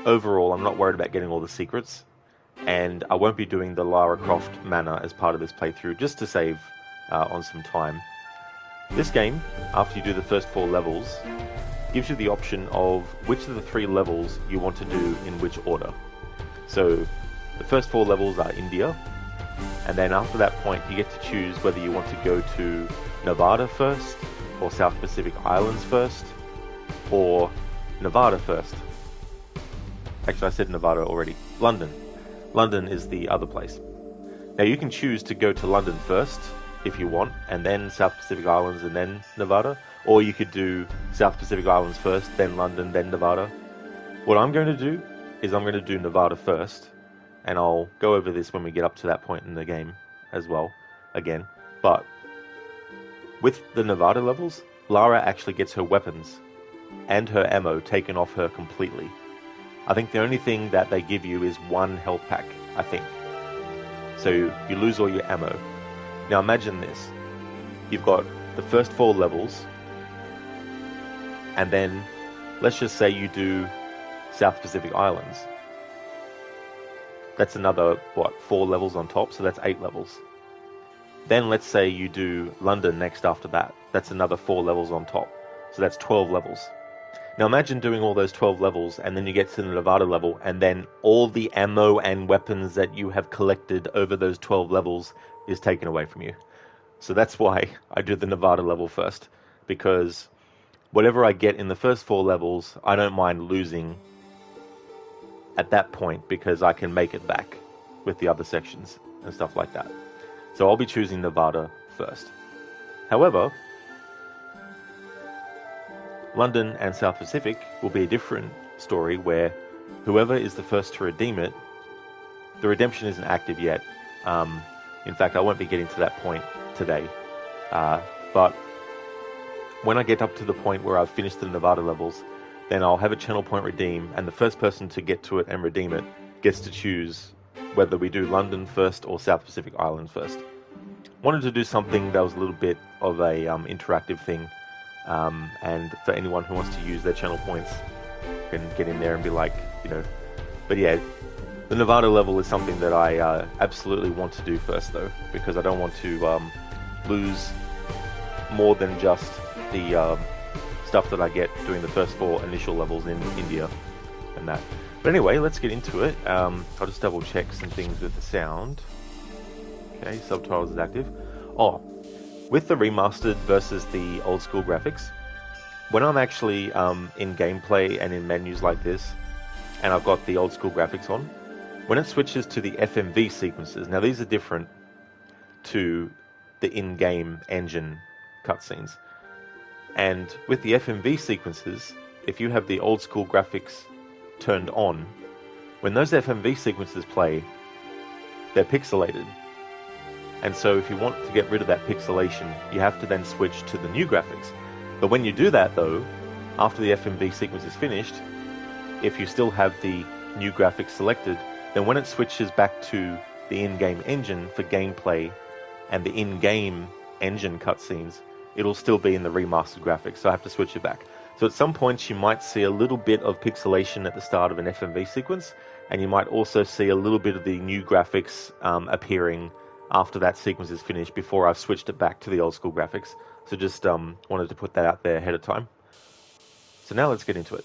overall, I'm not worried about getting all the secrets, and I won't be doing the Lara Croft manner as part of this playthrough, just to save on some time. This game, after you do the first 4 levels, gives you the option of which of the 3 levels you want to do in which order. So the first 4 levels are India, and then after that point you get to choose whether you want to go to Nevada first, or South Pacific Islands first, or Nevada first. Actually, I said Nevada already. London. London is the other place. Now you can choose to go to London first, if you want, and then South Pacific Islands and then Nevada, or you could do South Pacific Islands first, then London, then Nevada. What I'm going to do is I'm going to do Nevada first, and I'll go over this when we get up to that point in the game as well, again. But with the Nevada levels, Lara actually gets her weapons and her ammo taken off her completely. I think the only thing that they give you is 1 health pack, I think. So you lose all your ammo. Now imagine this. You've got the first 4 levels, and then let's just say you do South Pacific Islands. That's another, 4 levels on top, so that's 8 levels. Then let's say you do London next after that. That's another 4 levels on top, so that's 12 levels. Now imagine doing all those 12 levels, and then you get to the Nevada level, and then all the ammo and weapons that you have collected over those 12 levels is taken away from you. So that's why I do the Nevada level first, because whatever I get in the first 4 levels, I don't mind losing at that point, because I can make it back with the other sections and stuff like that. So I'll be choosing Nevada first. However, London and South Pacific will be a different story, where whoever is the first to redeem it, the redemption isn't active yet. In fact, I won't be getting to that point today. But when I get up to the point where I've finished the Nevada levels, then I'll have a channel point redeem, and the first person to get to it and redeem it gets to choose whether we do London first or South Pacific Islands first. Wanted to do something that was a little bit of a interactive thing, and for anyone who wants to use their channel points can get in there and be like, but yeah, the Nevada level is something that I absolutely want to do first, though, because I don't want to lose more than just the stuff that I get doing the first 4 initial levels in India and that. But anyway, let's get into it. I'll just double check some things with the sound. Okay, subtitles is active. Oh, with the remastered versus the old school graphics, when I'm actually in gameplay and in menus like this, and I've got the old school graphics on, when it switches to the FMV sequences, now these are different to the in-game engine cutscenes. And with the FMV sequences, if you have the old school graphics turned on, when those FMV sequences play, they're pixelated. And so if you want to get rid of that pixelation, you have to then switch to the new graphics. But when you do that though, after the FMV sequence is finished, if you still have the new graphics selected, then when it switches back to the in-game engine for gameplay and the in-game engine cutscenes, it'll still be in the remastered graphics, so I have to switch it back. So at some points you might see a little bit of pixelation at the start of an FMV sequence, and you might also see a little bit of the new graphics appearing after that sequence is finished, before I've switched it back to the old school graphics. So just wanted to put that out there ahead of time. So now let's get into it.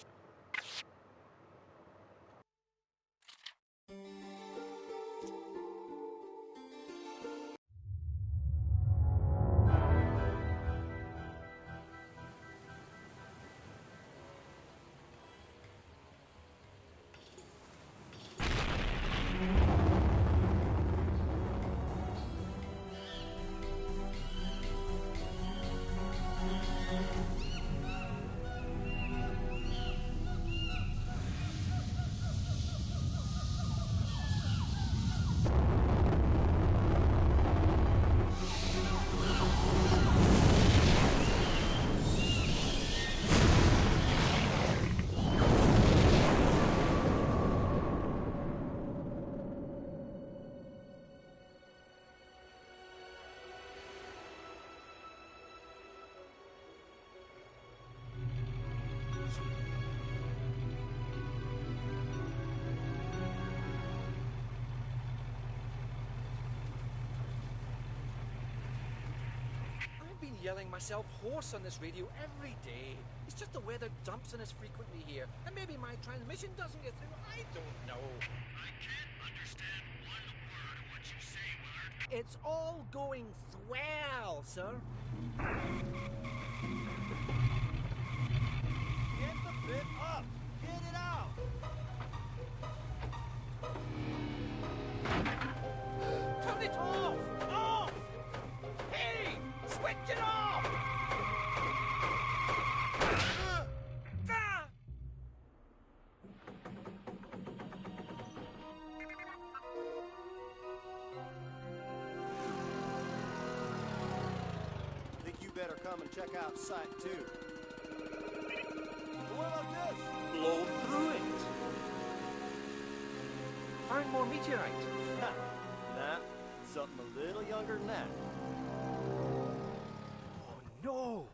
yelling myself hoarse on this radio every day. It's just the weather dumps on us frequently here, and maybe my transmission doesn't get through. I don't know. I can't understand one word of what you say, Willard. It's all going swell, sir. Get the bit up! Get it out! Turn it off! Off! Hey! Switch it off! Ah! Think you better come and check out Site 2. What about this? Blow through it. Find more meteorite. Nah, something a little younger than that. Oh no!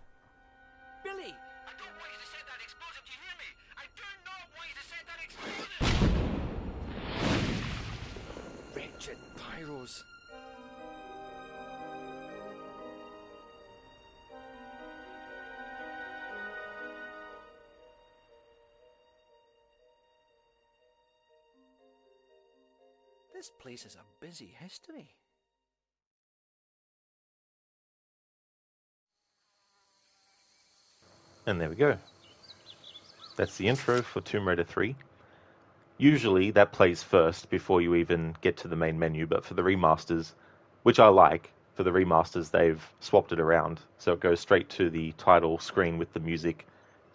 Billy! I don't want you to set that explosive, do you hear me? I do not want you to set that explosive! Wretched pyros. This place is a busy history. And there we go. That's the intro for Tomb Raider 3. Usually that plays first before you even get to the main menu, but for the remasters, which I like, for the remasters they've swapped it around. So it goes straight to the title screen with the music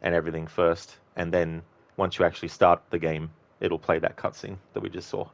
and everything first, and then once you actually start the game, it'll play that cutscene that we just saw.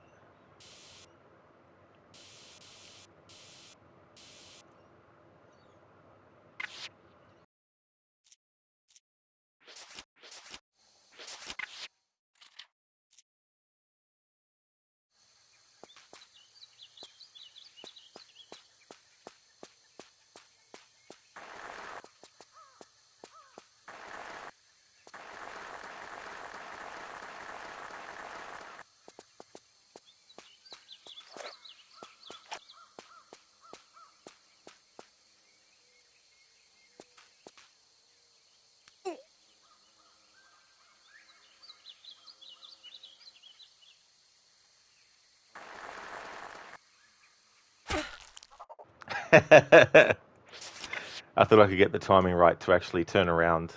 I thought I could get the timing right to actually turn around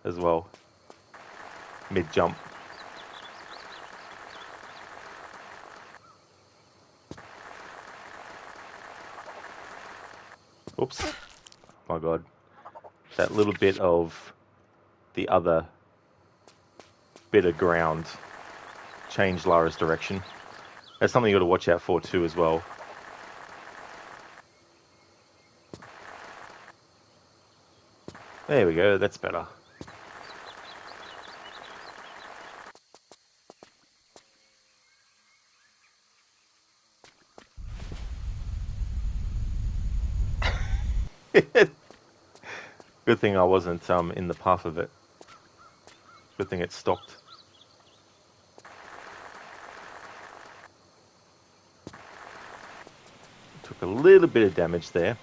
as well, mid-jump. Oops. Oh my god. That little bit of the other bit of ground changed Lara's direction. That's something you got to watch out for too as well. There we go, that's better. Good thing I wasn't in the path of it. Good thing it stopped. Took a little bit of damage there.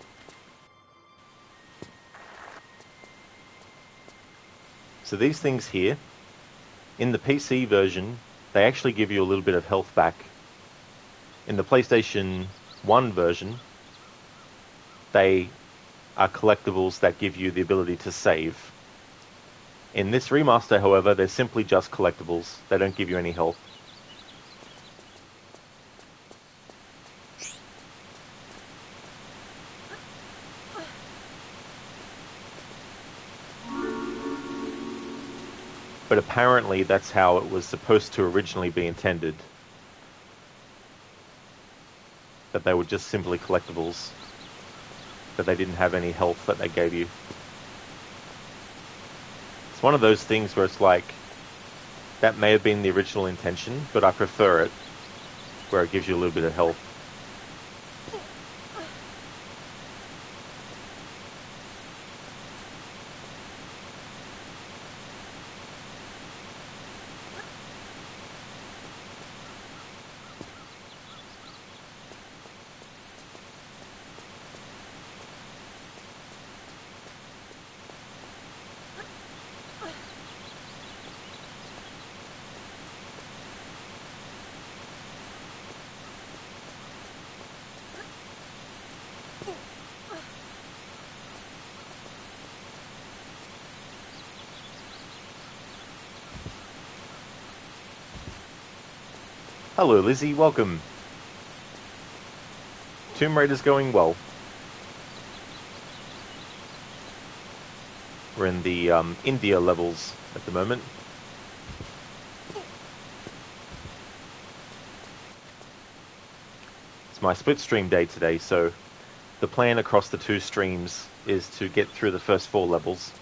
So these things here, in the PC version, they actually give you a little bit of health back. In the PlayStation 1 version, they are collectibles that give you the ability to save. In this remaster, however, they're simply just collectibles. They don't give you any health. But apparently that's how it was supposed to originally be intended. That they were just simply collectibles. That they didn't have any health that they gave you. It's one of those things where it's like, that may have been the original intention, but I prefer it where it gives you a little bit of health. Hello, Lizzie. Welcome. Tomb Raider's going well. We're in the India levels at the moment. It's my split stream day today, so the plan across the two streams is to get through the first 4 levels.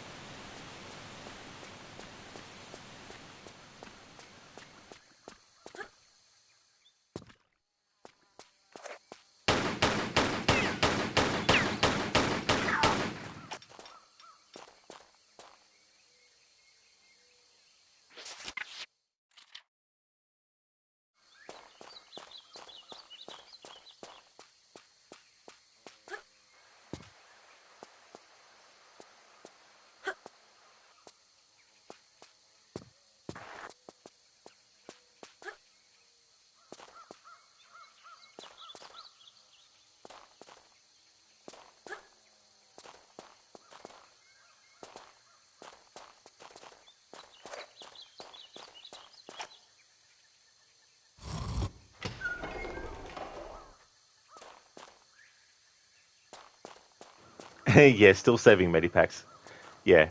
Yeah, still saving medipacks. Yeah.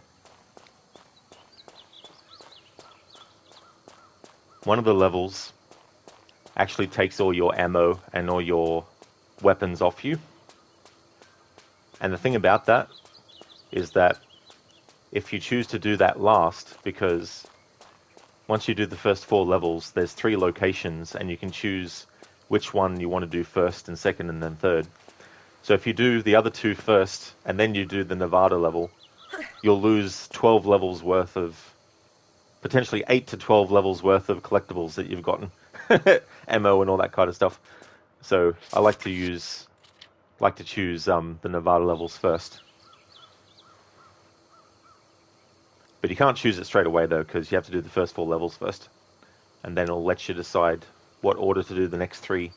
One of the levels actually takes all your ammo and all your weapons off you. And the thing about that is that if you choose to do that last, because once you do the first 4 levels, there's 3 locations and you can choose which one you want to do first and second and then third. So if you do the other 2 first and then you do the Nevada level, you'll lose 12 levels worth of, potentially 8 to 12 levels worth of collectibles that you've gotten. Ammo and all that kind of stuff. So I like to choose the Nevada levels first. But you can't choose it straight away though, because you have to do the first 4 levels first. And then it'll let you decide what order to do the next 3.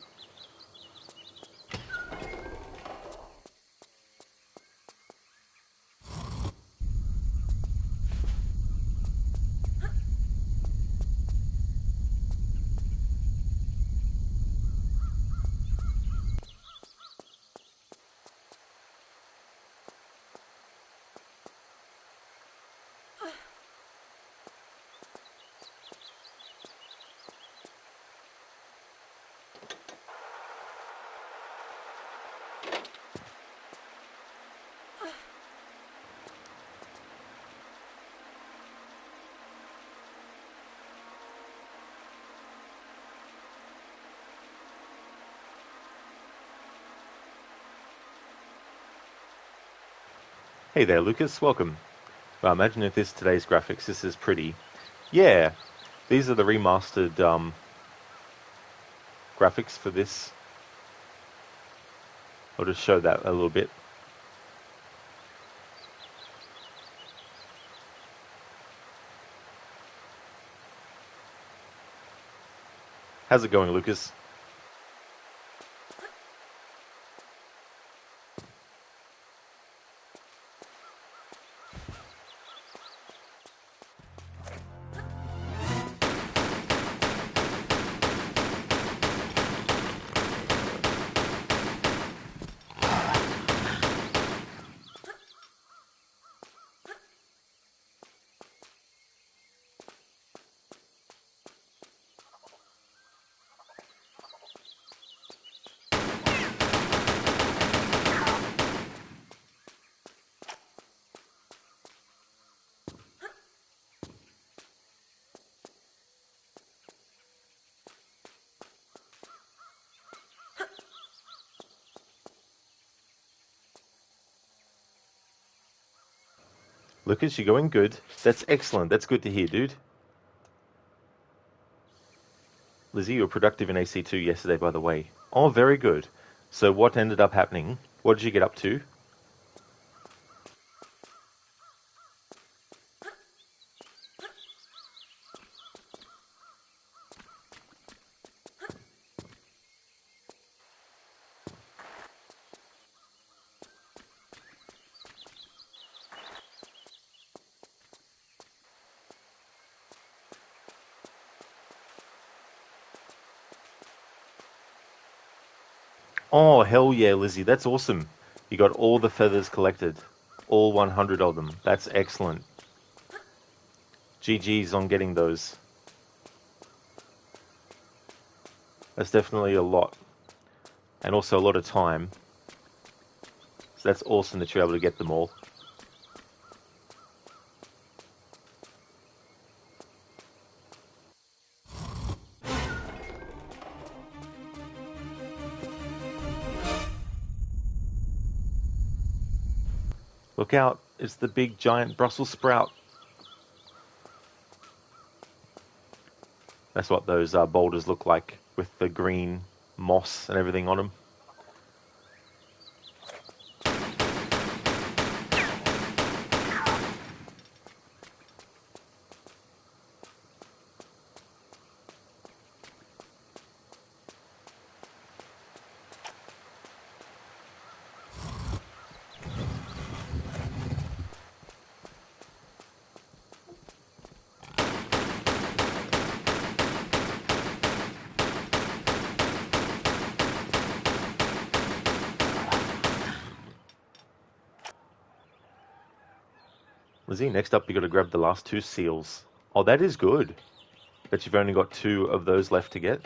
Hey there, Lucas. Welcome. Well, imagine if today's graphics. This is pretty. Yeah, these are the remastered graphics for this. I'll just show that a little bit. How's it going, Lucas? Lucas, you're going good. That's excellent. That's good to hear, dude. Lizzie, you were productive in AC2 yesterday, by the way. Oh, very good. So what ended up happening? What did you get up to? Oh, hell yeah, Lizzie. That's awesome. You got all the feathers collected. All 100 of them. That's excellent. GG's on getting those. That's definitely a lot. And also a lot of time. So that's awesome that you're able to get them all. Look out, it's the big giant Brussels sprout. That's what those boulders look like with the green moss and everything on them. Lizzie, next up you got to grab the last 2 seals. Oh, that is good. Bet you've only got 2 of those left to get.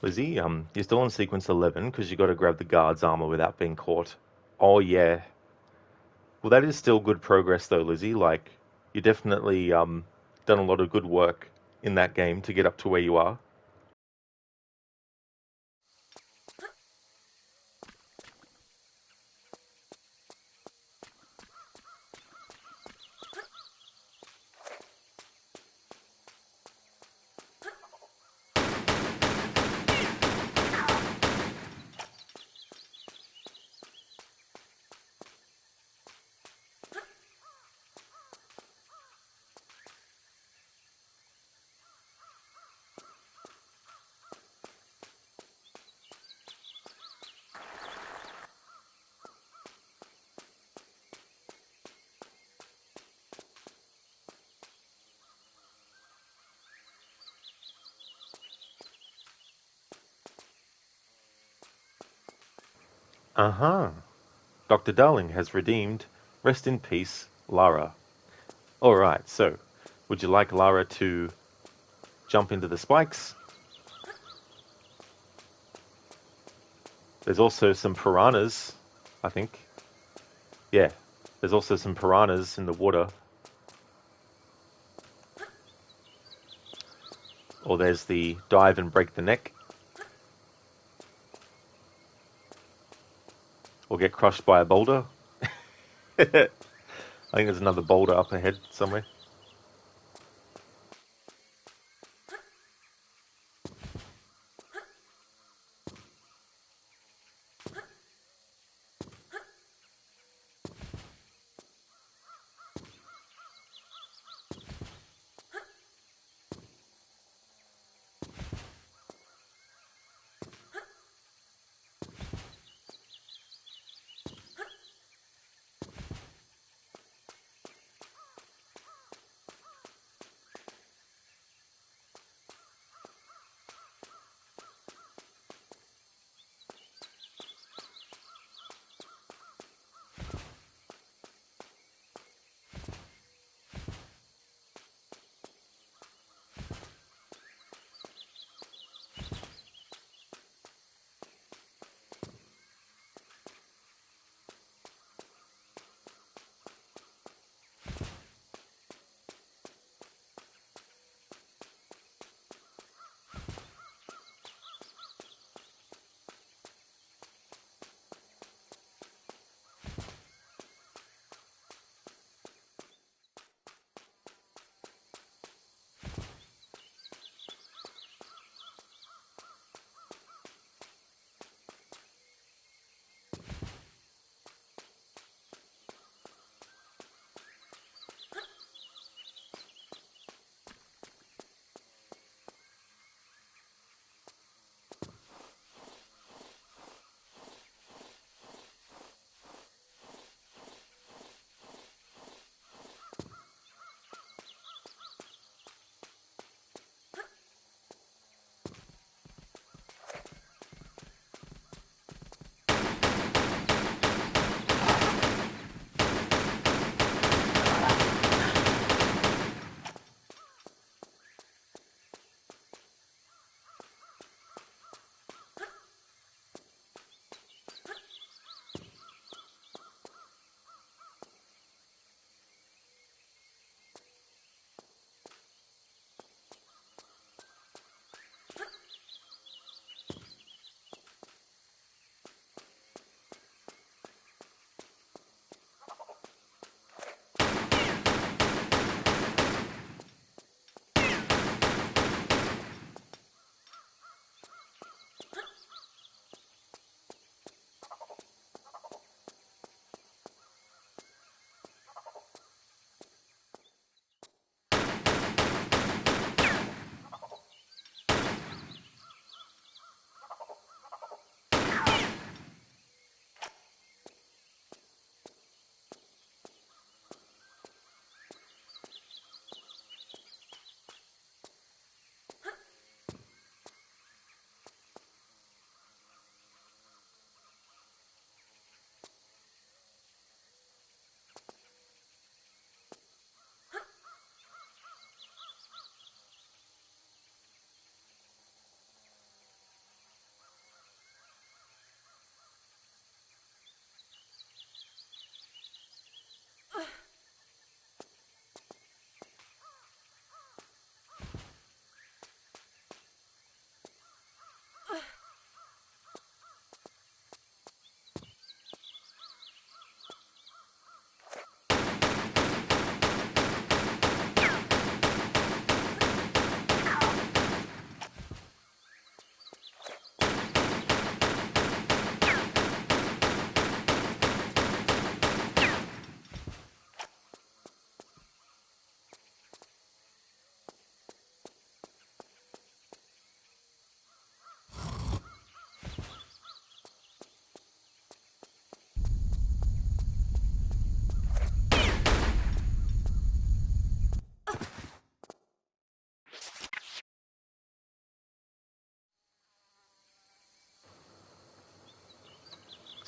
Lizzie, you're still on sequence 11 because you got to grab the guard's armor without being caught. Oh, yeah. Well, that is still good progress, though, Lizzie. Like, you definitely done a lot of good work in that game to get up to where you are. Uh-huh. Dr. Darling has redeemed. Rest in peace, Lara. Alright, so, would you like Lara to jump into the spikes? There's also some piranhas, I think. Yeah. There's also some piranhas in the water. Or there's the dive and break the neck. Or get crushed by a boulder. I think there's another boulder up ahead somewhere.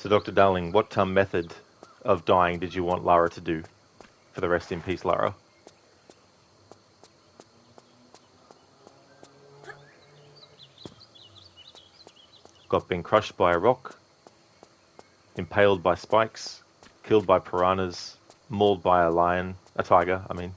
So, Dr. Darling, what method of dying did you want Lara to do for the rest in peace, Lara? Got been crushed by a rock, impaled by spikes, killed by piranhas, mauled by a tiger, I mean.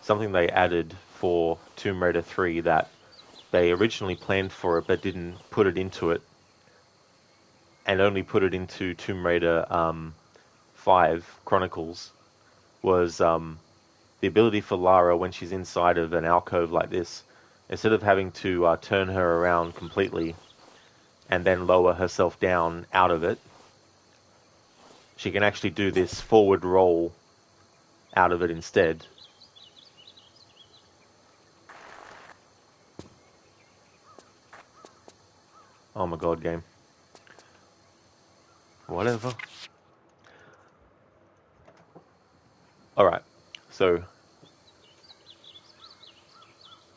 Something they added for Tomb Raider 3 that they originally planned for it but didn't put it into it, and only put it into Tomb Raider 5 Chronicles, was the ability for Lara, when she's inside of an alcove like this, instead of having to turn her around completely and then lower herself down out of it, she can actually do this forward roll out of it instead. Oh my god, game. Whatever. Alright, so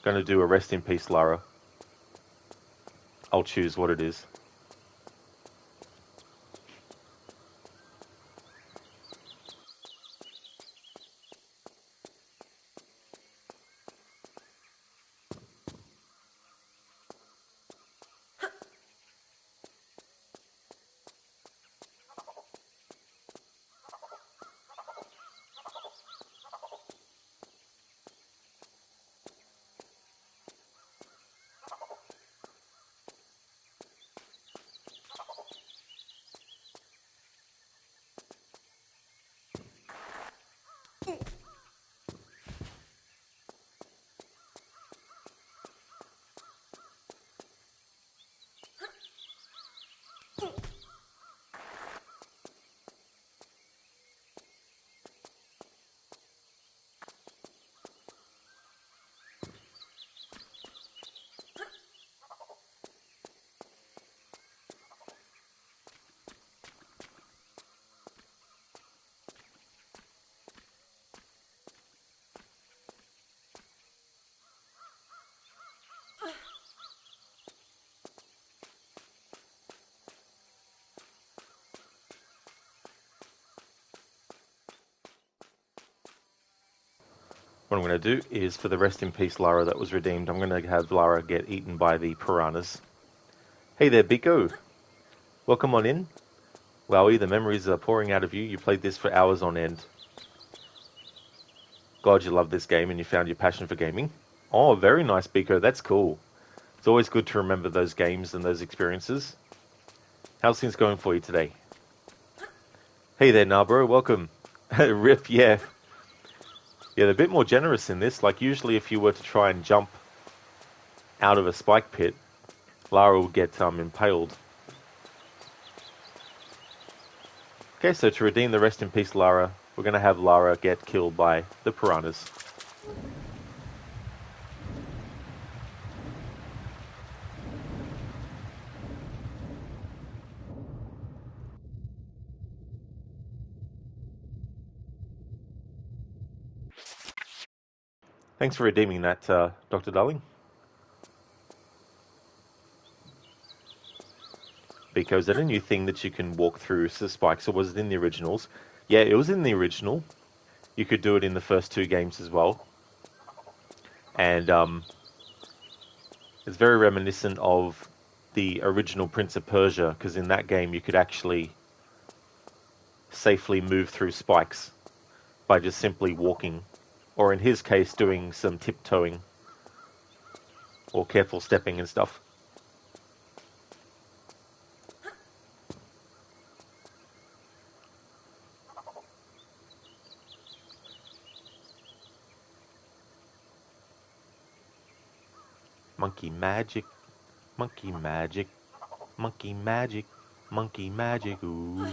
gonna do a rest in peace, Lara. I'll choose what it is. What I'm going to do is, for the rest in peace Lara that was redeemed, I'm going to have Lara get eaten by the piranhas. Hey there, Biko. Welcome on in. Wowie, the memories are pouring out of you. You played this for hours on end. Glad you love this game and you found your passion for gaming. Oh, very nice, Biko. That's cool. It's always good to remember those games and those experiences. How's things going for you today? Hey there, Narbro. Welcome. Rip, yeah. Yeah, they're a bit more generous in this. Like, usually if you were to try and jump out of a spike pit, Lara will get impaled. Okay, so to redeem the rest in peace Lara, we're going to have Lara get killed by the piranhas. Thanks for redeeming that, Dr. Darling. Because is that a new thing that you can walk through the spikes, or was it in the originals? Yeah, it was in the original. You could do it in the first 2 games as well. And it's very reminiscent of the original Prince of Persia, because in that game you could actually safely move through spikes by just simply walking, or in his case doing some tiptoeing or careful stepping and stuff. Monkey magic, monkey magic, monkey magic, monkey magic, ooh.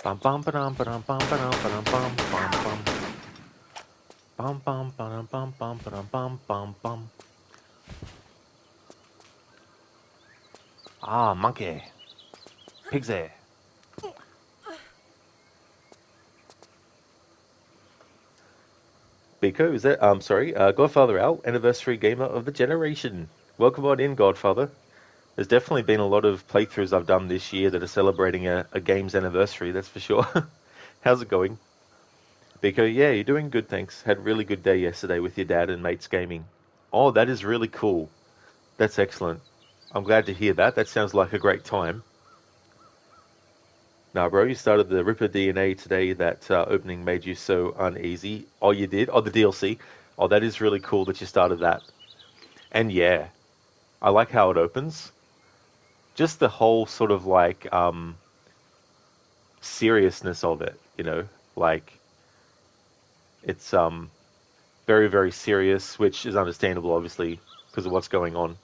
Bum bum ba-dum ba-dum bum ba-dum ba-dum bum bum bum. Bum bum ba-dum bum bum ba-dum bum bum bum. Ah, monkey. Pig's ear. Biko, is that? Sorry, Godfather Al, anniversary gamer of the generation. Welcome on in, Godfather. There's definitely been a lot of playthroughs I've done this year that are celebrating a game's anniversary, that's for sure. How's it going? Biko, yeah, you're doing good, thanks. Had a really good day yesterday with your dad and mates gaming. Oh, that is really cool. That's excellent. I'm glad to hear that. That sounds like a great time. Nah, bro, you started the Ripper DNA today. That opening made you so uneasy. Oh, you did? Oh, the DLC. Oh, that is really cool that you started that. And yeah, I like how it opens. Just the whole sort of like seriousness of it, you know, like it's very, very serious, which is understandable, obviously, because of what's going on.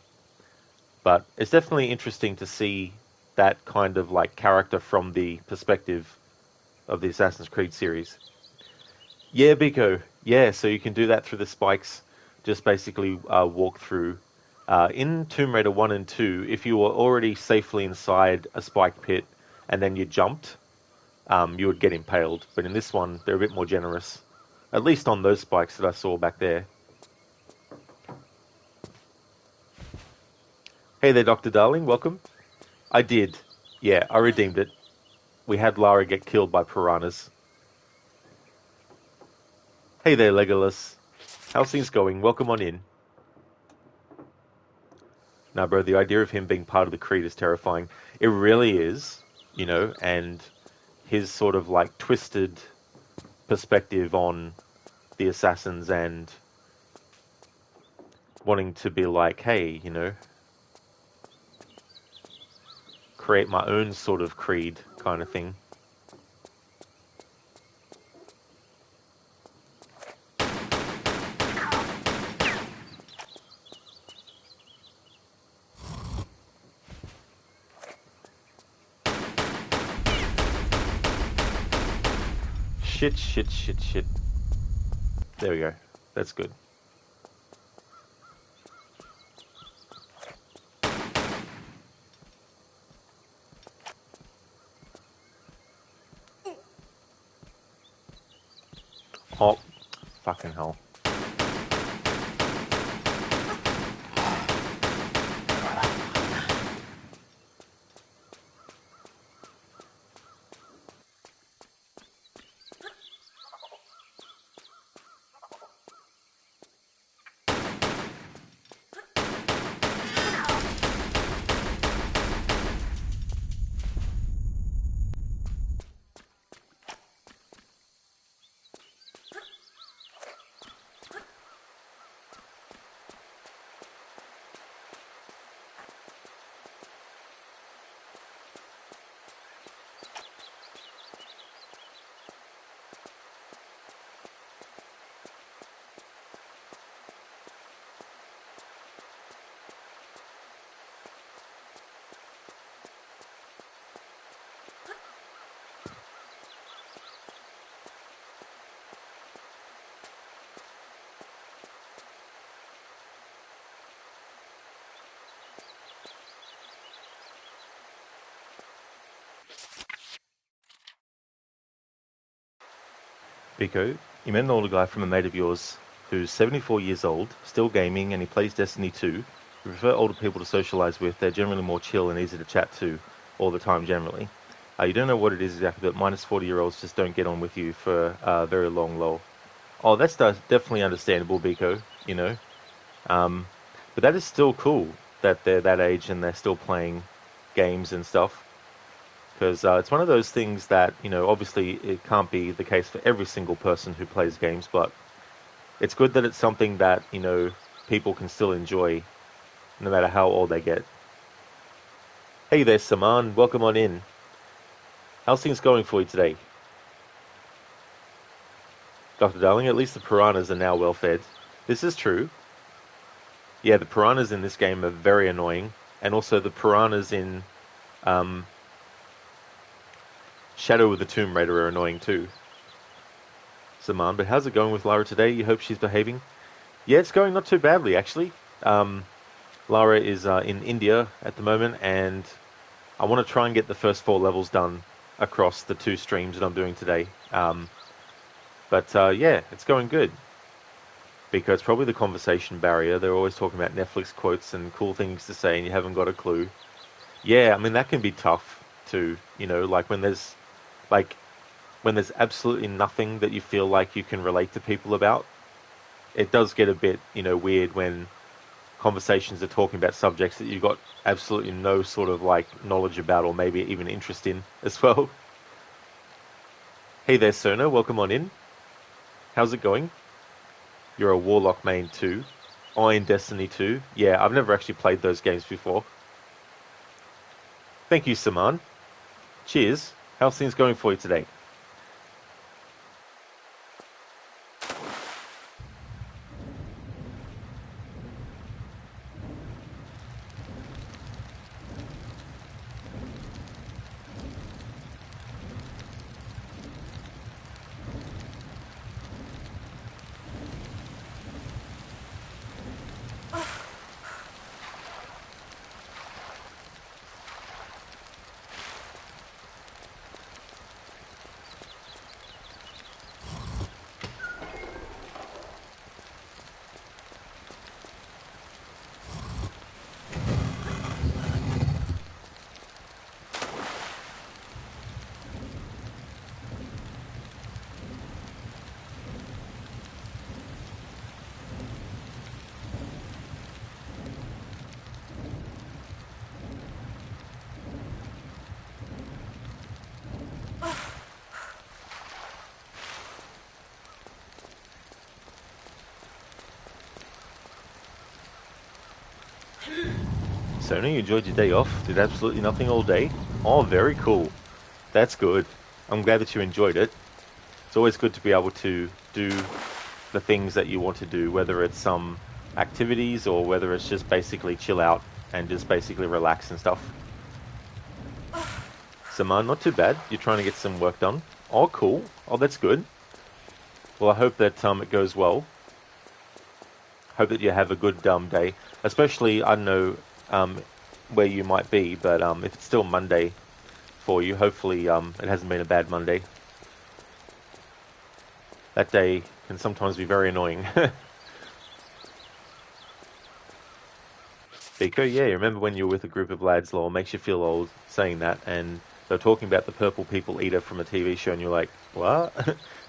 But it's definitely interesting to see that kind of like character from the perspective of the Assassin's Creed series. Yeah, Biko. Yeah, so you can do that through the spikes. Just basically walk through. In Tomb Raider 1 and 2, if you were already safely inside a spike pit and then you jumped, you would get impaled. But in this one, they're a bit more generous. At least on those spikes that I saw back there. Hey there, Dr. Darling. Welcome. I did. Yeah, I redeemed it. We had Lara get killed by piranhas. Hey there, Legolas. How's things going? Welcome on in. Now, bro, the idea of him being part of the Creed is terrifying. It really is, you know, and his sort of like twisted perspective on the assassins and wanting to be like, hey, you know, create my own sort of Creed kind of thing. Shit, shit, shit, shit. There we go. That's good. Oh, fucking hell. Pico, you met an older guy from a mate of yours who's 74 years old, still gaming, and he plays Destiny 2. You prefer older people to socialize with. They're generally more chill and easy to chat to all the time generally. You don't know what it is exactly, but minus 40-year-olds just don't get on with you for very long lol. Oh, that's definitely understandable, Biko, you know. But that is still cool that they're that age and they're still playing games and stuff. Because it's one of those things that, you know, obviously it can't be the case for every single person who plays games, but it's good that it's something that, you know, people can still enjoy no matter how old they get. Hey there, Saman. Welcome on in. How's things going for you today? Dr. Darling, at least the piranhas are now well fed. This is true. Yeah, the piranhas in this game are very annoying. And also the piranhas in Shadow of the Tomb Raider are annoying too. Saman, but how's it going with Lara today? You hope she's behaving? Yeah, it's going not too badly, actually. Lara is in India at the moment, and I want to try and get the first 4 levels done across the 2 streams that I'm doing today. But yeah, it's going good. Because it's probably the conversation barrier. They're always talking about Netflix quotes and cool things to say, and you haven't got a clue. Yeah, I mean, that can be tough too, you know, like when there's absolutely nothing that you feel like you can relate to people about. It does get a bit, you know, weird when conversations are talking about subjects that you've got absolutely no sort of like knowledge about or maybe even interest in as well. Hey there, Sona, welcome on in. How's it going? You're a Warlock main too. Oh, in Destiny 2? Yeah, I've never actually played those games before. Thank you, Saman. Cheers. How's things going for you today? Sona, you enjoyed your day off? Did absolutely nothing all day? Oh, very cool. That's good. I'm glad that you enjoyed it. It's always good to be able to do the things that you want to do, whether it's some activities or whether it's just basically chill out and just basically relax and stuff. Saman, not too bad. You're trying to get some work done. Oh, cool. Oh, that's good. Well, I hope that it goes well. Hope that you have a good day. Especially, I don't know where you might be, but if it's still Monday for you, hopefully it hasn't been a bad Monday. That day can sometimes be very annoying. Biko, yeah, you remember when you were with a group of lads, lol, makes you feel old saying that, and they're talking about the purple people eater from a TV show, and you're like, what?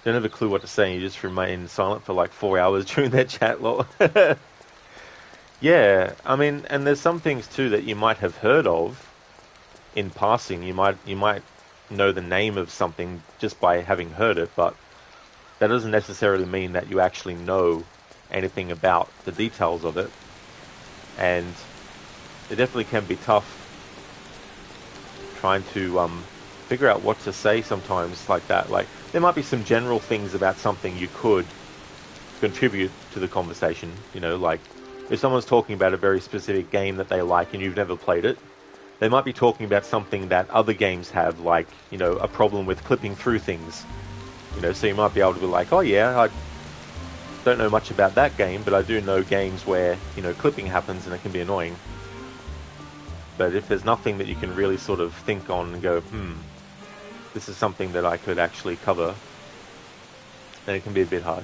Don't have a clue what to say, and you just remain silent for like 4 hours during that chat, lol. Yeah, I mean, and there's some things too that you might have heard of in passing. You might know the name of something just by having heard it, but that doesn't necessarily mean that you actually know anything about the details of it. And it definitely can be tough trying to figure out what to say sometimes like that. Like, there might be some general things about something you could contribute to the conversation, you know, like if someone's talking about a very specific game that they like and you've never played it, they might be talking about something that other games have, like, you know, a problem with clipping through things. You know, so you might be able to be like, oh yeah, I don't know much about that game, but I do know games where, you know, clipping happens and it can be annoying. But if there's nothing that you can really sort of think on and go, this is something that I could actually cover, then it can be a bit hard.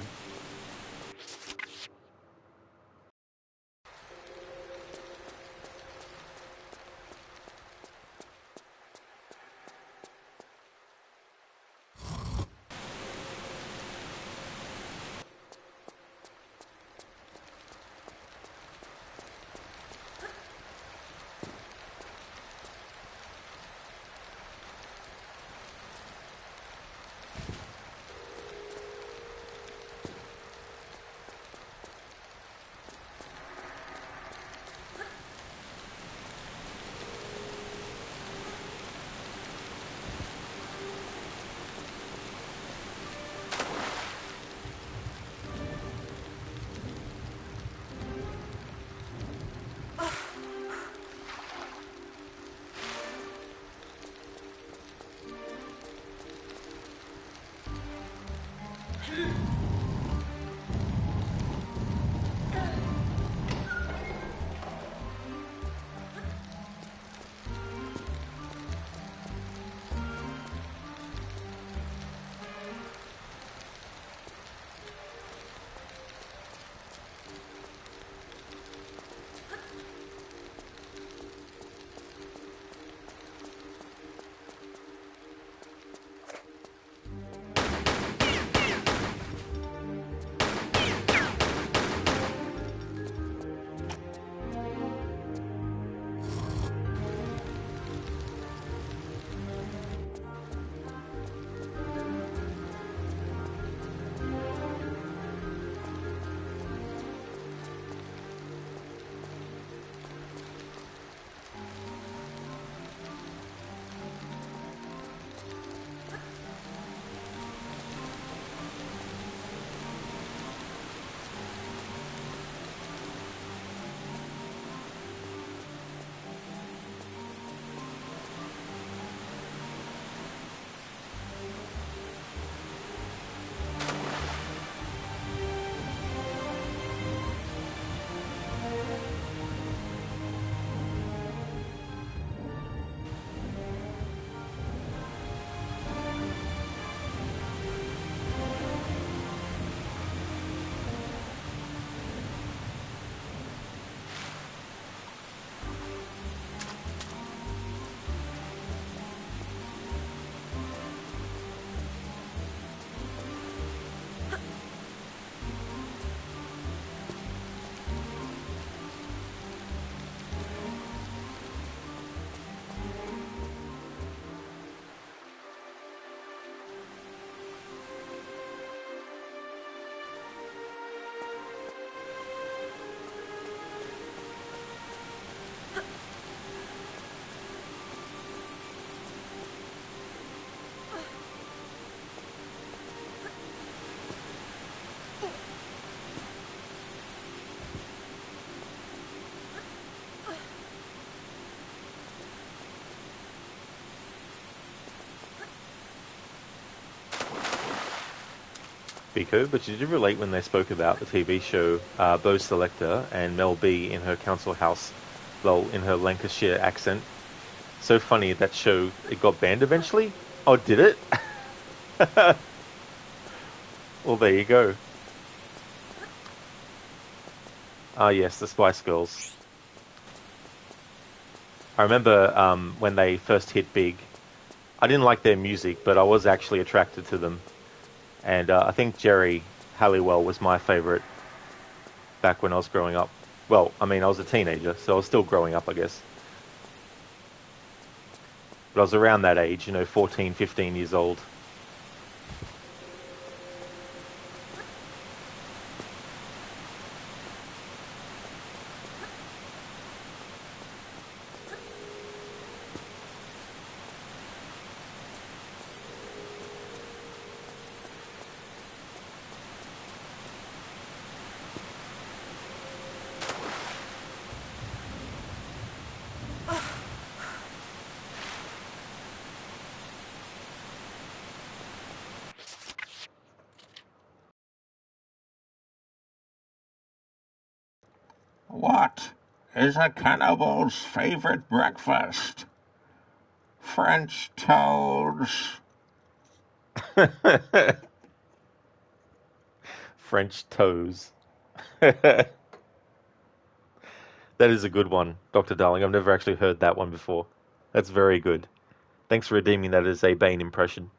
Pico, but you did relate when they spoke about the TV show Bo Selector and Mel B in her council house, well, in her Lancashire accent. So funny, that show, it got banned eventually? Oh, did it? Well, there you go. Ah, yes, the Spice Girls. I remember when they first hit big, I didn't like their music, but I was actually attracted to them. And I think Jerry Halliwell was my favorite back when I was growing up. Well, I mean, I was a teenager, so I was still growing up, I guess. But I was around that age, 14, 15 years old. What is a cannibal's favorite breakfast? French toast. French toes. That is a good one, Dr. Darling. I've never actually heard that one before. That's very good. Thanks for redeeming that as a Bane impression.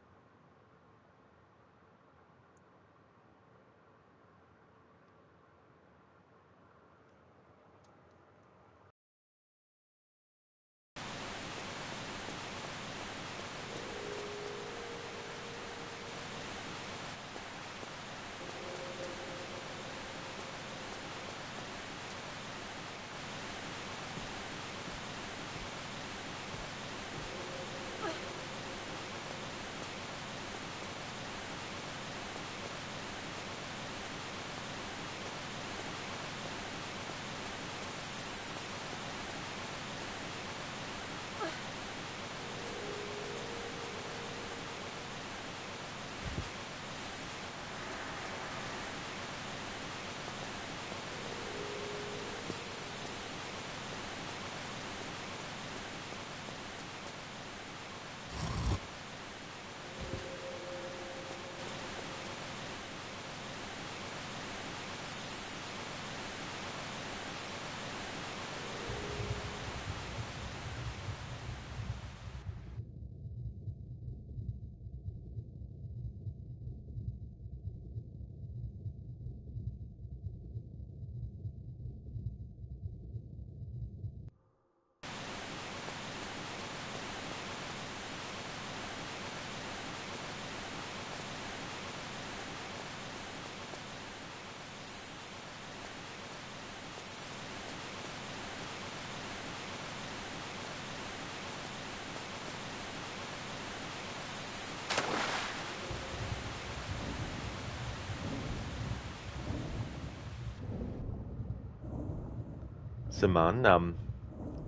Saman,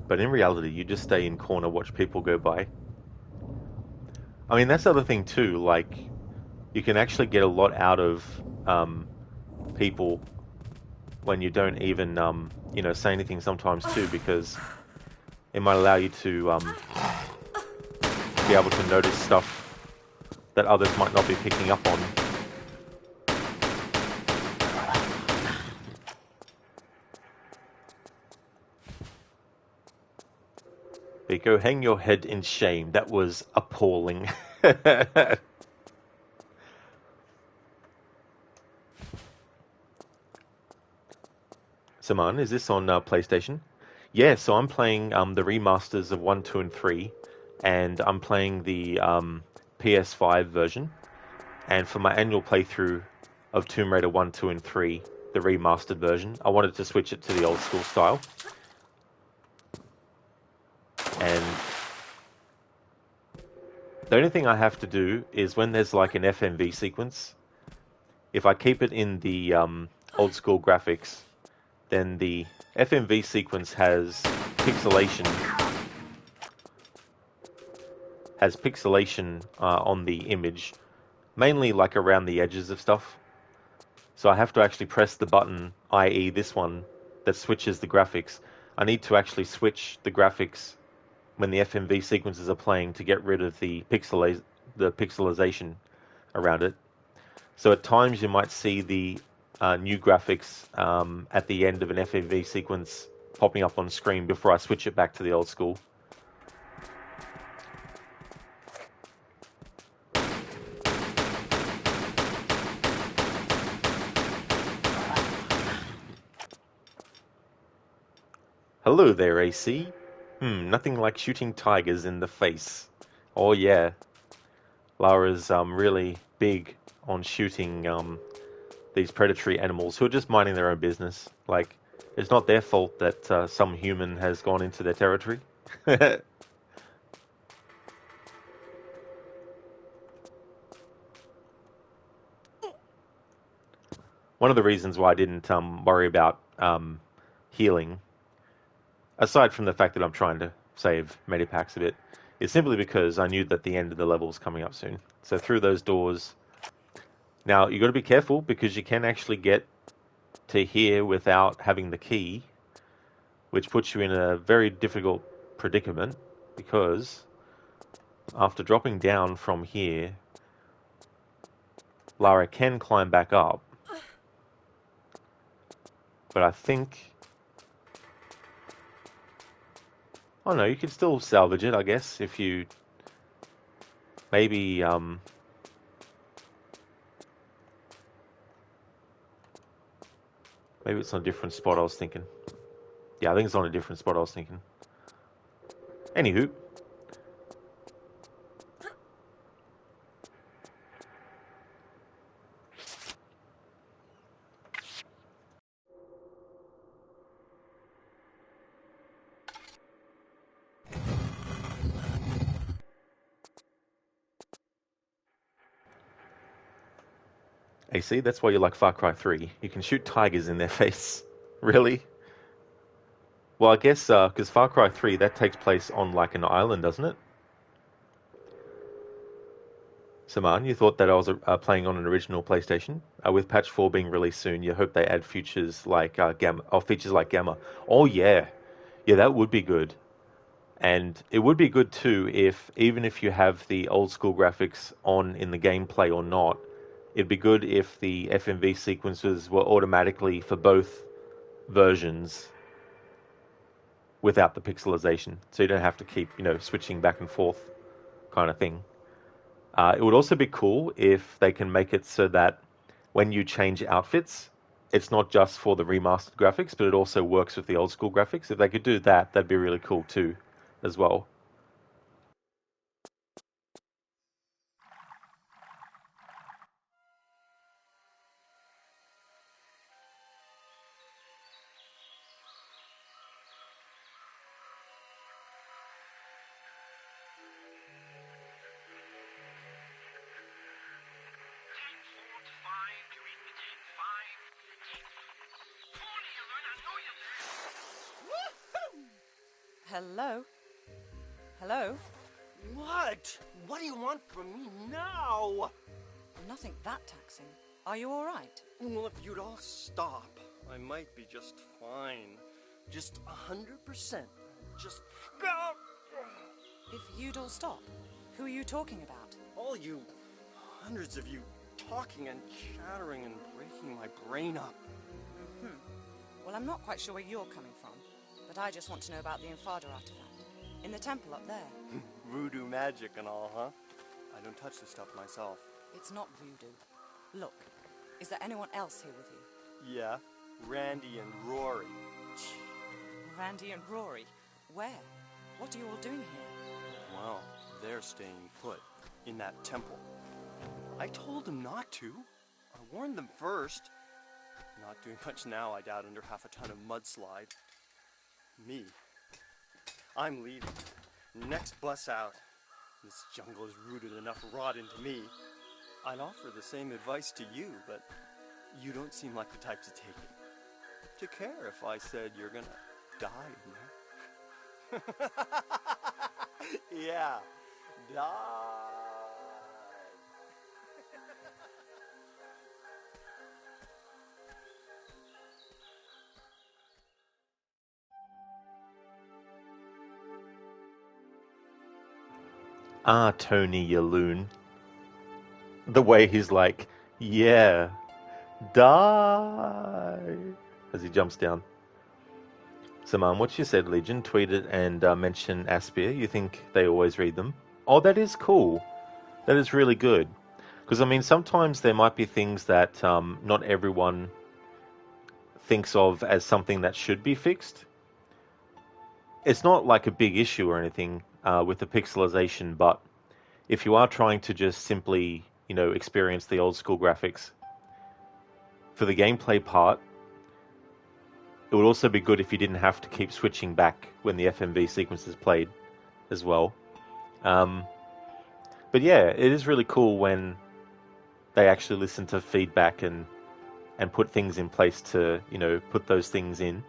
but in reality, you just stay in corner, watch people go by. I mean, that's the other thing too. Like, you can actually get a lot out of people when you don't even, say anything sometimes too, because it might allow you to be able to notice stuff that others might not be picking up on. There you go, hang your head in shame. That was appalling. Saman, is this on PlayStation? Yeah, so I'm playing the remasters of 1, 2, and 3, and I'm playing the PS5 version. And for my annual playthrough of Tomb Raider 1, 2, and 3, the remastered version, I wanted to switch it to the old school style. And the only thing I have to do is when there's like an FMV sequence, if I keep it in the old school graphics, then the FMV sequence has pixelation on the image, mainly like around the edges of stuff. So I have to actually press the button, i.e. this one, that switches the graphics. I need to actually switch the graphics when the FMV sequences are playing to get rid of the pixelization around it. So at times you might see the new graphics at the end of an FMV sequence popping up on screen before I switch it back to the old school. Hello there, AC. Nothing like shooting tigers in the face. Oh yeah, Lara's really big on shooting these predatory animals who are just minding their own business. Like, it's not their fault that some human has gone into their territory. One of the reasons why I didn't worry about healing, aside from the fact that I'm trying to save medipacks a bit, is simply because I knew that the end of the level was coming up soon. So through those doors. Now, you got to be careful because you can actually get to here without having the key, which puts you in a very difficult predicament because after dropping down from here, Lara can climb back up. But I think... Oh no, you can still salvage it, I guess, if you... Maybe, maybe it's on a different spot I was thinking. Yeah, I think it's on a different spot I was thinking. Anywho. AC, that's why you like Far Cry 3. You can shoot tigers in their face. Really? Well, I guess, because Far Cry 3, that takes place on, like, an island, doesn't it? Saman, you thought that I was playing on an original PlayStation? With patch 4 being released soon, you hope they add features like Gamma, or features like Gamma. Oh, yeah. Yeah, that would be good. And it would be good, too, if, even if you have the old school graphics on in the gameplay or not, it'd be good if the FMV sequences were automatically for both versions without the pixelization. So you don't have to keep, switching back and forth kind of thing. It would also be cool if they can make it so that when you change outfits, it's not just for the remastered graphics, but it also works with the old school graphics. If they could do that, that'd be really cool too, as well. Hello? Hello? What? What do you want from me now? Nothing that taxing. Are you all right? Well, if you'd all stop, I might be just fine. Just 100%. Just go! If you'd all stop, who are you talking about? All you, hundreds of you, talking and chattering and breaking my brain up. Well, I'm not quite sure where you're coming from, but I just want to know about the Infada artifact. In the temple up there. Voodoo magic and all, huh? I don't touch this stuff myself. It's not voodoo. Look, is there anyone else here with you? Yeah, Randy and Rory. Randy and Rory? Where? What are you all doing here? Well, they're staying put in that temple. I told them not to. I warned them first. Not doing much now, I doubt, under half a ton of mudslide. Me. I'm leaving. Next bus out. This jungle is rooted enough rot into me. I'd offer the same advice to you, but you don't seem like the type to take it. To care if I said you're gonna die in there. Yeah, die. Ah, Tony, you loon. The way he's like, yeah, die, as he jumps down. Saman, what you said, Legion, tweeted and mentioned Aspia. You think they always read them? Oh, that is cool. That is really good. Because, I mean, sometimes there might be things that not everyone thinks of as something that should be fixed. It's not like a big issue or anything with the pixelization, but if you are trying to just simply, experience the old school graphics, for the gameplay part, it would also be good if you didn't have to keep switching back when the FMV sequences played as well. But yeah, it is really cool when they actually listen to feedback and put things in place to, put those things in.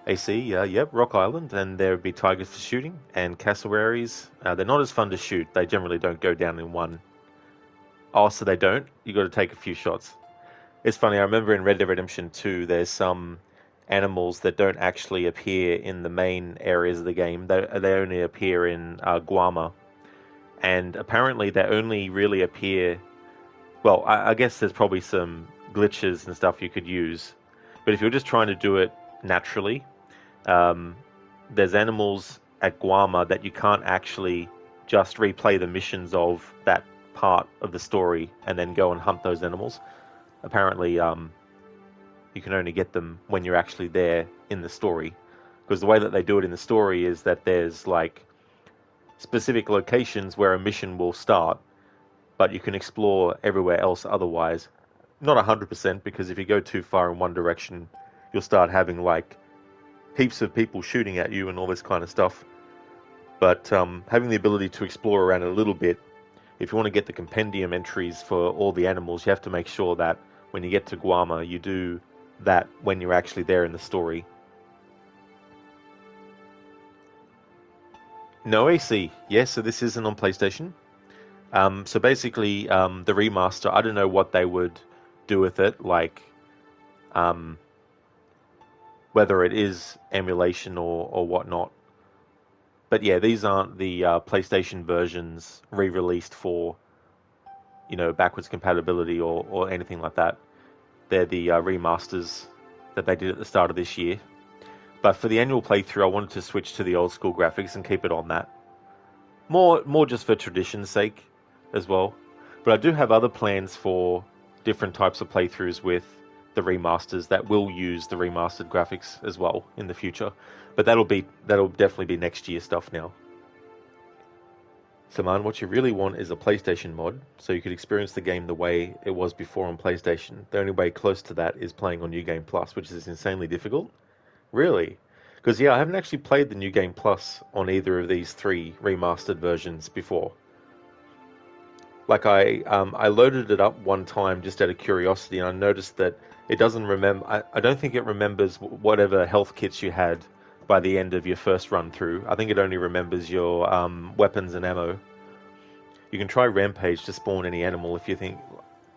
AC, yep, Rock Island, and there would be tigers for shooting, and cassowaries. They're not as fun to shoot. They generally don't go down in one. Oh, so they don't? You got to take a few shots. It's funny, I remember in Red Dead Redemption 2, there's some animals that don't actually appear in the main areas of the game. They only appear in Guama. And apparently they only really appear Well, I guess there's probably some glitches and stuff you could use, but if you're just trying to do it naturally, there's animals at Guama that you can't actually just replay the missions of that part of the story and then go and hunt those animals. Apparently, you can only get them when you're actually there in the story, because the way that they do it in the story is that there's like specific locations where a mission will start, but you can explore everywhere else otherwise. Not 100%, because if you go too far in one direction, you'll start having like heaps of people shooting at you and all this kind of stuff. But having the ability to explore around a little bit, if you want to get the compendium entries for all the animals, you have to make sure that when you get to Guama, you do that when you're actually there in the story. No AC. Yes, so this isn't on PlayStation. So basically, the remaster, I don't know what they would do with it, like whether it is emulation or whatnot. But yeah, these aren't the PlayStation versions re-released for, backwards compatibility or anything like that. They're the remasters that they did at the start of this year. But for the annual playthrough, I wanted to switch to the old school graphics and keep it on that. More just for tradition's sake as well. But I do have other plans for different types of playthroughs with the remasters that will use the remastered graphics as well in the future. But that'll definitely be next year stuff now. So man, what you really want is a PlayStation mod, so you could experience the game the way it was before on PlayStation. The only way close to that is playing on New Game Plus, which is insanely difficult. Really? Because yeah, I haven't actually played the New Game Plus on either of these 3 remastered versions before. Like I loaded it up one time just out of curiosity, and I noticed that it doesn't remember. I don't think it remembers whatever health kits you had by the end of your first run through. I think it only remembers your weapons and ammo. You can try Rampage to spawn any animal if you think,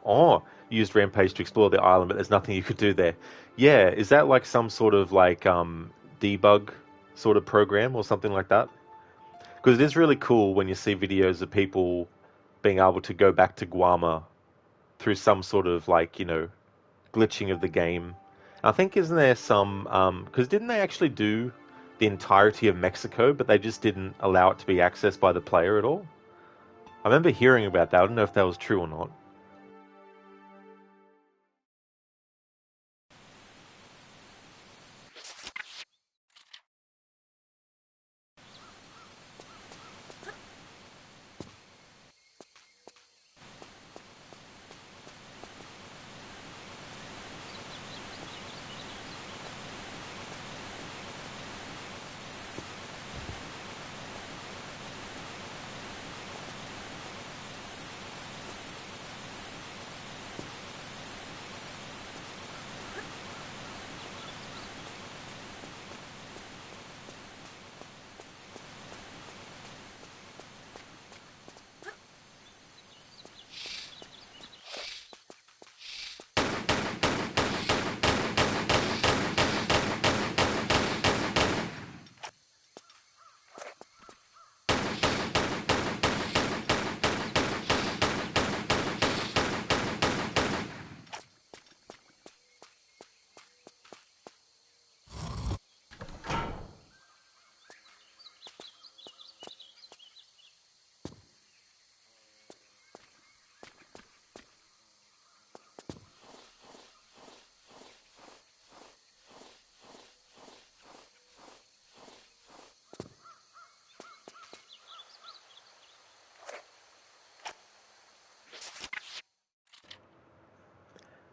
you used Rampage to explore the island, but there's nothing you could do there. Yeah, is that like some sort of like debug sort of program or something like that? Because it is really cool when you see videos of people being able to go back to Guama through some sort of like, glitching of the game. I think isn't there some, because didn't they actually do the entirety of Mexico, but they just didn't allow it to be accessed by the player at all? I remember hearing about that. I don't know if that was true or not.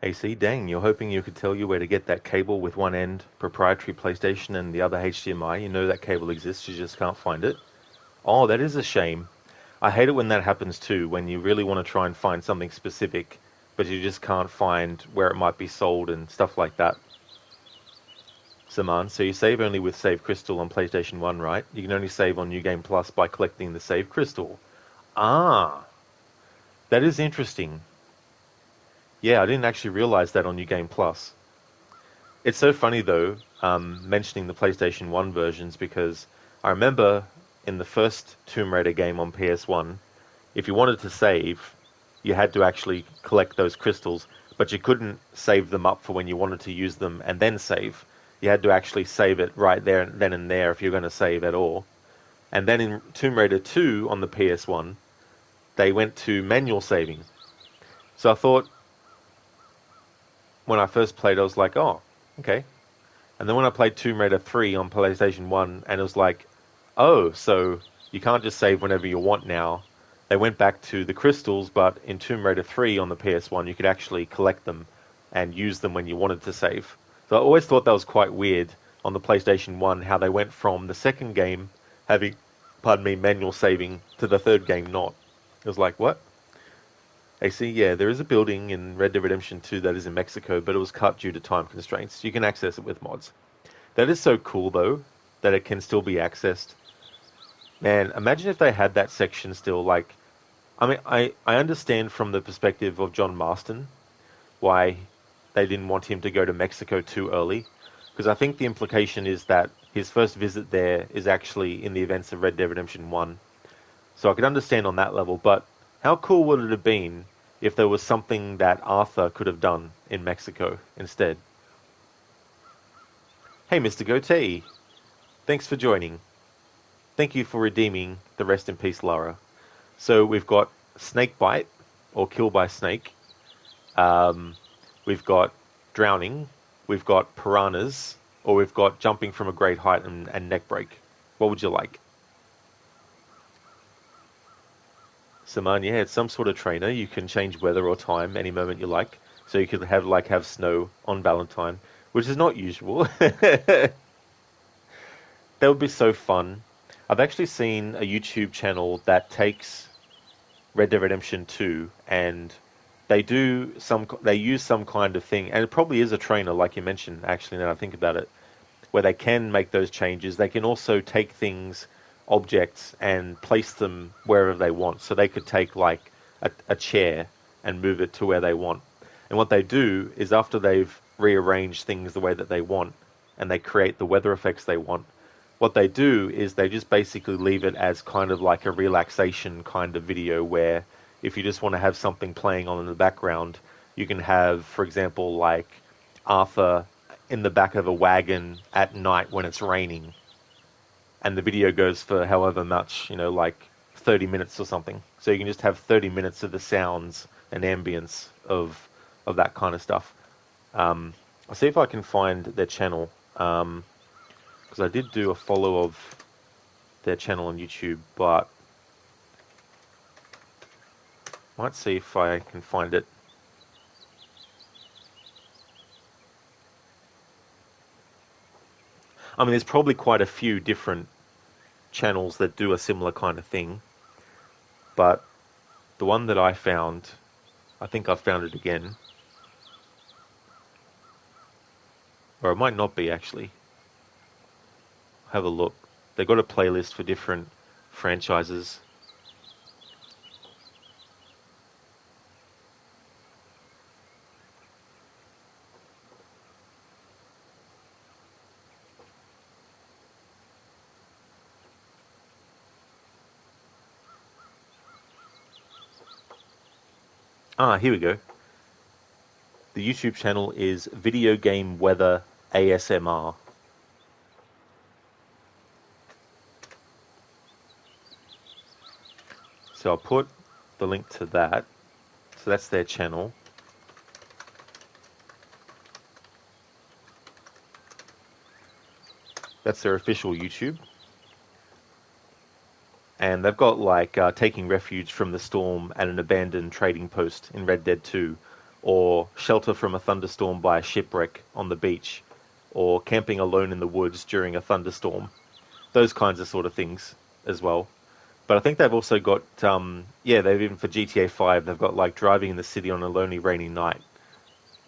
AC, dang, you're hoping you could tell you where to get that cable with one end proprietary PlayStation and the other HDMI. You know that cable exists, you just can't find it. Oh, that is a shame. I hate it when that happens too, when you really want to try and find something specific, but you just can't find where it might be sold and stuff like that. Saman, so you save only with Save Crystal on PlayStation 1, right? You can only save on New Game Plus by collecting the Save Crystal. Ah, that is interesting. Yeah, I didn't actually realize that on New Game Plus. It's so funny though, mentioning the PlayStation 1 versions, because I remember in the first Tomb Raider game on PS1, if you wanted to save, you had to actually collect those crystals, but you couldn't save them up for when you wanted to use them and then save. You had to actually save it right there, then and there, if you're going to save at all. And then in Tomb Raider 2 on the PS1, they went to manual saving. So I thought, when I first played, I was like, oh, okay. And then when I played Tomb Raider 3 on PlayStation 1, and it was like, oh, so you can't just save whenever you want now. They went back to the crystals, but in Tomb Raider 3 on the PS1, you could actually collect them and use them when you wanted to save. So I always thought that was quite weird on the PlayStation 1, how they went from the second game having, manual saving, to the third game not. It was like, what? I see, yeah, there is a building in Red Dead Redemption 2 that is in Mexico, but it was cut due to time constraints. You can access it with mods. That is so cool, though, that it can still be accessed. Man, imagine if they had that section still, like... I mean, I understand from the perspective of John Marston why they didn't want him to go to Mexico too early, because I think the implication is that his first visit there is actually in the events of Red Dead Redemption 1. So I could understand on that level, but how cool would it have been if there was something that Arthur could have done in Mexico instead? Hey, Mr. Goatee. Thanks for joining. Thank you for redeeming the Rest in Peace Lara. So we've got Snake Bite, or Kill by Snake. We've got Drowning. We've got Piranhas. Or we've got Jumping from a Great Height and Neck Break. What would you like? Saman, yeah, it's some sort of trainer. You can change weather or time any moment you like. So you could have snow on Valentine, which is not usual. That would be so fun. I've actually seen a YouTube channel that takes Red Dead Redemption 2 and they use some kind of thing, and it probably is a trainer, like you mentioned, actually, now I think about it, where they can make those changes. They can also take things, objects, and place them wherever they want. So they could take like a chair and move it to where they want. And what they do is after they've rearranged things the way that they want and they create the weather effects they want, what they do is they just basically leave it as kind of like a relaxation kind of video where if you just want to have something playing on in the background, you can have, for example, like Arthur in the back of a wagon at night when it's raining. And the video goes for however much, like 30 minutes or something. So you can just have 30 minutes of the sounds and ambience of that kind of stuff. I'll see if I can find their channel. Because I did do a follow of their channel on YouTube, but might see if I can find it. I mean, there's probably quite a few different channels that do a similar kind of thing, but the one that I found, I think I've found it again. Or it might not be, actually. Have a look. They've got a playlist for different franchises. Here we go. The YouTube channel is Video Game Weather ASMR. So I'll put the link to that. So that's their channel. That's their official YouTube. And they've got like taking refuge from the storm at an abandoned trading post in Red Dead 2, or shelter from a thunderstorm by a shipwreck on the beach, or camping alone in the woods during a thunderstorm. Those kinds of sort of things as well. But I think they've also got, they've even for GTA 5, they've got like driving in the city on a lonely rainy night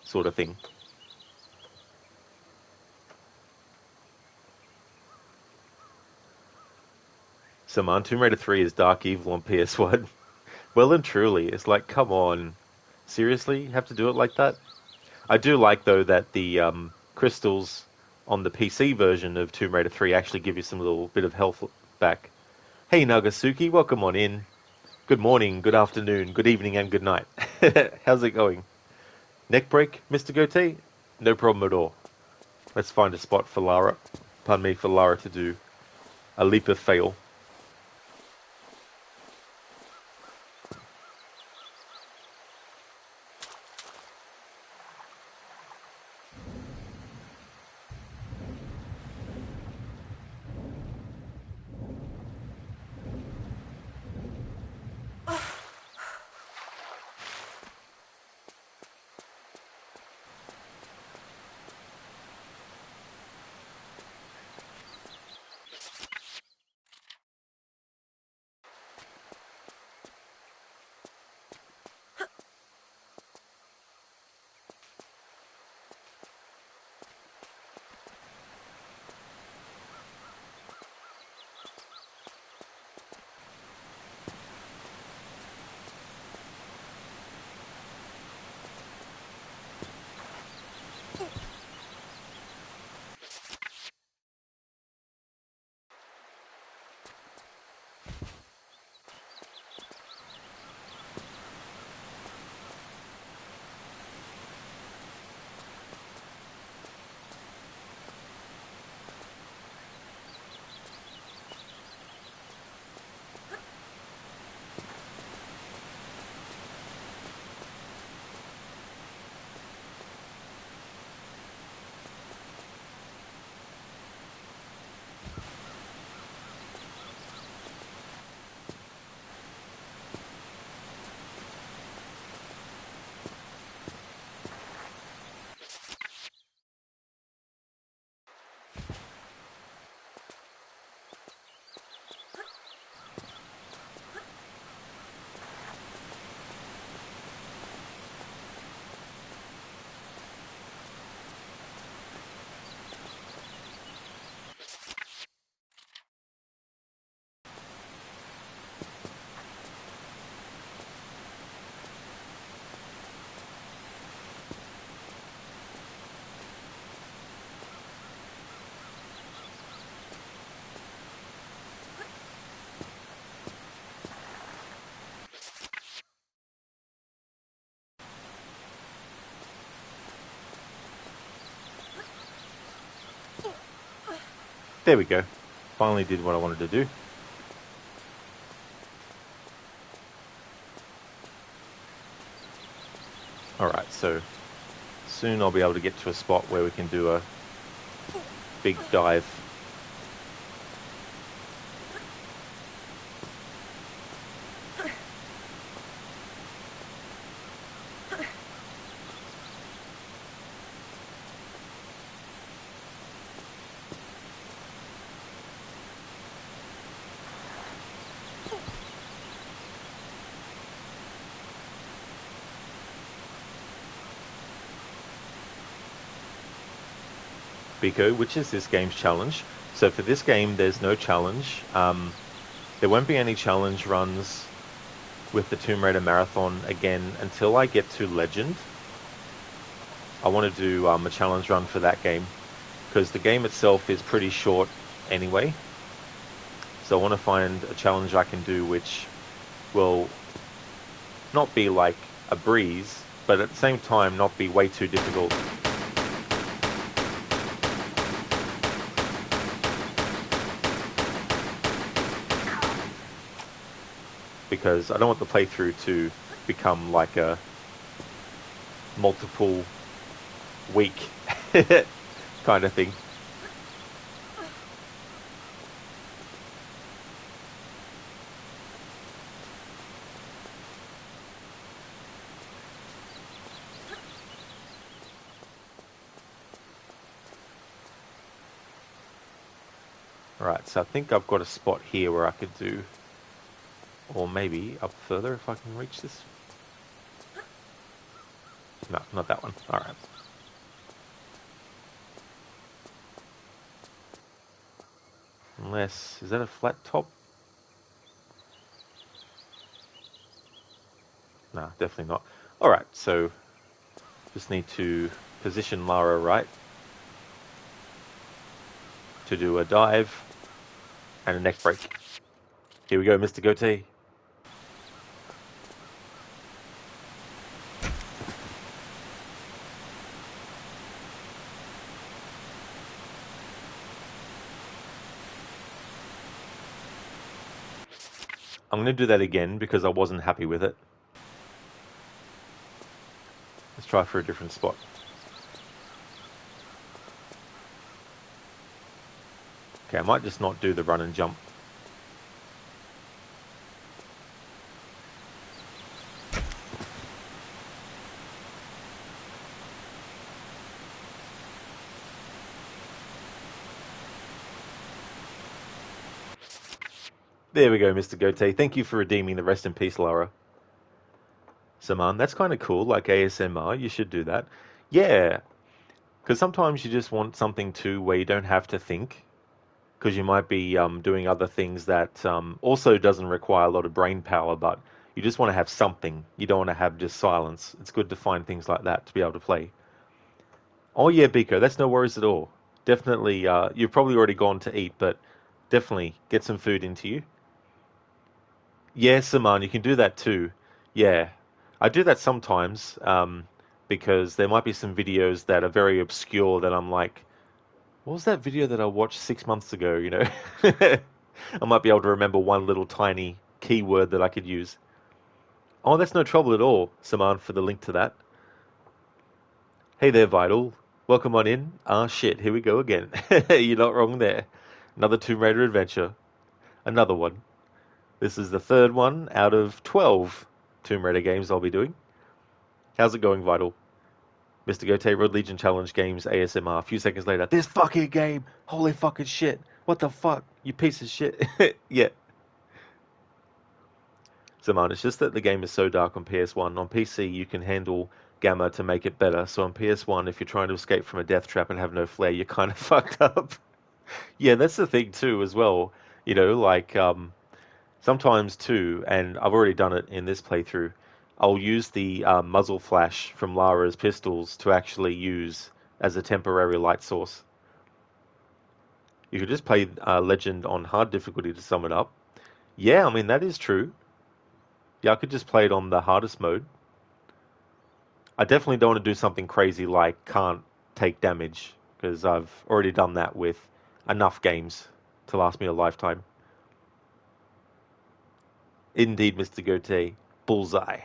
sort of thing. So man, Tomb Raider 3 is Dark Evil on PS1. Well and truly, it's like, come on. Seriously? You have to do it like that? I do like, though, that the crystals on the PC version of Tomb Raider 3 actually give you some little bit of health back. Hey Nagasuki, welcome on in. Good morning, good afternoon, good evening, and good night. How's it going? Neck break, Mr. Goatee? No problem at all. Let's find a spot for Lara. Pardon me, for Lara to do a leap of fail. There we go. Finally did what I wanted to do. Alright, so soon I'll be able to get to a spot where we can do a big dive. Biko, which is this game's challenge. So for this game, there's no challenge. There won't be any challenge runs with the Tomb Raider Marathon again until I get to Legend. I want to do a challenge run for that game because the game itself is pretty short anyway. So I want to find a challenge I can do which will not be like a breeze, but at the same time not be way too difficult. Because I don't want the playthrough to become like a multiple week kind of thing. Alright, so I think I've got a spot here where I could do, or maybe up further if I can reach this. No, not that one. Alright. Unless, is that a flat top? No, definitely not. Alright, so just need to position Lara right to do a dive and a neck break. Here we go, Mr. Goatee. I'm going to do that again because I wasn't happy with it. Let's try for a different spot. Okay, I might just not do the run and jump. There we go, Mr. Gote. Thank you for redeeming the rest in peace, Lara. Saman, that's kind of cool, like ASMR. You should do that. Yeah, because sometimes you just want something too where you don't have to think, because you might be doing other things that also doesn't require a lot of brain power, but you just want to have something. You don't want to have just silence. It's good to find things like that to be able to play. Oh yeah, Biko, that's no worries at all. Definitely, you've probably already gone to eat, but definitely get some food into you. Yeah, Saman, you can do that too. Yeah, I do that sometimes because there might be some videos that are very obscure that I'm like, what was that video that I watched 6 months ago? You know, I might be able to remember one little tiny keyword that I could use. Oh, that's no trouble at all, Saman, for the link to that. Hey there, Vital. Welcome on in. Ah, shit, here we go again. You're not wrong there. Another Tomb Raider adventure. Another one. This is the third one out of 12 Tomb Raider games I'll be doing. How's it going, Vital? Mr. Gote, Road Legion Challenge Games ASMR. A few seconds later, this fucking game! Holy fucking shit! What the fuck? You piece of shit. Yeah. So, man, it's just that the game is so dark on PS1. On PC, you can handle gamma to make it better. So on PS1, if you're trying to escape from a death trap and have no flare, you're kind of fucked up. Yeah, that's the thing too, as well. You know, like sometimes too, and I've already done it in this playthrough. I'll use the muzzle flash from Lara's pistols to actually use as a temporary light source. You could just play Legend on hard difficulty to sum it up. Yeah, I mean, that is true. Yeah, I could just play it on the hardest mode. I definitely don't want to do something crazy like can't take damage, because I've already done that with enough games to last me a lifetime. Indeed, Mr. Gote. Bullseye.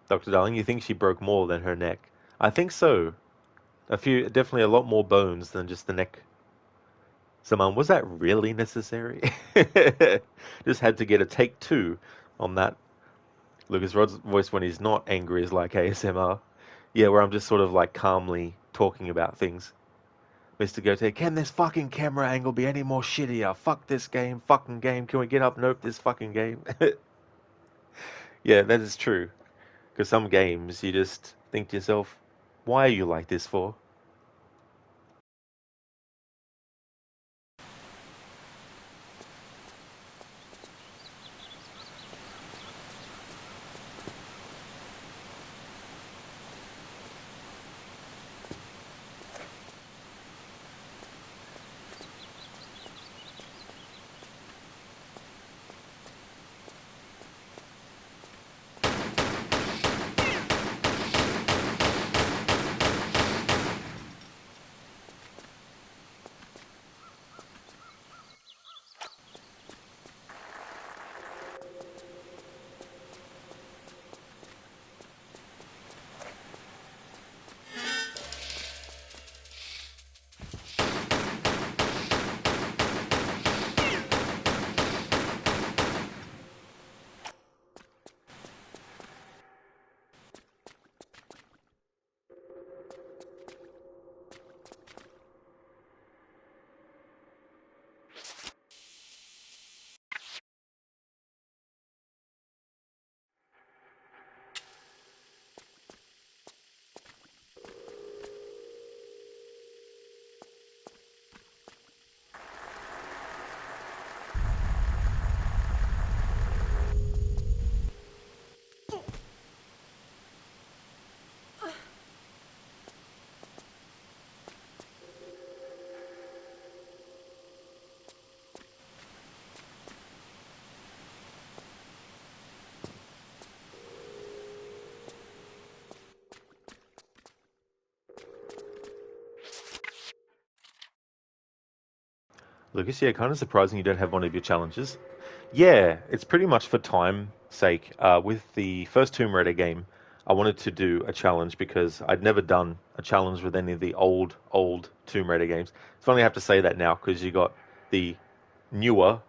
Dr. Darling, you think she broke more than her neck? I think so. Definitely a lot more bones than just the neck. So, man, was that really necessary? Just had to get a take two on that. Lucas Rod's voice when he's not angry is like ASMR. Yeah, where I'm just sort of like calmly talking about things. Mr. Gote, can this fucking camera angle be any more shittier? Fuck this game, fucking game. Can we get up? Nope, this fucking game. Yeah, that is true. Because some games, you just think to yourself, why are you like this for? Lucas, yeah, kind of surprising you don't have one of your challenges. Yeah, it's pretty much for time sake. With the first Tomb Raider game, I wanted to do a challenge because I'd never done a challenge with any of the old Tomb Raider games. It's funny I have to say that now because you got the newer,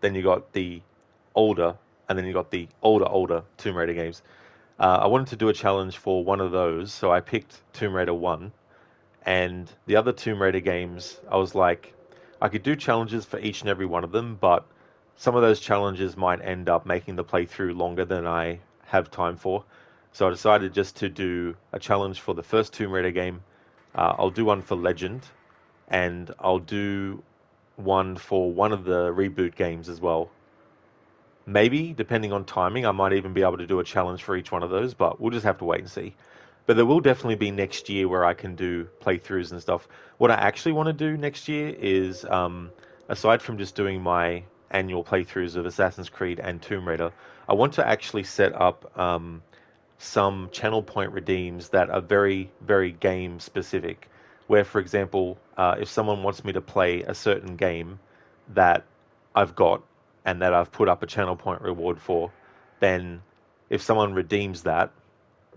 then you got the older, and then you got the older Tomb Raider games. I wanted to do a challenge for one of those, so I picked Tomb Raider 1. And the other Tomb Raider games, I was like, I could do challenges for each and every one of them, but some of those challenges might end up making the playthrough longer than I have time for. So I decided just to do a challenge for the first Tomb Raider game. I'll do one for Legend, and I'll do one for one of the reboot games as well. Maybe, depending on timing, I might even be able to do a challenge for each one of those, but we'll just have to wait and see. But there will definitely be next year where I can do playthroughs and stuff. What I actually want to do next year is, aside from just doing my annual playthroughs of Assassin's Creed and Tomb Raider, I want to actually set up some channel point redeems that are very, very game specific. Where, for example, if someone wants me to play a certain game that I've got and that I've put up a channel point reward for, then if someone redeems that,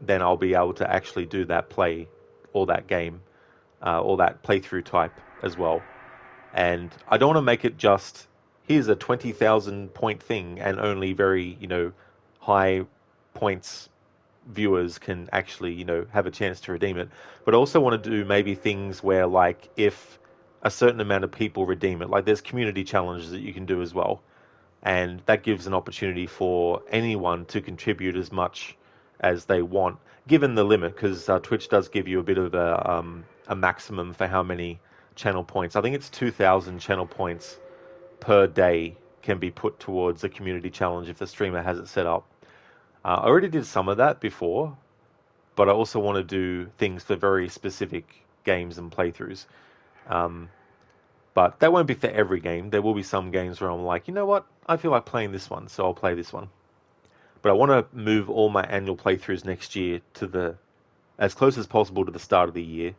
then I'll be able to actually do that play or that game or that playthrough type as well. And I don't want to make it just here's a 20,000 point thing and only very, high points viewers can actually, have a chance to redeem it. But I also want to do maybe things where, like, if a certain amount of people redeem it, like there's community challenges that you can do as well. And that gives an opportunity for anyone to contribute as much as they want, given the limit, because Twitch does give you a bit of a maximum for how many channel points. I think it's 2,000 channel points per day can be put towards a community challenge if the streamer has it set up. I already did some of that before, but I also want to do things for very specific games and playthroughs. But that won't be for every game. There will be some games where I'm like, you know what? I feel like playing this one, so I'll play this one. But I want to move all my annual playthroughs next year to the as close as possible to the start of the year.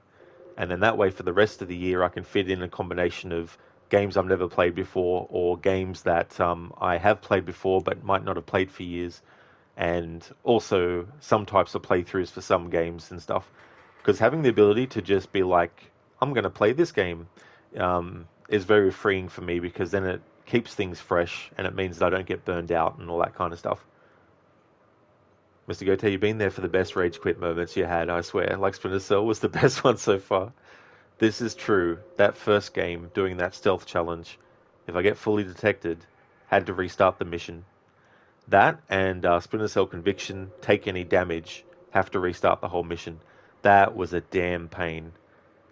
And then that way for the rest of the year I can fit in a combination of games I've never played before or games that I have played before but might not have played for years. And also some types of playthroughs for some games and stuff. Because having the ability to just be like, I'm going to play this game is very freeing for me because then it keeps things fresh and it means that I don't get burned out and all that kind of stuff. Mr. Gote, you've been there for the best rage quit moments you had, I swear. Like Splinter Cell was the best one so far. This is true. That first game, doing that stealth challenge, if I get fully detected, had to restart the mission. That and Splinter Cell Conviction, take any damage, have to restart the whole mission. That was a damn pain.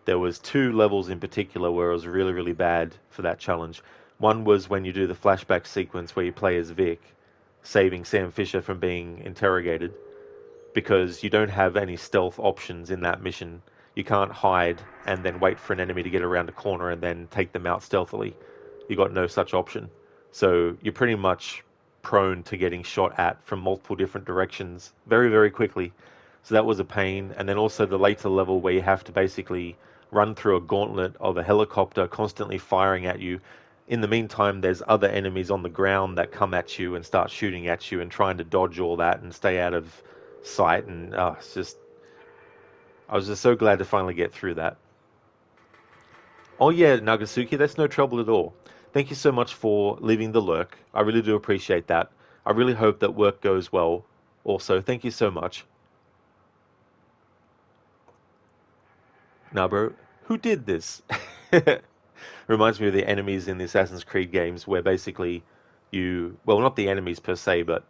There was 2 levels in particular where it was really, really bad for that challenge. One was when you do the flashback sequence where you play as Vic, saving Sam Fisher from being interrogated, because you don't have any stealth options in that mission. You can't hide and then wait for an enemy to get around a corner and then take them out stealthily. You got no such option. So you're pretty much prone to getting shot at from multiple different directions very, very quickly. So that was a pain. And then also the later level where you have to basically run through a gauntlet of a helicopter constantly firing at you. In the meantime, there's other enemies on the ground that come at you and start shooting at you and trying to dodge all that and stay out of sight. And I was just so glad to finally get through that. Oh yeah, Nagasuki, that's no trouble at all. Thank you so much for leaving the lurk. I really do appreciate that. I really hope that work goes well. Also, thank you so much. Now, bro, who did this? Reminds me of the enemies in the Assassin's Creed games where basically well, not the enemies per se, but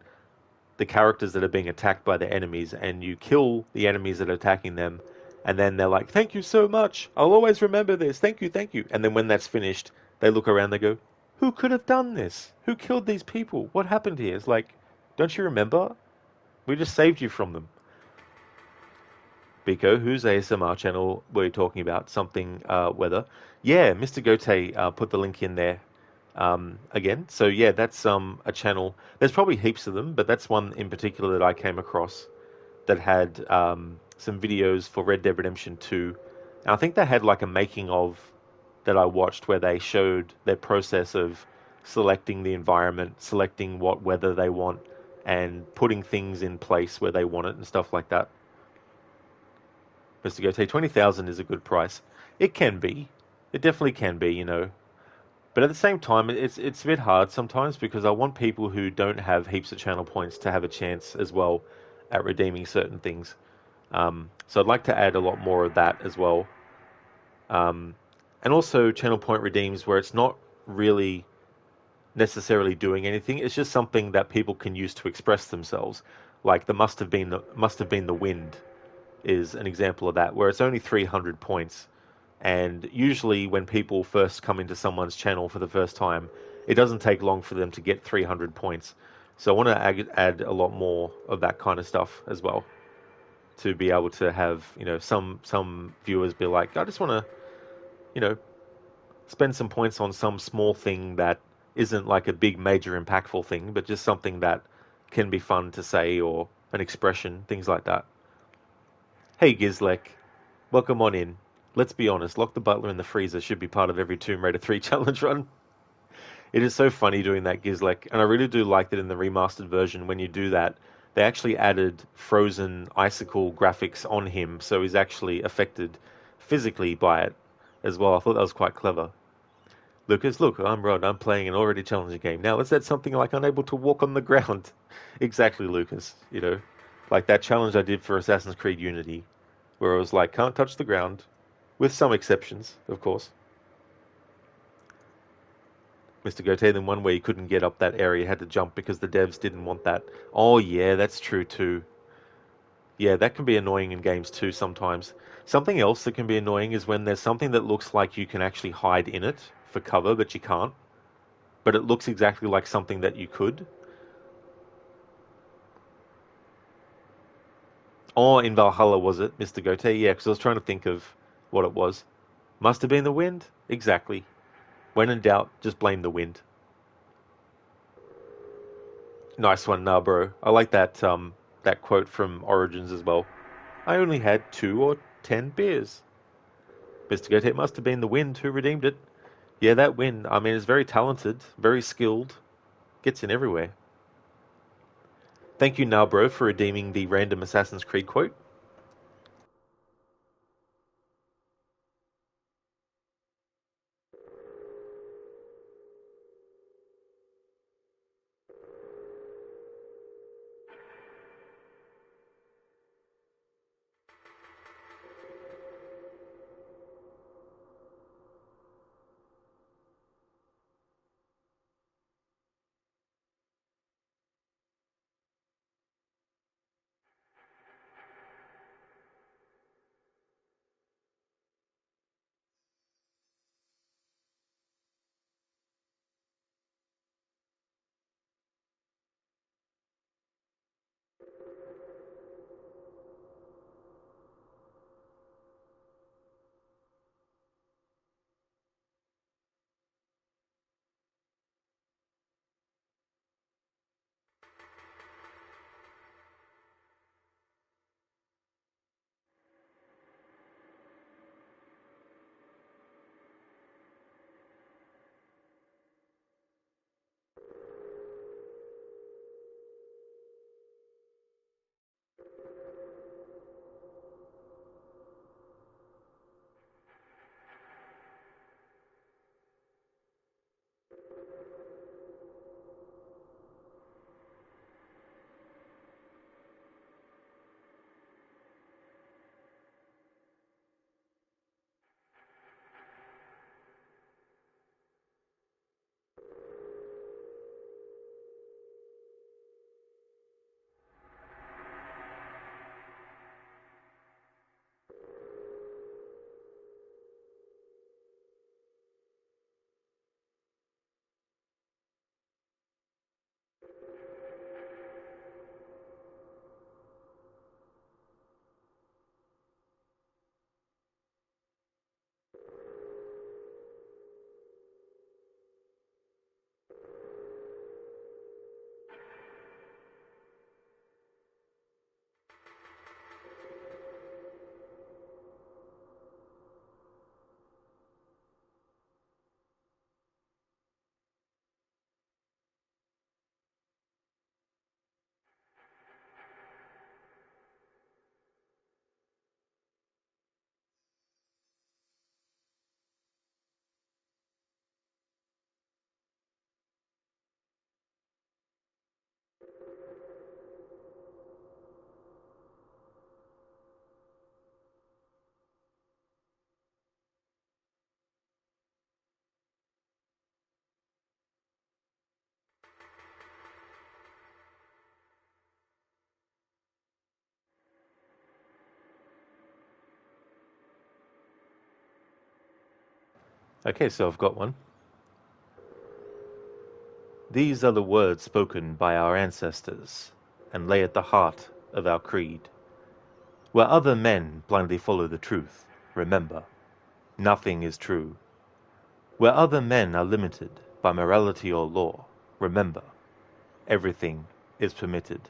the characters that are being attacked by the enemies, and you kill the enemies that are attacking them, and then they're like, thank you so much, I'll always remember this, thank you. And then when that's finished, they look around, they go, who could have done this? Who killed these people? What happened here? It's like, don't you remember? We just saved you from them. Biko, whose ASMR channel were you talking about? Something weather. Yeah, Mr. Gote put the link in there again. So yeah, that's a channel. There's probably heaps of them, but that's one in particular that I came across that had some videos for Red Dead Redemption 2. And I think they had like a making of that I watched where they showed their process of selecting the environment, selecting what weather they want, and putting things in place where they want it and stuff like that. Mr. Gote, 20,000 is a good price. It can be. It definitely can be, you know. But at the same time, it's a bit hard sometimes because I want people who don't have heaps of channel points to have a chance as well at redeeming certain things. So I'd like to add a lot more of that as well. And also channel point redeems where it's not really necessarily doing anything. It's just something that people can use to express themselves. Like the must have been the wind is an example of that, where it's only 300 points. And usually when people first come into someone's channel for the first time, it doesn't take long for them to get 300 points. So I want to add a lot more of that kind of stuff as well, to be able to have, you know, some viewers be like, I just want to, you know, spend some points on some small thing that isn't like a big major impactful thing, but just something that can be fun to say or an expression, things like that. Hey Gizlek, welcome on in. Let's be honest, Lock the Butler in the Freezer should be part of every Tomb Raider 3 challenge run. It is so funny doing that, Gizlek, and I really do like that in the remastered version when you do that, they actually added frozen icicle graphics on him, so he's actually affected physically by it as well. I thought that was quite clever. Lucas, look, I'm Rod. I'm playing an already challenging game. Now let's add something like unable to walk on the ground. Exactly, Lucas. You know, like that challenge I did for Assassin's Creed Unity, where I was like, can't touch the ground, with some exceptions, of course. Mr. Gote, then one where you couldn't get up that area, had to jump because the devs didn't want that. Oh yeah, that's true too. Yeah, that can be annoying in games too sometimes. Something else that can be annoying is when there's something that looks like you can actually hide in it for cover, but you can't. But it looks exactly like something that you could. Oh, in Valhalla, was it, Mr. Gote? Yeah, because I was trying to think of what it was. Must have been the wind? Exactly. When in doubt, just blame the wind. Nice one, nah, bro. I like that quote from Origins as well. I only had 2 or 10 beers. Mr. Gote, it must have been the wind who redeemed it. Yeah, that wind, I mean, is very talented, very skilled, gets in everywhere. Thank you, Narbro, for redeeming the random Assassin's Creed quote. Okay, so I've got one. These are the words spoken by our ancestors and lay at the heart of our creed. Where other men blindly follow the truth, remember, nothing is true. Where other men are limited by morality or law, remember, everything is permitted.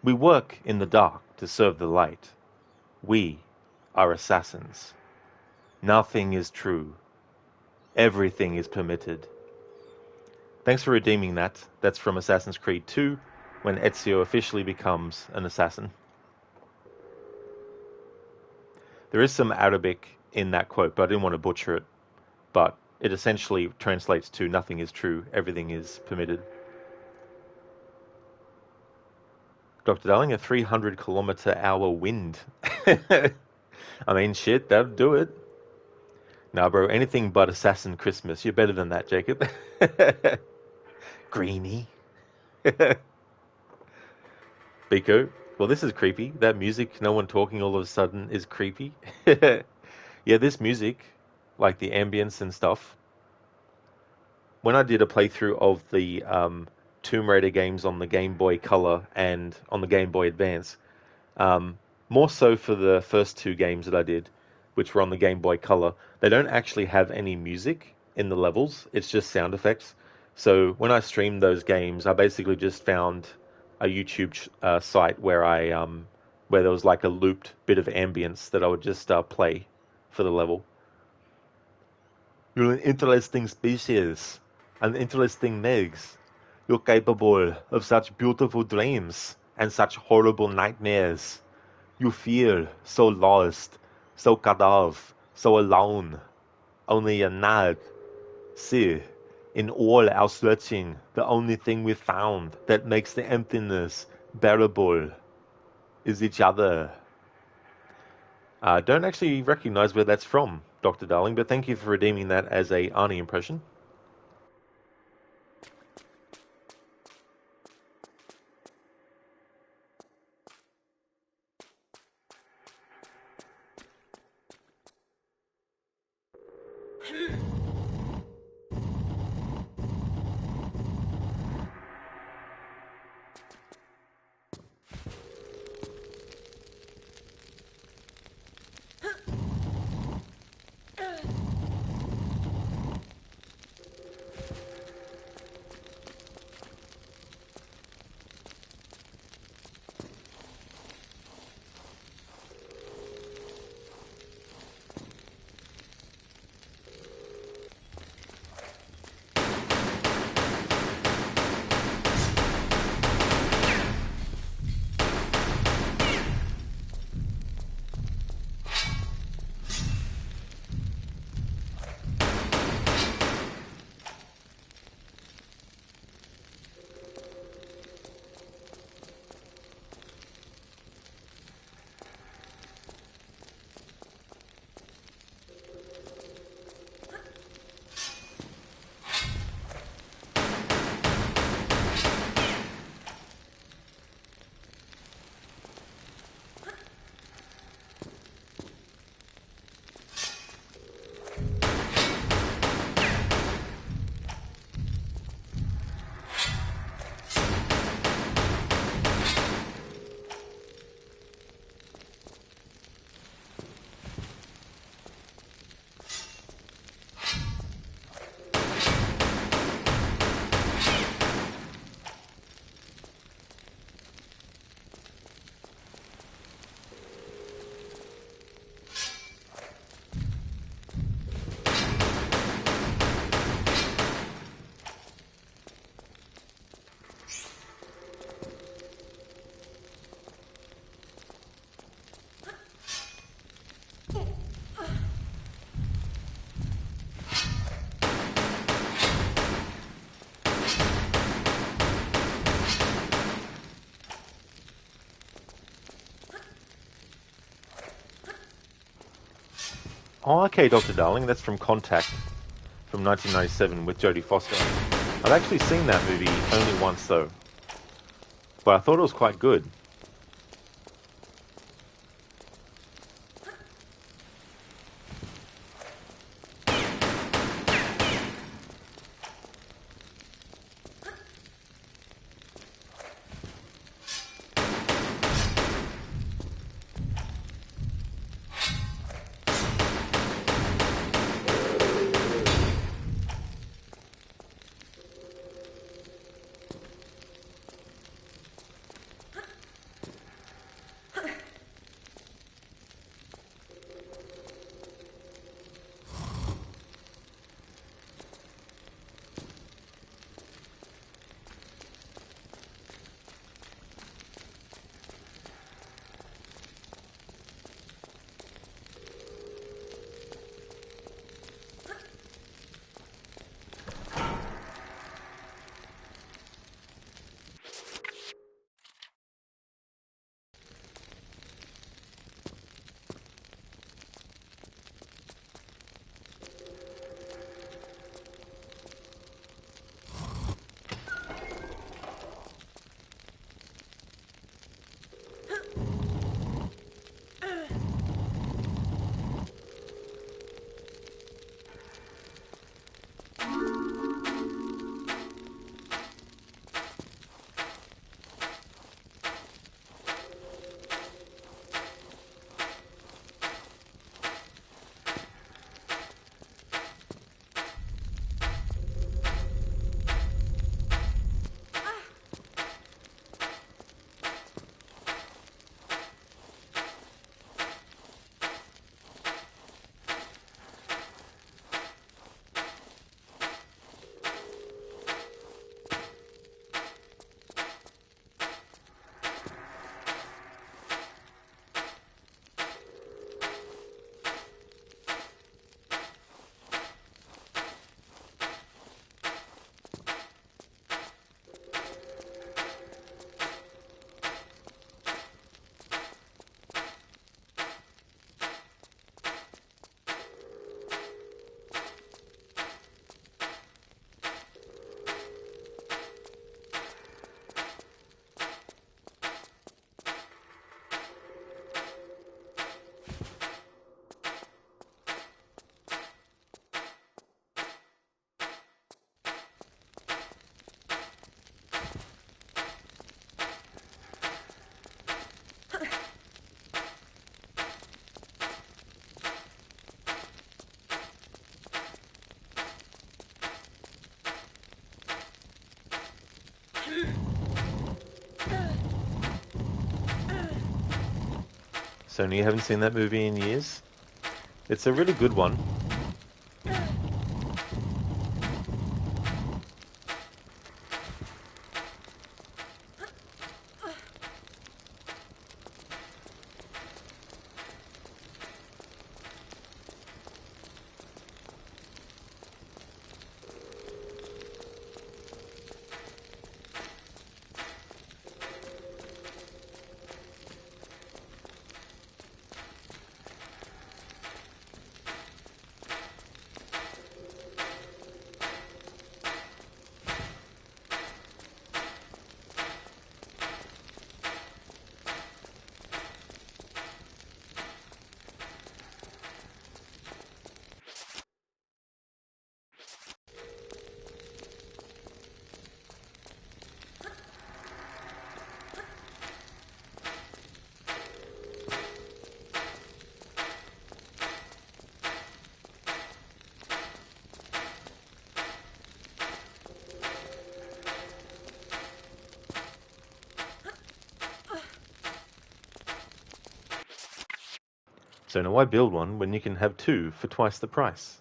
We work in the dark to serve the light. We are assassins. Nothing is true. Everything is permitted. Thanks for redeeming that. That's from Assassin's Creed 2, when Ezio officially becomes an assassin. There is some Arabic in that quote, but I didn't want to butcher it. But it essentially translates to nothing is true, everything is permitted. Dr. Darling, a 300-kilometer-hour wind. I mean, shit, that'll do it. Nah, bro, anything but Assassin Christmas. You're better than that, Jacob. Greeny. Biko. Well, this is creepy. That music, no one talking all of a sudden, is creepy. Yeah, this music, like the ambience and stuff. When I did a playthrough of the Tomb Raider games on the Game Boy Color and on the Game Boy Advance, more so for the first two games that I did, which were on the Game Boy Color, they don't actually have any music in the levels. It's just sound effects. So when I streamed those games, I basically just found a YouTube site where where there was like a looped bit of ambience that I would just play for the level. You're an interesting species, an interesting mix. You're capable of such beautiful dreams and such horrible nightmares. You feel so lost, so cut off, so alone. Only a night. See, in all our searching, the only thing we found that makes the emptiness bearable is each other. I don't actually recognize where that's from, Dr. Darling, but thank you for redeeming that as a Arnie impression. Oh, okay, Dr. Darling, that's from Contact from 1997 with Jodie Foster. I've actually seen that movie only once, though, but I thought it was quite good. Sony, you haven't seen that movie in years? It's a really good one. So now why build one when you can have two for twice the price?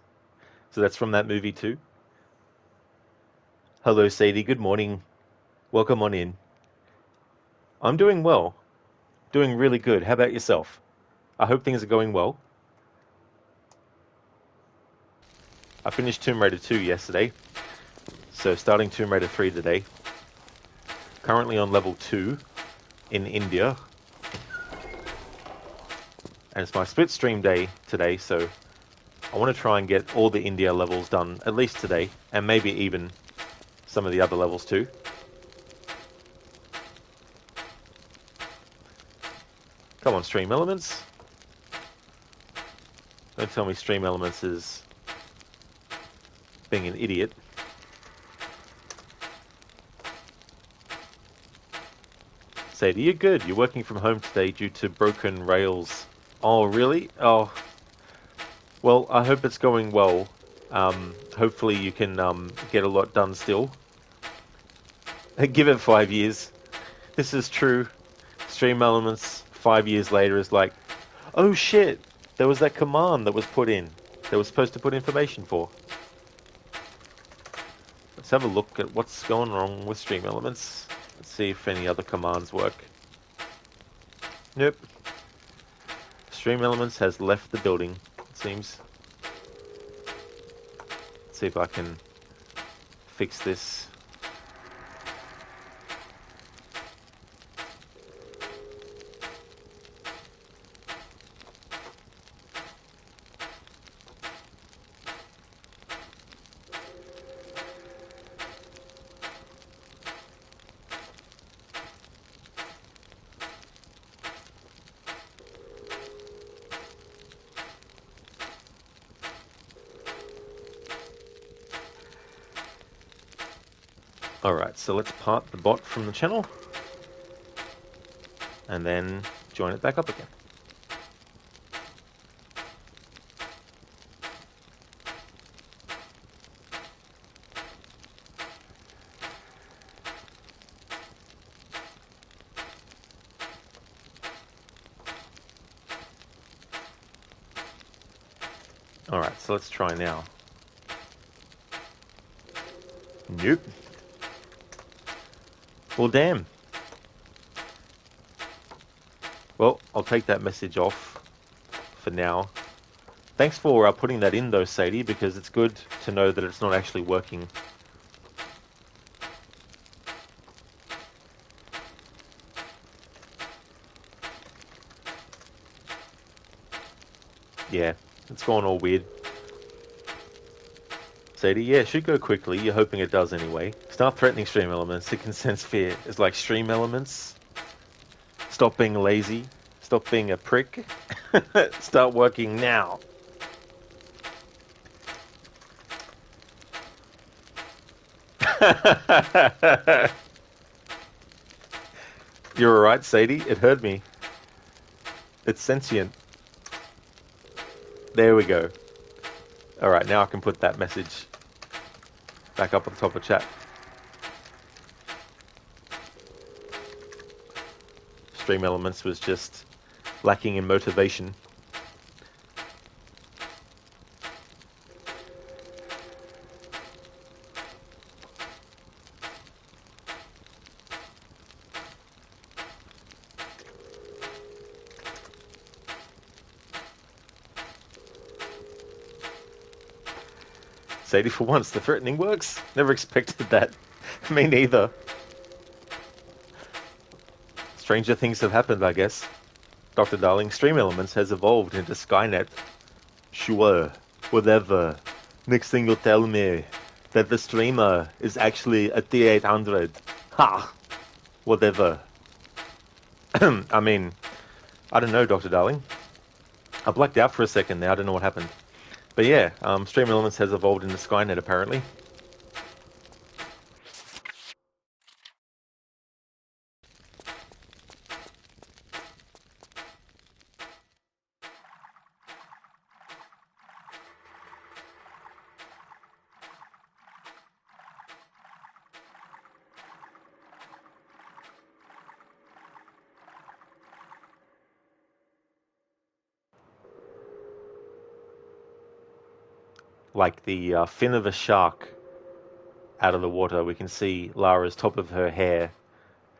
So that's from that movie too. Hello Sadie, good morning. Welcome on in. I'm doing well. Doing really good. How about yourself? I hope things are going well. I finished Tomb Raider 2 yesterday. So starting Tomb Raider 3 today. Currently on level 2 in India. And it's my split stream day today, so I want to try and get all the India levels done, at least today, and maybe even some of the other levels too. Come on, Stream Elements. Don't tell me Stream Elements is being an idiot. Sadie, you're good. You're working from home today due to broken rails. Oh, really? Oh. Well, I hope it's going well. Hopefully you can get a lot done still. Give it 5 years. This is true. Stream Elements 5 years later is like, oh shit, there was that command that was put in. That was supposed to put information for. Let's have a look at what's going wrong with Stream Elements. Let's see if any other commands work. Nope. Stream Elements has left the building, it seems. Let's see if I can fix this. Alright, so let's part the bot from the channel and then join it back up again. Alright, so let's try now. Nope. Well, damn. Well, I'll take that message off for now. Thanks for putting that in though, Sadie, because it's good to know that it's not actually working. Yeah, it's gone all weird. Sadie, yeah, it should go quickly. You're hoping it does anyway. Start threatening Stream Elements. It can sense fear. It's like Stream Elements. Stop being lazy. Stop being a prick. Start working now. You're alright, Sadie. It heard me. It's sentient. There we go. Alright, now I can put that message back up at the top of chat. Stream Elements was just lacking in motivation. Sadie, for once, the threatening works. Never expected that. Me neither. Stranger things have happened, I guess. Dr. Darling, Stream Elements has evolved into Skynet. Sure, whatever. Next thing you'll tell me that the streamer is actually a T800. Ha! Whatever. I mean, I don't know, Dr. Darling. I blacked out for a second there. I don't know what happened. But yeah, Stream Elements has evolved into Skynet, apparently. Like the fin of a shark out of the water, we can see Lara's top of her hair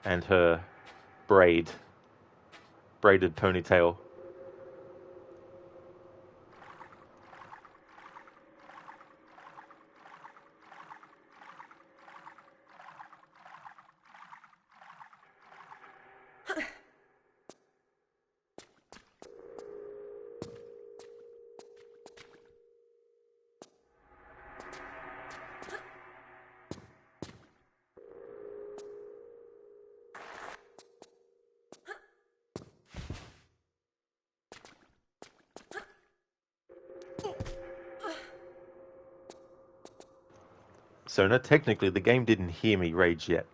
and her braided ponytail. Sona, technically the game didn't hear me rage yet.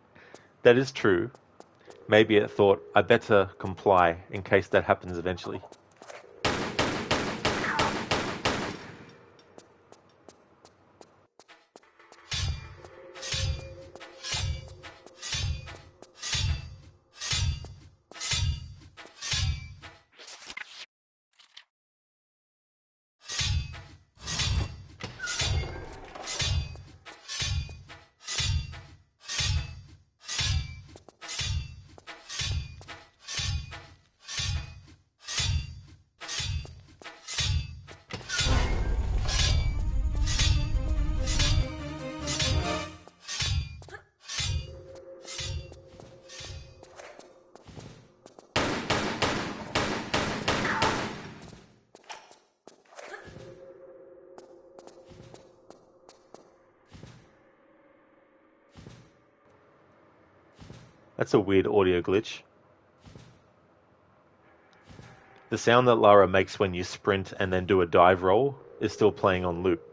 That is true. Maybe it thought, I better comply in case that happens eventually. That's a weird audio glitch. The sound that Lara makes when you sprint and then do a dive roll is still playing on loop.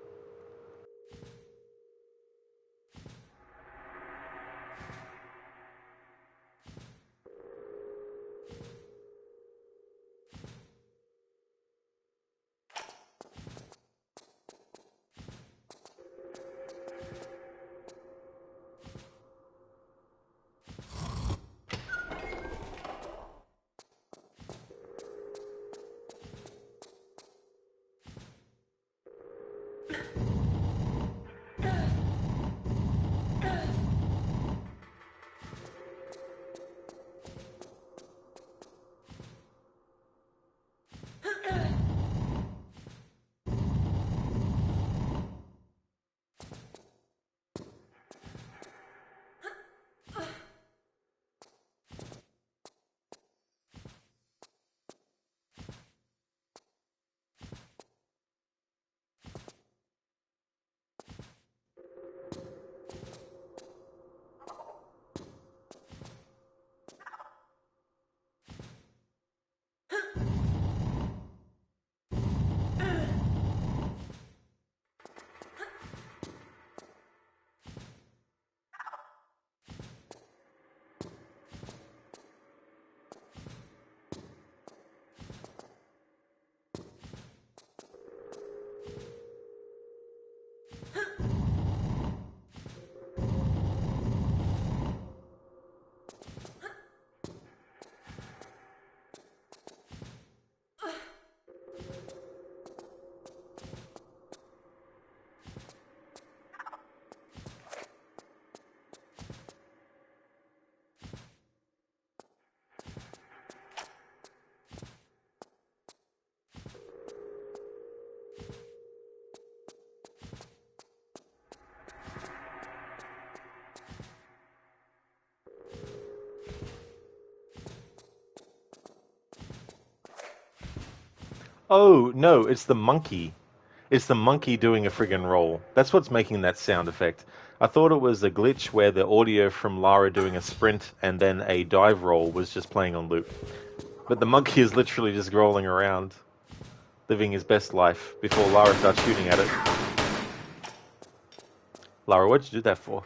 Oh, no, it's the monkey. It's the monkey doing a friggin' roll. That's what's making that sound effect. I thought it was a glitch where the audio from Lara doing a sprint and then a dive roll was just playing on loop. But the monkey is literally just rolling around, living his best life before Lara starts shooting at it. Lara, what'd you do that for?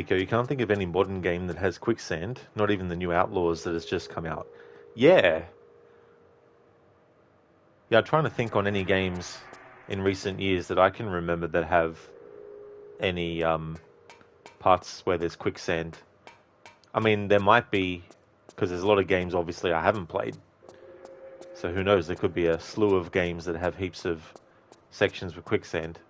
Biko, you can't think of any modern game that has quicksand, not even the new Outlaws that has just come out. Yeah. Yeah, I'm trying to think on any games in recent years that I can remember that have any parts where there's quicksand. I mean, there might be, because there's a lot of games obviously I haven't played. So who knows, there could be a slew of games that have heaps of sections with quicksand.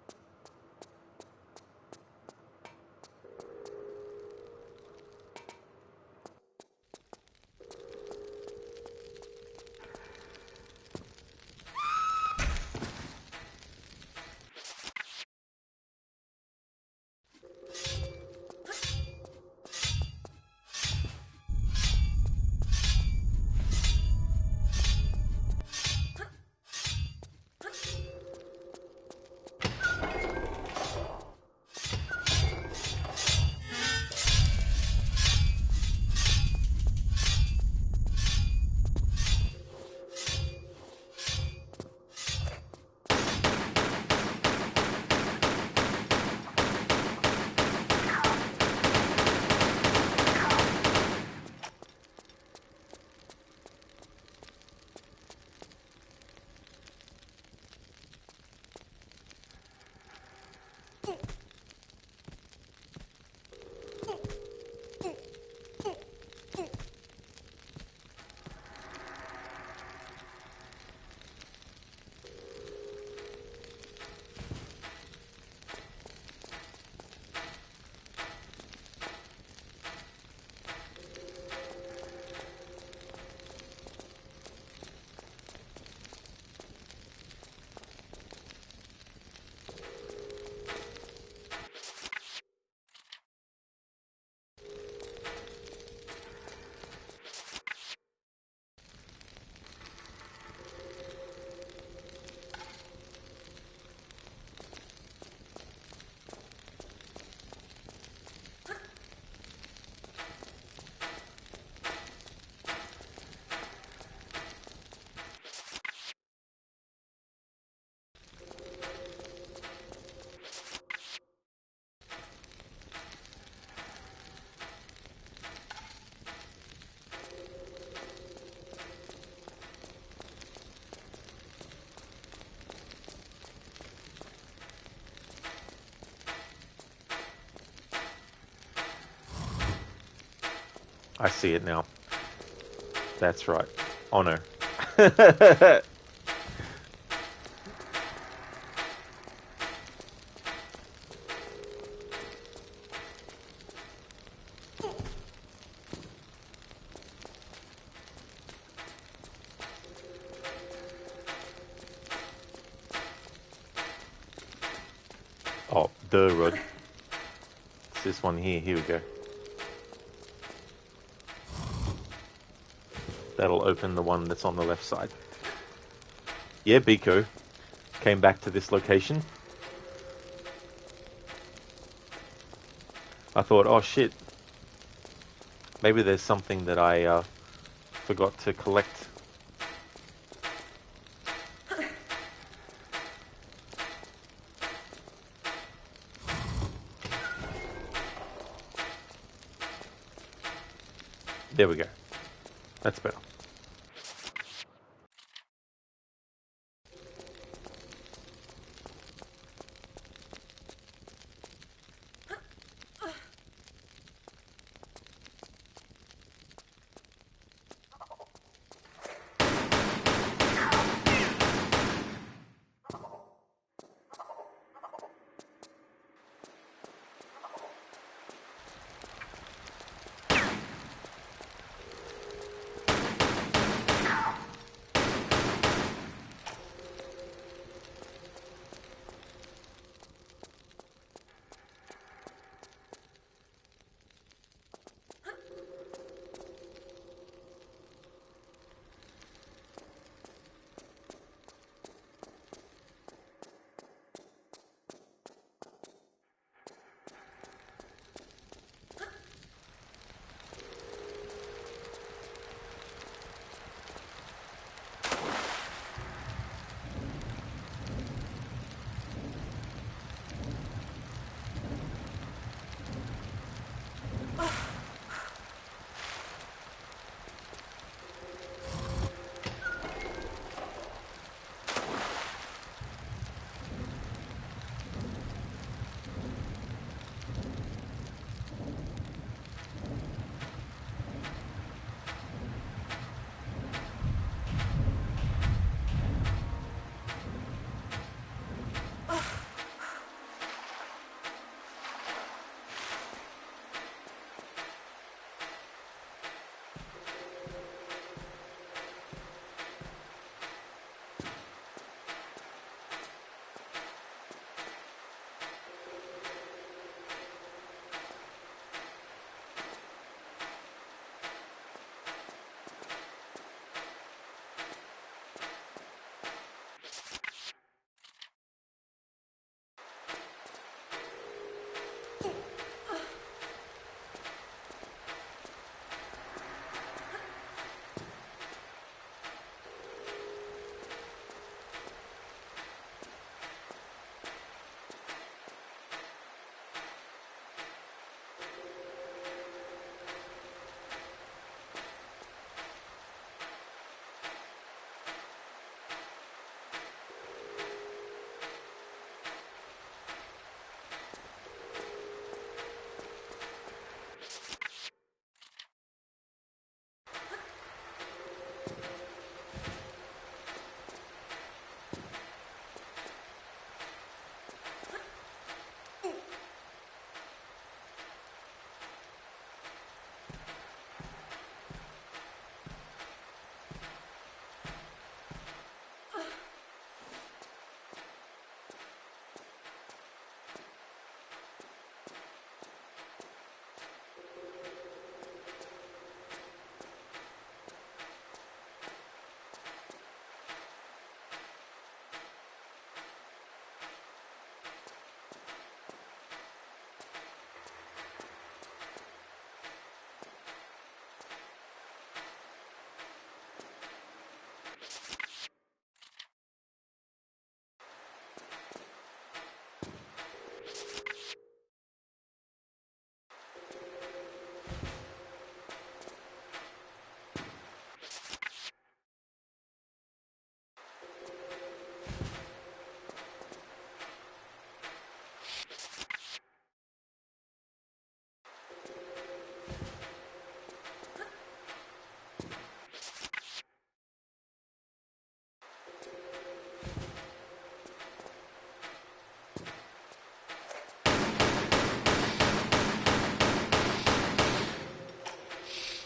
I see it now. That's right. Honor. Oh, the Rod. It's this one here. Here we go. That'll open the one that's on the left side. Yeah, Biko came back to this location. I thought, oh shit, maybe there's something that I forgot to collect. There we go. That's better.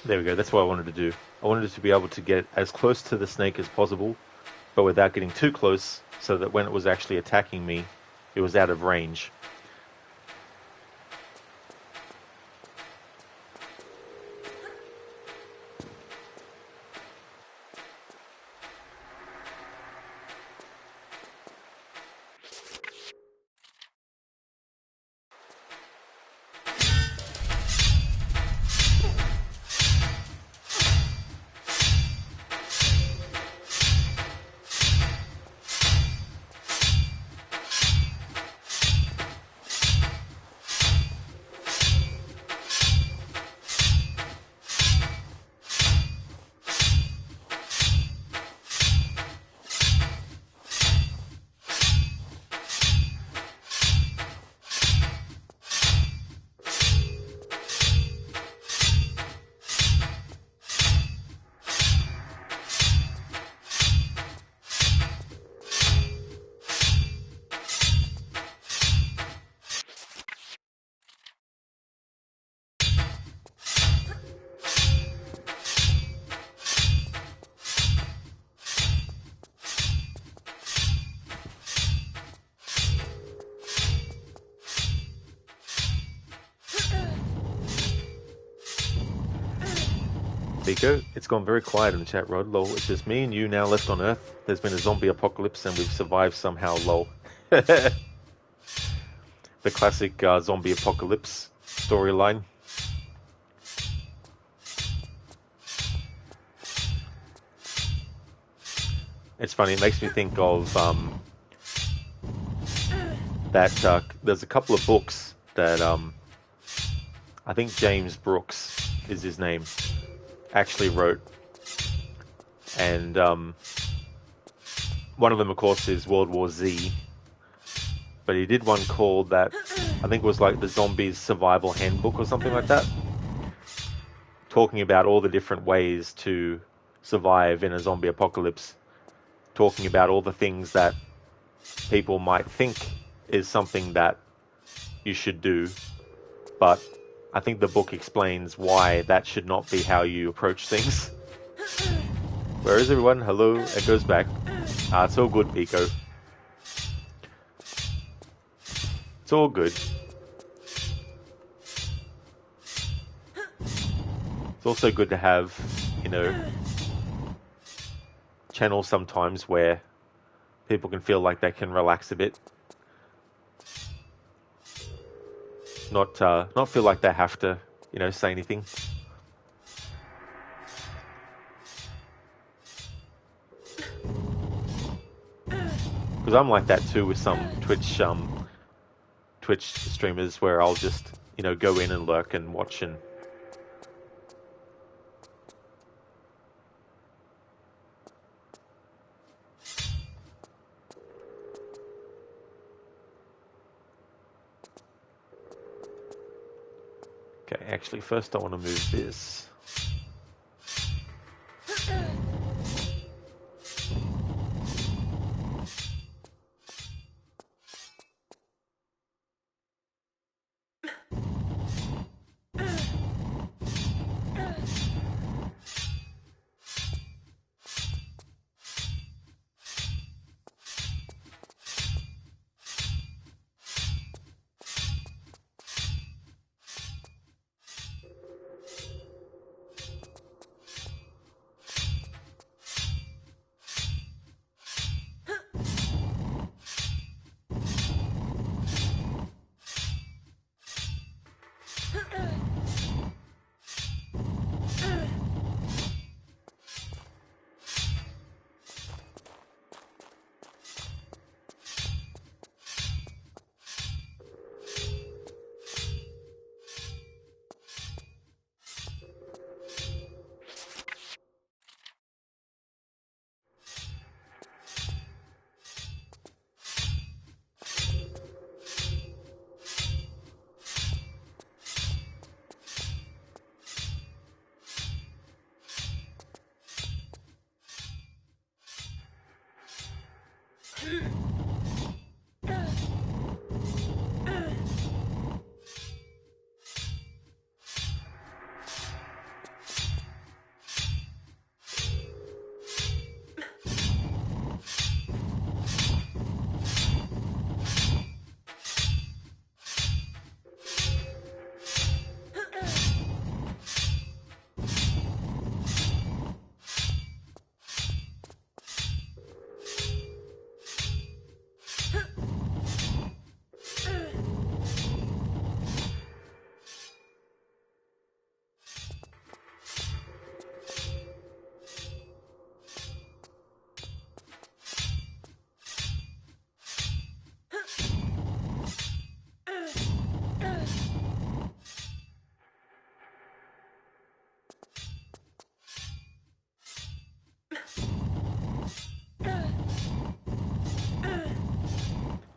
There we go. That's what I wanted to do. I wanted to be able to get as close to the snake as possible, but without getting too close, so that when it was actually attacking me, it was out of range. Biko, it's gone very quiet in the chat, Rod. Lol, it's just me and you now left on Earth. There's been a zombie apocalypse and we've survived somehow, lol. The classic zombie apocalypse storyline. It's funny, it makes me think of that there's a couple of books that I think James Brooks is his name, actually wrote. And one of them, of course, is World War Z. But he did one called that, I think it was like the Zombies Survival Handbook or something like that. Talking about all the different ways to survive in a zombie apocalypse. Talking about all the things that people might think is something that you should do. But I think the book explains why that should not be how you approach things. Where is everyone? Hello, it goes back. It's all good, Pico. It's all good. It's also good to have, you know, channels sometimes where people can feel like they can relax a bit. Not feel like they have to, you know, say anything. Because I'm like that too with some Twitch streamers where I'll just, you know, go in and lurk and watch and... Okay, actually first I want to move this.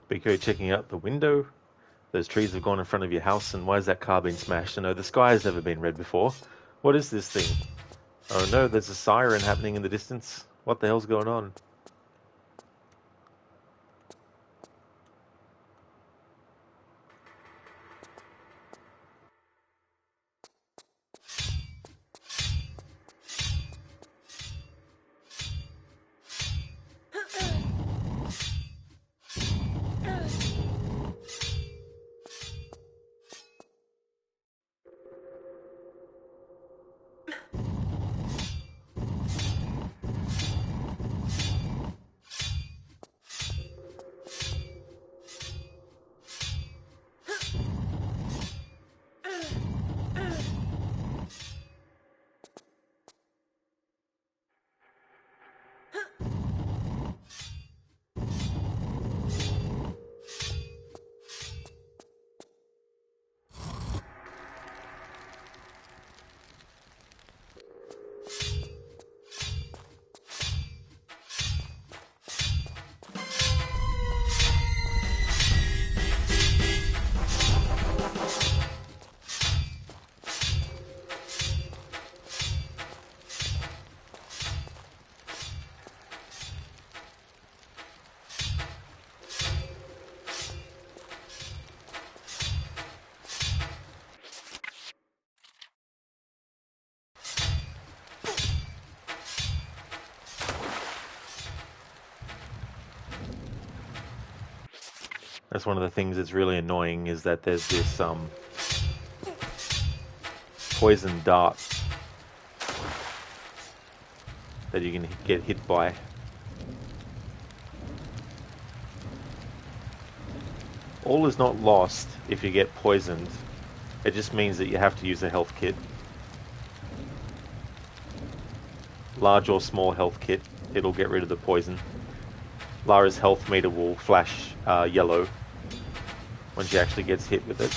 Biko checking out the window. Those trees have gone in front of your house, and why has that car been smashed? I know the sky has never been red before. What is this thing? Oh no, there's a siren happening in the distance. What the hell's going on? That's one of the things that's really annoying, is that there's this poison dart that you can get hit by. All is not lost if you get poisoned. It just means that you have to use a health kit. Large or small health kit, it'll get rid of the poison. Lara's health meter will flash yellow when she actually gets hit with it.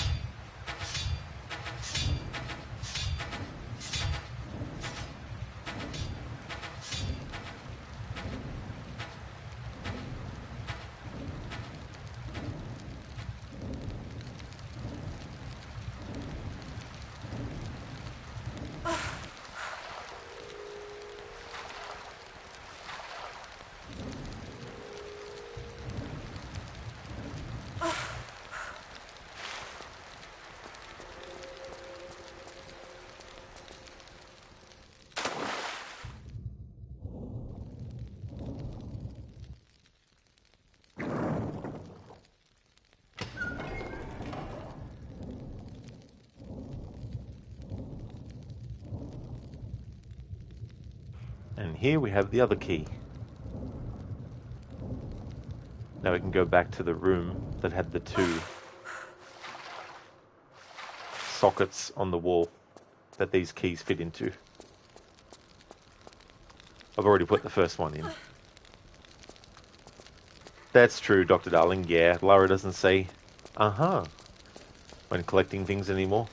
And here we have the other key. Now we can go back to the room that had the two sockets on the wall that these keys fit into. I've already put the first one in. That's true, Dr. Darling. Yeah, Lara doesn't say, uh-huh, when collecting things anymore.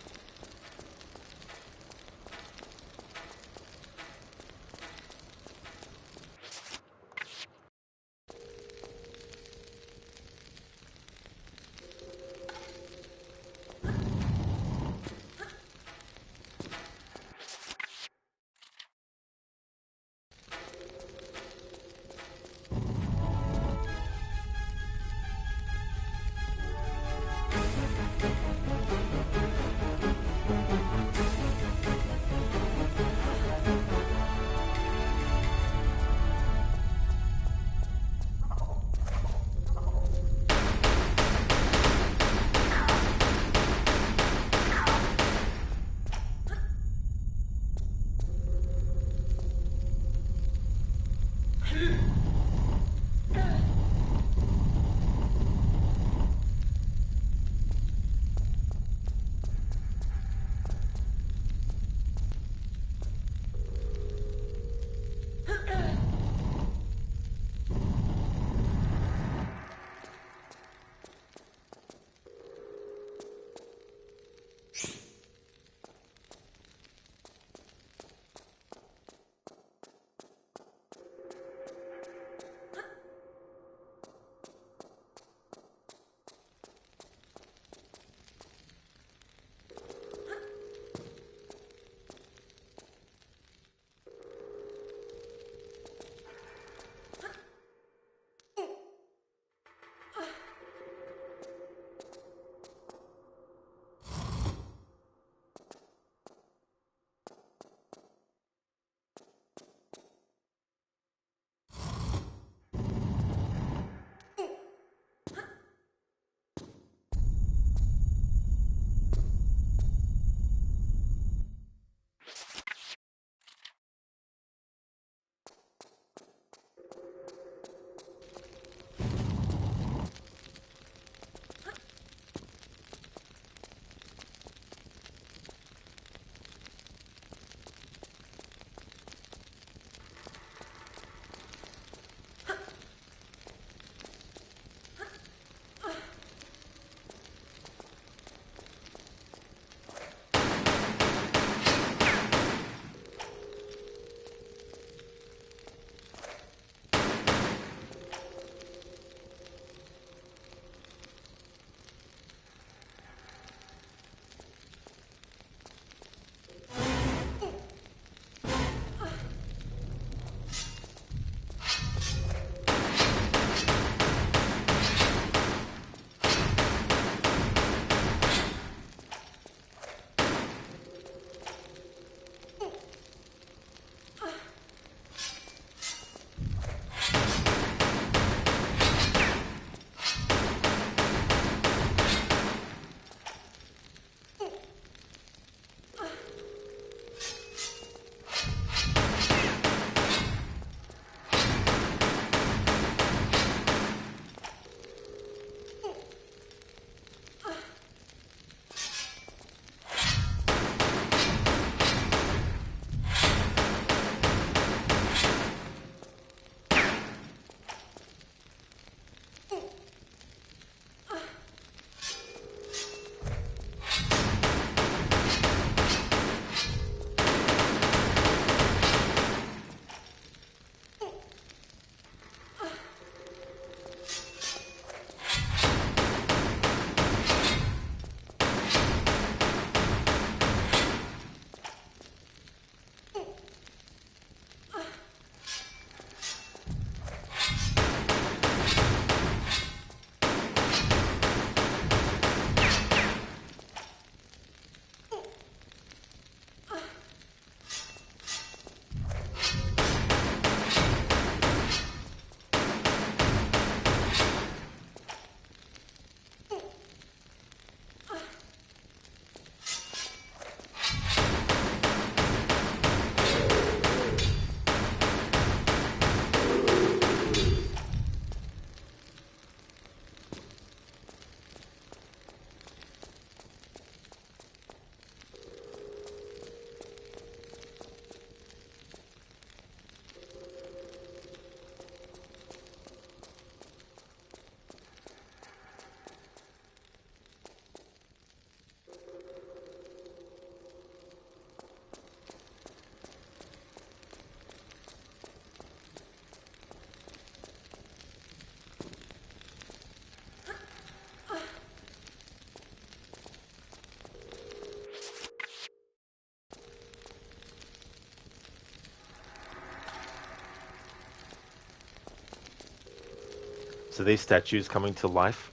So these statues coming to life.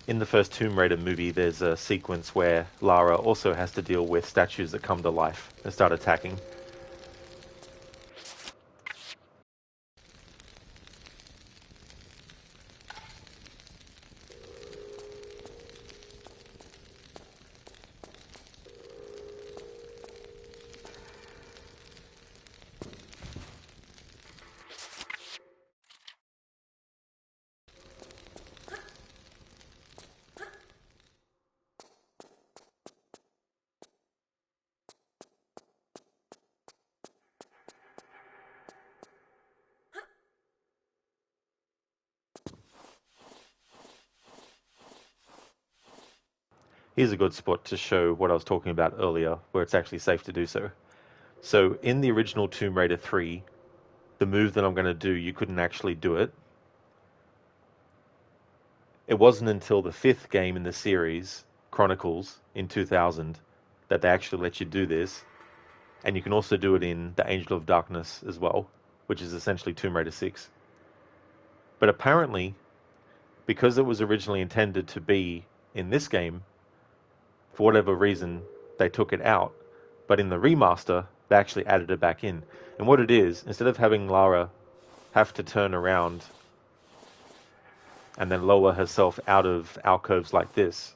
In the first Tomb Raider movie, there's a sequence where Lara also has to deal with statues that come to life and start attacking. Here's a good spot to show what I was talking about earlier, where it's actually safe to do so. So in the original Tomb Raider 3, the move that I'm going to do, you couldn't actually do it. It wasn't until the 5th game in the series, Chronicles, in 2000, that they actually let you do this. And you can also do it in the Angel of Darkness as well, which is essentially Tomb Raider 6. But apparently, because it was originally intended to be in this game, for whatever reason, they took it out. But in the remaster, they actually added it back in. And what it is, instead of having Lara have to turn around and then lower herself out of alcoves like this,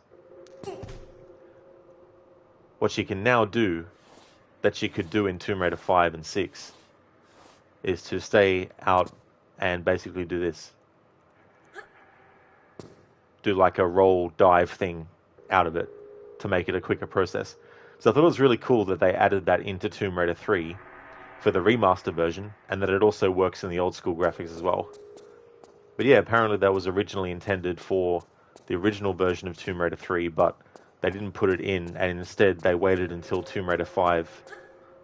what she can now do, that she could do in Tomb Raider 5 and 6, is to stay out and basically do this. Do like a roll dive thing out of it to make it a quicker process. So I thought it was really cool that they added that into Tomb Raider 3 for the remaster version, and that it also works in the old school graphics as well. But yeah, apparently that was originally intended for the original version of Tomb Raider 3, but they didn't put it in, and instead they waited until Tomb Raider 5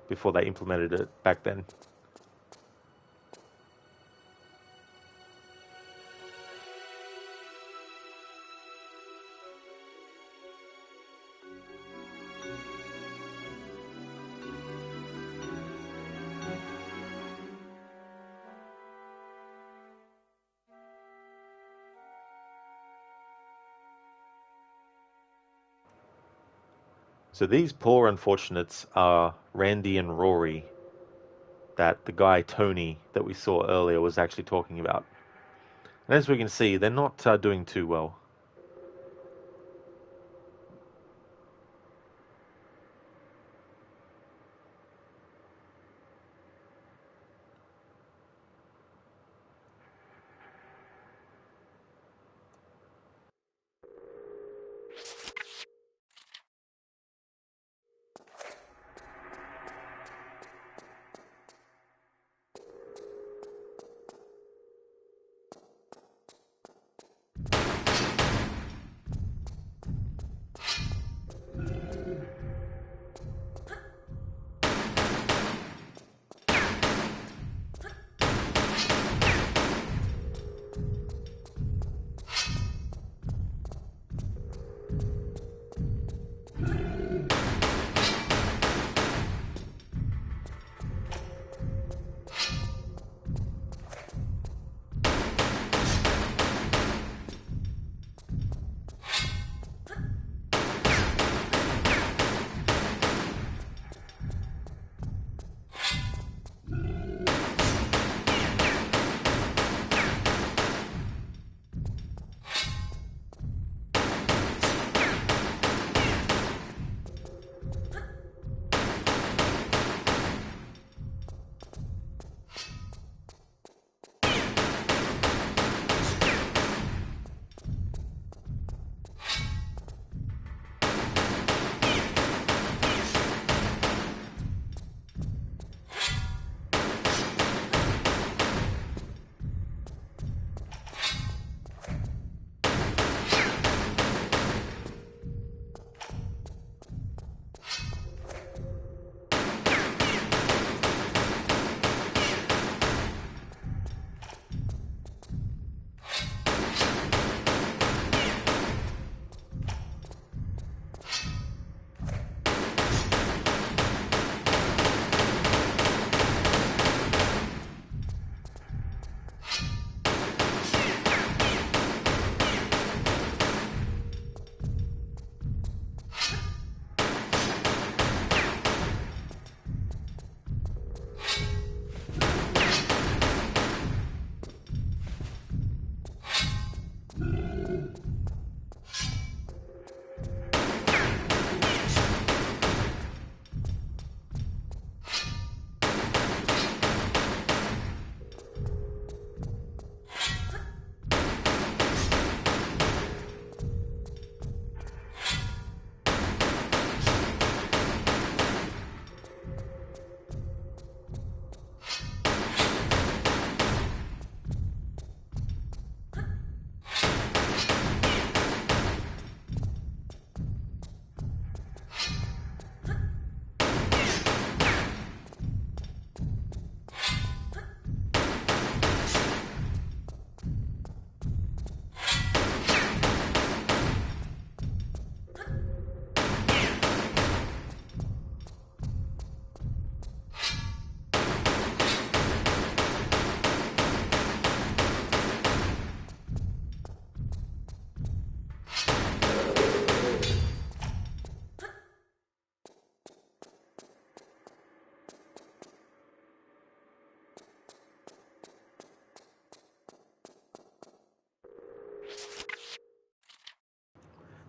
before they implemented it back then. So these poor unfortunates are Randy and Rory, that the guy Tony that we saw earlier was actually talking about. And as we can see, they're not doing too well.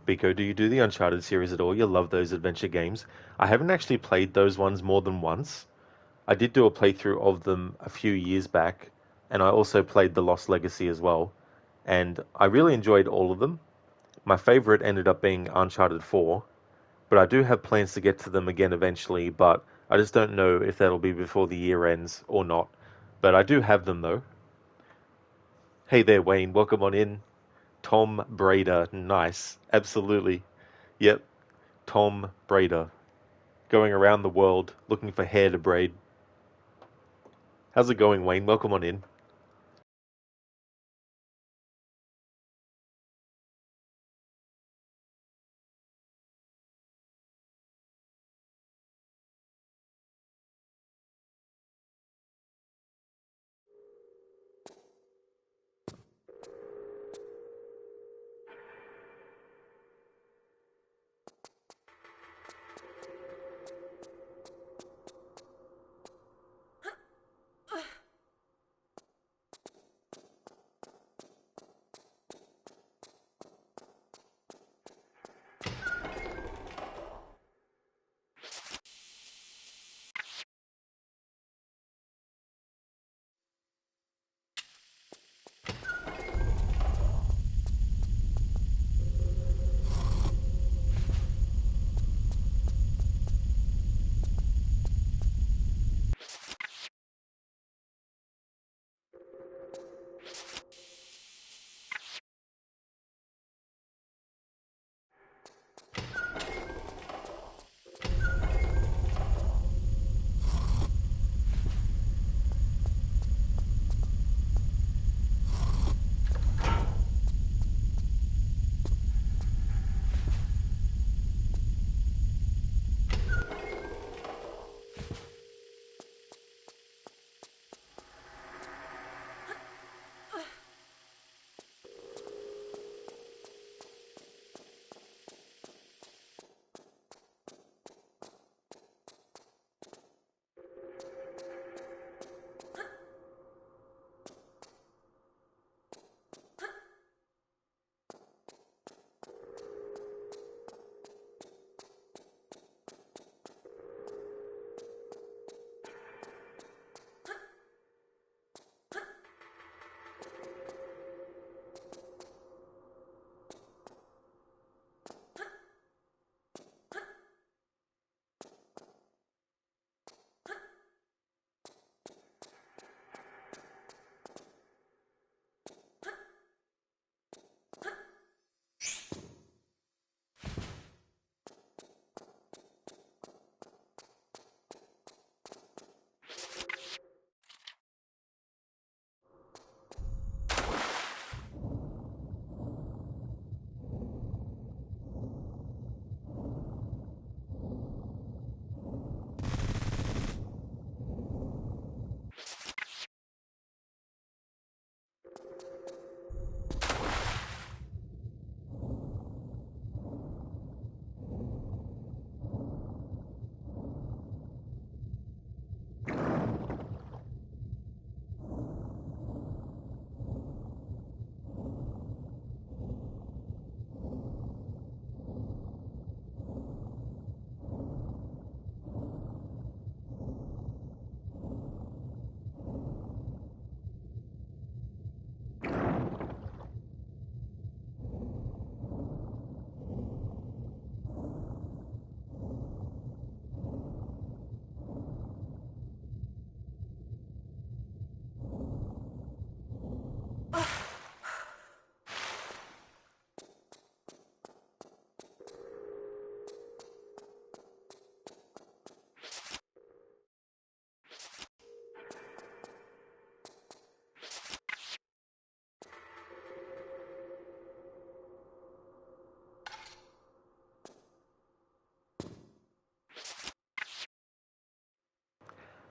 Biko, do you do the Uncharted series at all? You love those adventure games. I haven't actually played those ones more than once. I did do a playthrough of them a few years back, and I also played The Lost Legacy as well, and I really enjoyed all of them. My favorite ended up being Uncharted 4, but I do have plans to get to them again eventually, but I just don't know if that'll be before the year ends or not. But I do have them though. Hey there, Wayne. Welcome on in. Tom Brader. Nice. Absolutely. Yep. Tom Brader. Going around the world looking for hair to braid. How's it going, Wayne? Welcome on in.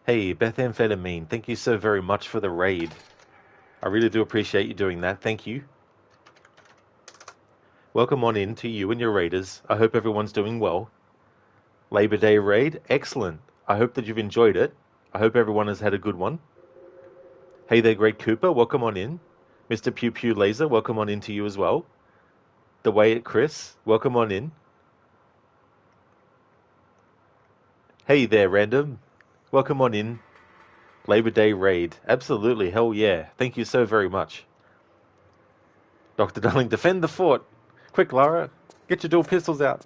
Hey, Bethamphetamine, thank you so very much for the raid. I really do appreciate you doing that. Thank you. Welcome on in to you and your raiders. I hope everyone's doing well. Labor Day raid, excellent. I hope that you've enjoyed it. I hope everyone has had a good one. Hey there, Great Cooper, welcome on in. Mr. Pew Pew Laser, welcome on in to you as well. the way, Chris. Welcome on in. Hey there, Random. Welcome on in. Labor Day raid. Absolutely, hell yeah. Thank you so very much. Dr. Darling, defend the fort. Quick, Lara. Get your dual pistols out.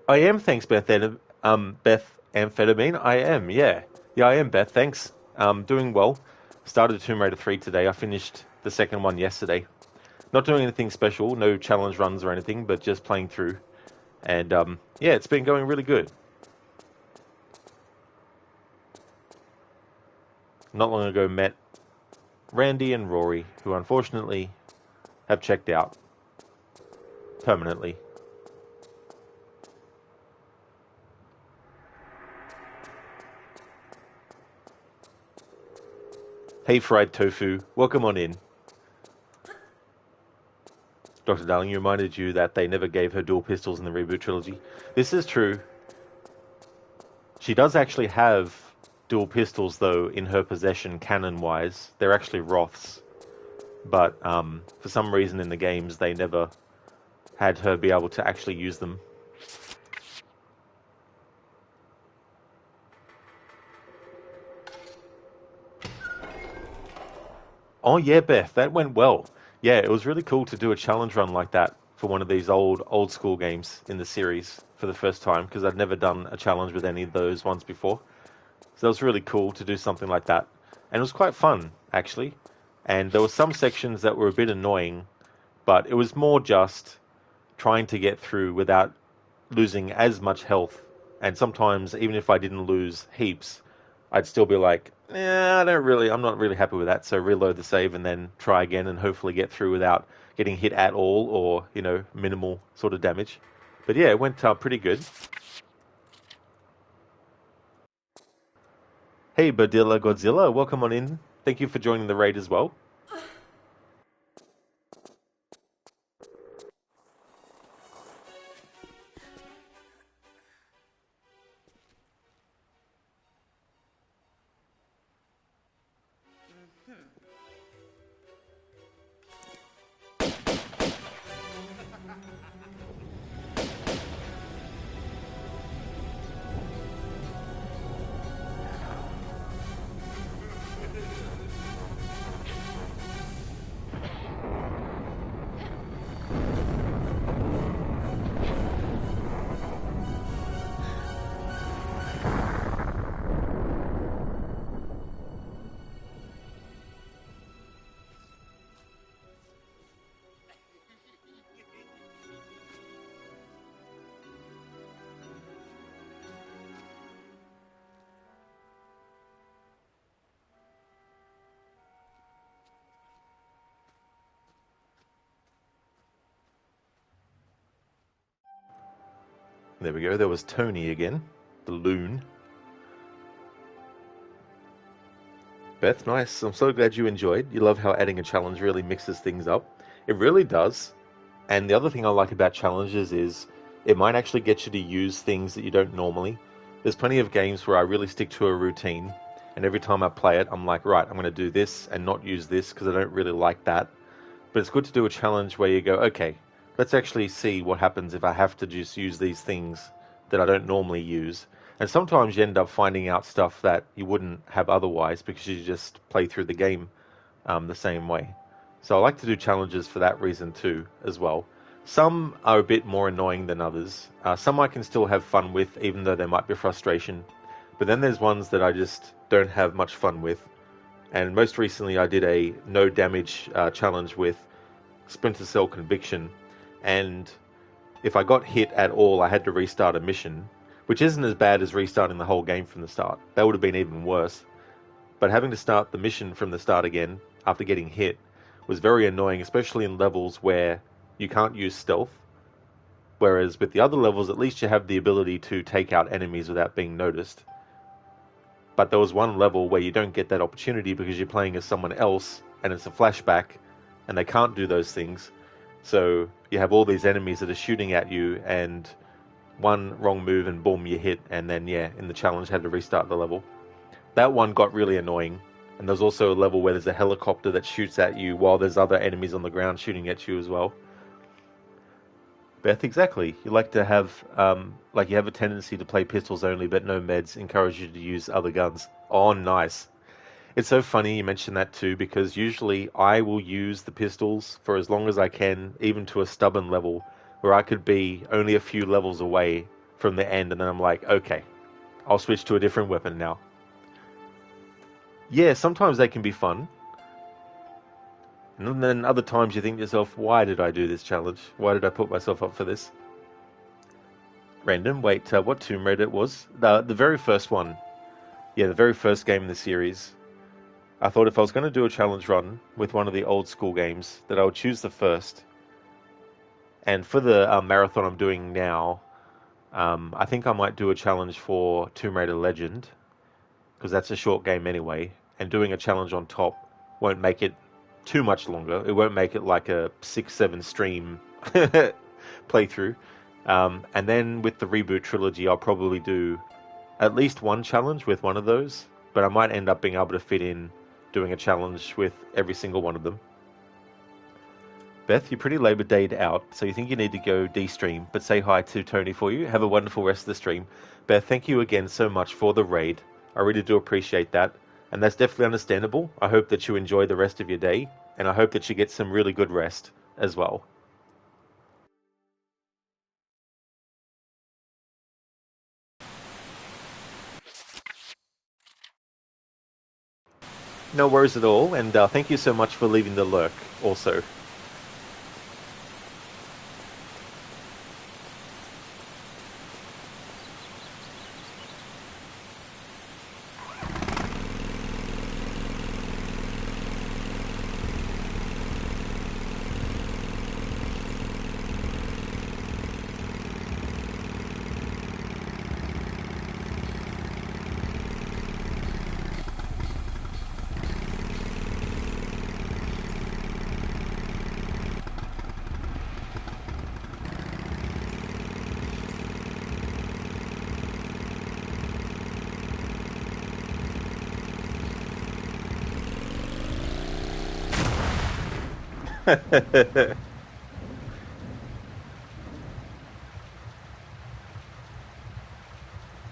I am, thanks, Beth Amphetamine. I am, yeah. Yeah, I am, Beth, thanks. Doing well. Started Tomb Raider 3 today. I finished the second one yesterday. Not doing anything special, no challenge runs or anything, but just playing through. And, yeah, it's been going really good. Not long ago met Randy and Rory, who unfortunately have checked out permanently. Hey, Fried Tofu, welcome on in. Dr. Darling, you reminded you that they never gave her dual pistols in the reboot trilogy. This is true. She does actually have dual pistols, though, in her possession, canon-wise. They're actually Roths. But for some reason in the games, they never had her be able to actually use them. Oh yeah, Beth, that went well. Yeah, it was really cool to do a challenge run like that for one of these old school games in the series for the first time, because I'd never done a challenge with any of those ones before. So that was really cool to do something like that. And it was quite fun, actually. And there were some sections that were a bit annoying, but it was more just trying to get through without losing as much health. And sometimes, even if I didn't lose heaps, I'd still be like, I'm not really happy with that. So reload the save and then try again and hopefully get through without getting hit at all or, minimal sort of damage. But yeah, it went pretty good. Hey, Badilla Godzilla, welcome on in. Thank you for joining the raid as well. There we go, there was Tony again, the loon. Beth, nice. I'm so glad you enjoyed. You love how adding a challenge really mixes things up. It really does. And the other thing I like about challenges is it might actually get you to use things that you don't normally. There's plenty of games where I really stick to a routine, and every time I play it, I'm like, right, I'm going to do this and not use this because I don't really like that. But it's good to do a challenge where you go, okay, let's actually see what happens if I have to just use these things that I don't normally use. And sometimes you end up finding out stuff that you wouldn't have otherwise because you just play through the game the same way. So I like to do challenges for that reason too, as well. Some are a bit more annoying than others. Some I can still have fun with, even though there might be frustration. But then there's ones that I just don't have much fun with. And most recently I did a no damage challenge with Splinter Cell Conviction. And if I got hit at all, I had to restart a mission, which isn't as bad as restarting the whole game from the start. That would have been even worse. But having to start the mission from the start again after getting hit was very annoying, especially in levels where you can't use stealth. Whereas with the other levels, at least you have the ability to take out enemies without being noticed. But there was one level where you don't get that opportunity because you're playing as someone else, and it's a flashback, and they can't do those things. So you have all these enemies that are shooting at you, and one wrong move and boom, you hit, and then yeah, in the challenge had to restart the level. That one got really annoying, And there's also a level where there's a helicopter that shoots at you while there's other enemies on the ground shooting at you as well. Beth, exactly. You like to have, like you have a tendency to play pistols only, but no meds. Encourage you to use other guns. Oh, nice. It's so funny you mentioned that too, because usually I will use the pistols for as long as I can, even to a stubborn level, where I could be only a few levels away from the end, and then I'm like, okay, I'll switch to a different weapon now. Yeah, sometimes they can be fun. And then other times you think to yourself, why did I do this challenge? Why did I put myself up for this? Random, wait, what Tomb Raider it was? The very first one. Yeah, the very first game in the series. I thought if I was going to do a challenge run with one of the old school games, that I would choose the first. And for the marathon I'm doing now, I think I might do a challenge for Tomb Raider Legend, because that's a short game anyway, and doing a challenge on top won't make it too much longer. It won't make it like a 6-7 stream playthrough. And then with the reboot trilogy, I'll probably do at least one challenge with one of those, but I might end up being able to fit in doing a challenge with every single one of them. Beth, you're pretty Labor Day'd out, so you think you need to go de-stream, but say hi to Tony for you. Have a wonderful rest of the stream. Beth, thank you again so much for the raid. I really do appreciate that, and that's definitely understandable. I hope that you enjoy the rest of your day, and I hope that you get some really good rest as well. No worries at all, and thank you so much for leaving the lurk also.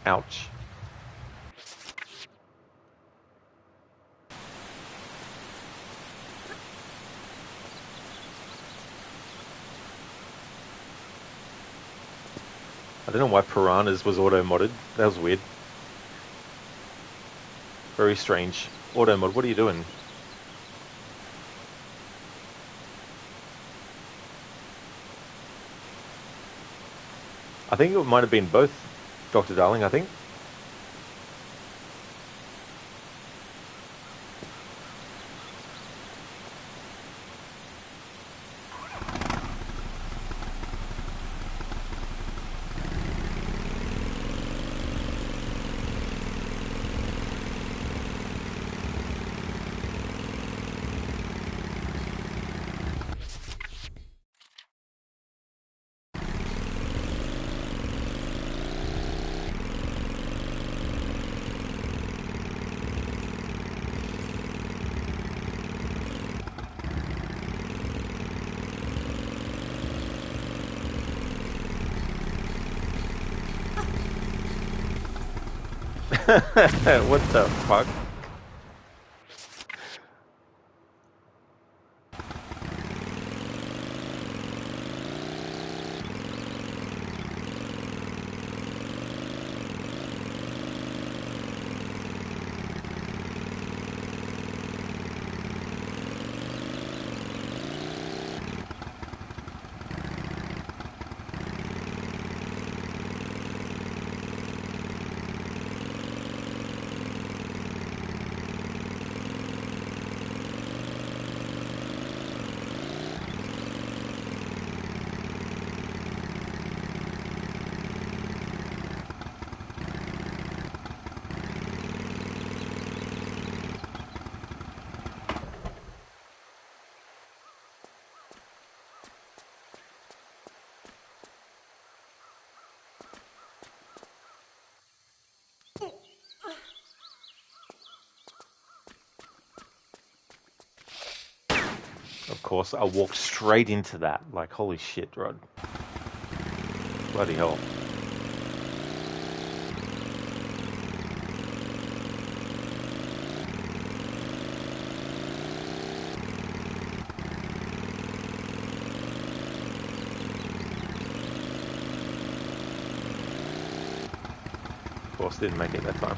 Ouch. I don't know why Piranhas was auto-modded. That was weird. Very strange. Auto-mod, what are you doing? I think it might have been both, Dr. Darling, I think. What the fuck? course, I walked straight into that. Like, holy shit, Rod. Bloody hell. Of course, didn't make it that time.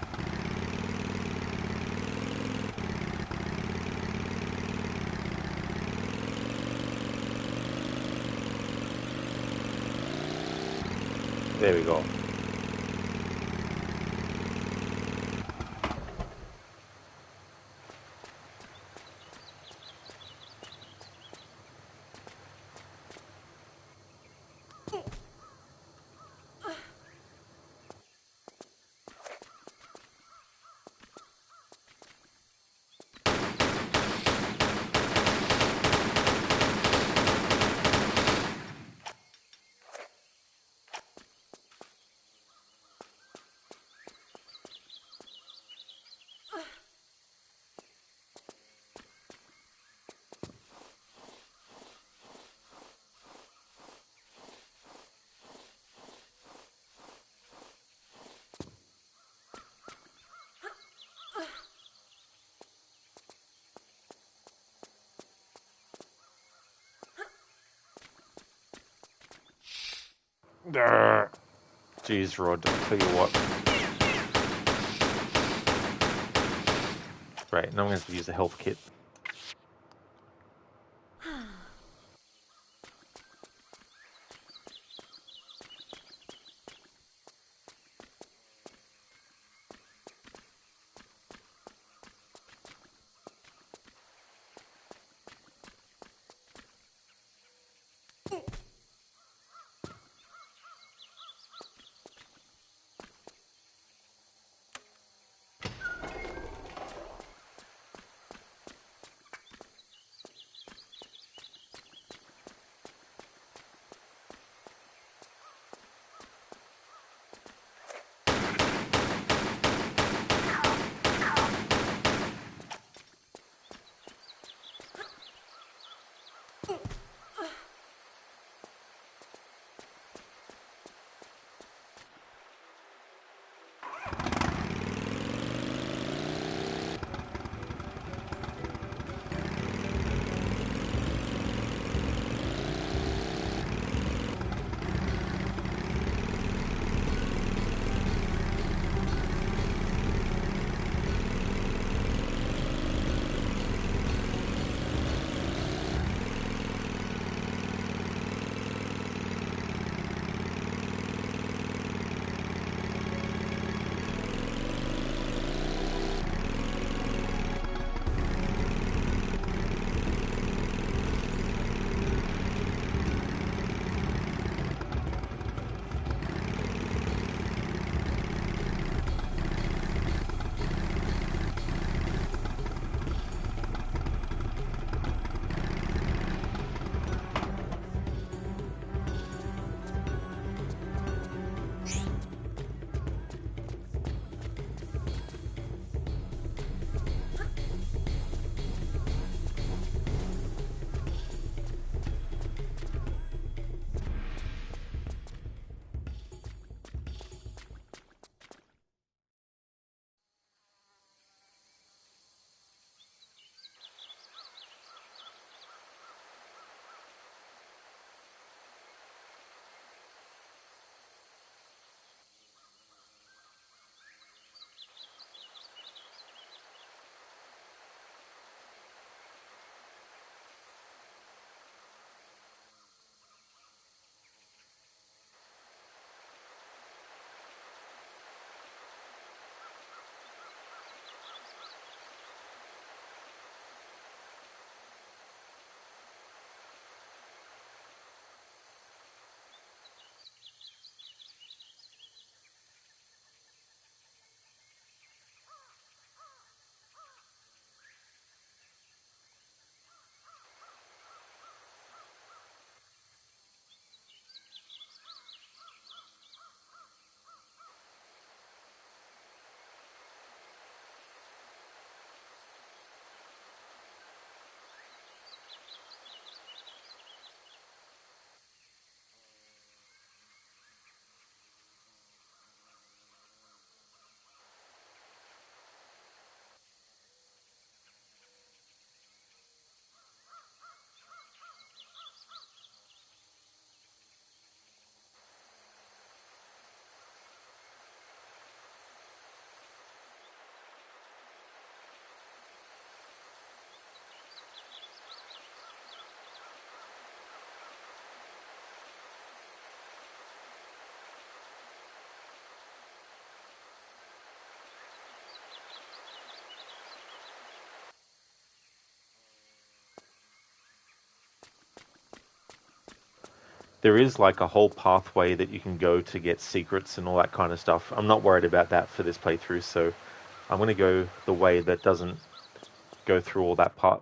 There we go. Grr. Jeez, Rod, I'll tell you what. Right, now I'm going to have to use the health kit. there is like a whole pathway that you can go to get secrets and all that kind of stuff. I'm not worried about that for this playthrough, so I'm going to go the way that doesn't go through all that part.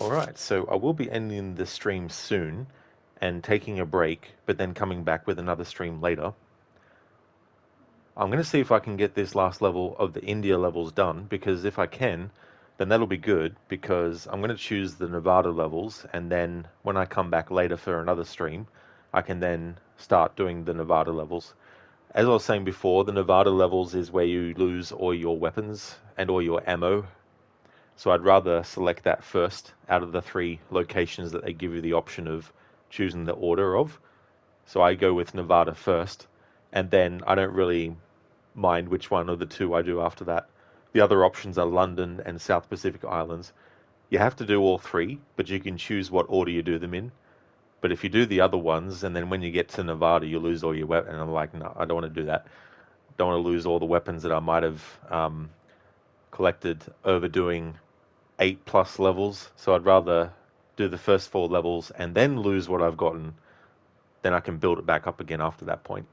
Alright, so I will be ending the stream soon and taking a break, but then coming back with another stream later. I'm going to see if I can get this last level of the India levels done, because if I can, then that'll be good, because I'm going to choose the Nevada levels, and then when I come back later for another stream, I can then start doing the Nevada levels. As I was saying before, the Nevada levels is where you lose all your weapons and all your ammo. So I'd rather select that first out of the 3 locations that they give you the option of choosing the order of. So I go with Nevada first, and then I don't really mind which one of the 2 I do after that. The other options are London and South Pacific Islands. You have to do all 3, but you can choose what order you do them in. But if you do the other ones, and then when you get to Nevada, you lose all your weapons, and I'm like, no, I don't want to do that. Don't want to lose all the weapons that I might have collected overdoing 8+ levels. So I'd rather do the first 4 levels and then lose what I've gotten. Then I can build it back up again after that point.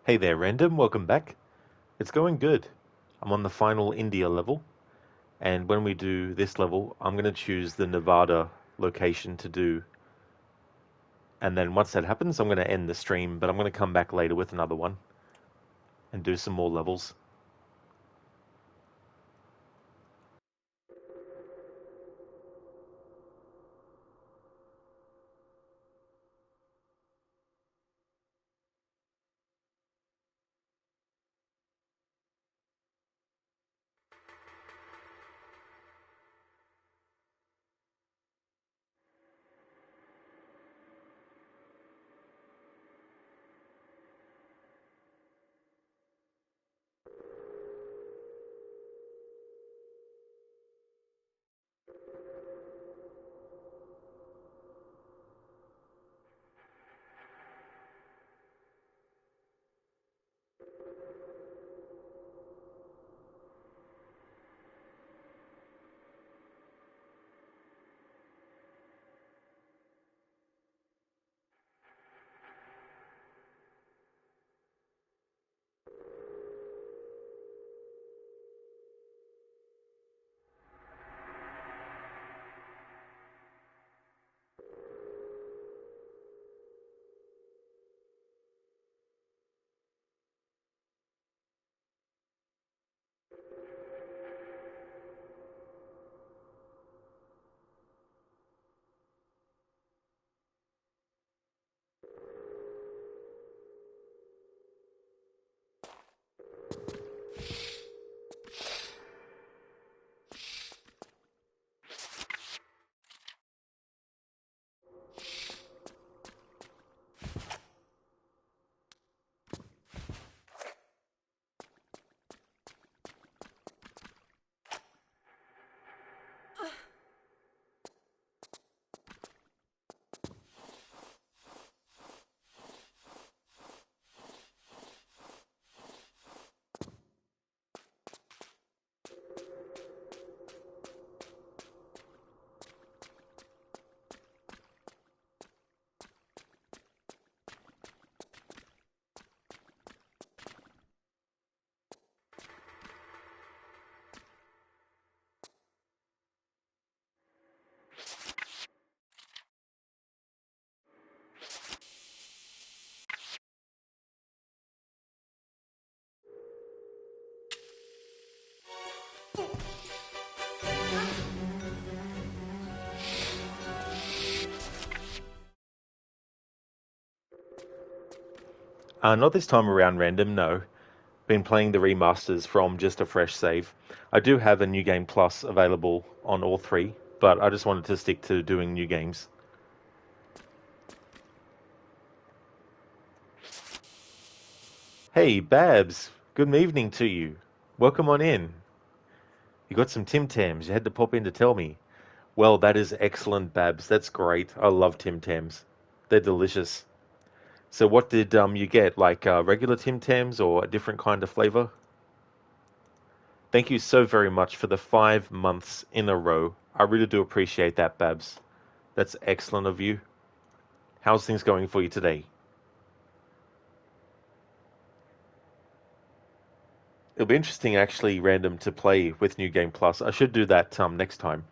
Hey there, Random. Welcome back. It's going good. I'm on the final India level, and when we do this level, I'm going to choose the Nevada location to do. And then once that happens, I'm going to end the stream, but I'm going to come back later with another one and do some more levels. Not this time around, Random, no. Been playing the remasters from just a fresh save. I do have a New Game Plus available on all three, but I just wanted to stick to doing new games. Hey, Babs, good evening to you. Welcome on in. You got some Tim Tams. You had to pop in to tell me. Well, that is excellent, Babs. That's great. I love Tim Tams. They're delicious. So what did you get? Like regular Tim Tams or a different kind of flavor? Thank you so very much for the 5 months in a row. I really do appreciate that, Babs. That's excellent of you. How's things going for you today? It'll be interesting, actually, Random, to play with New Game Plus. I should do that next time.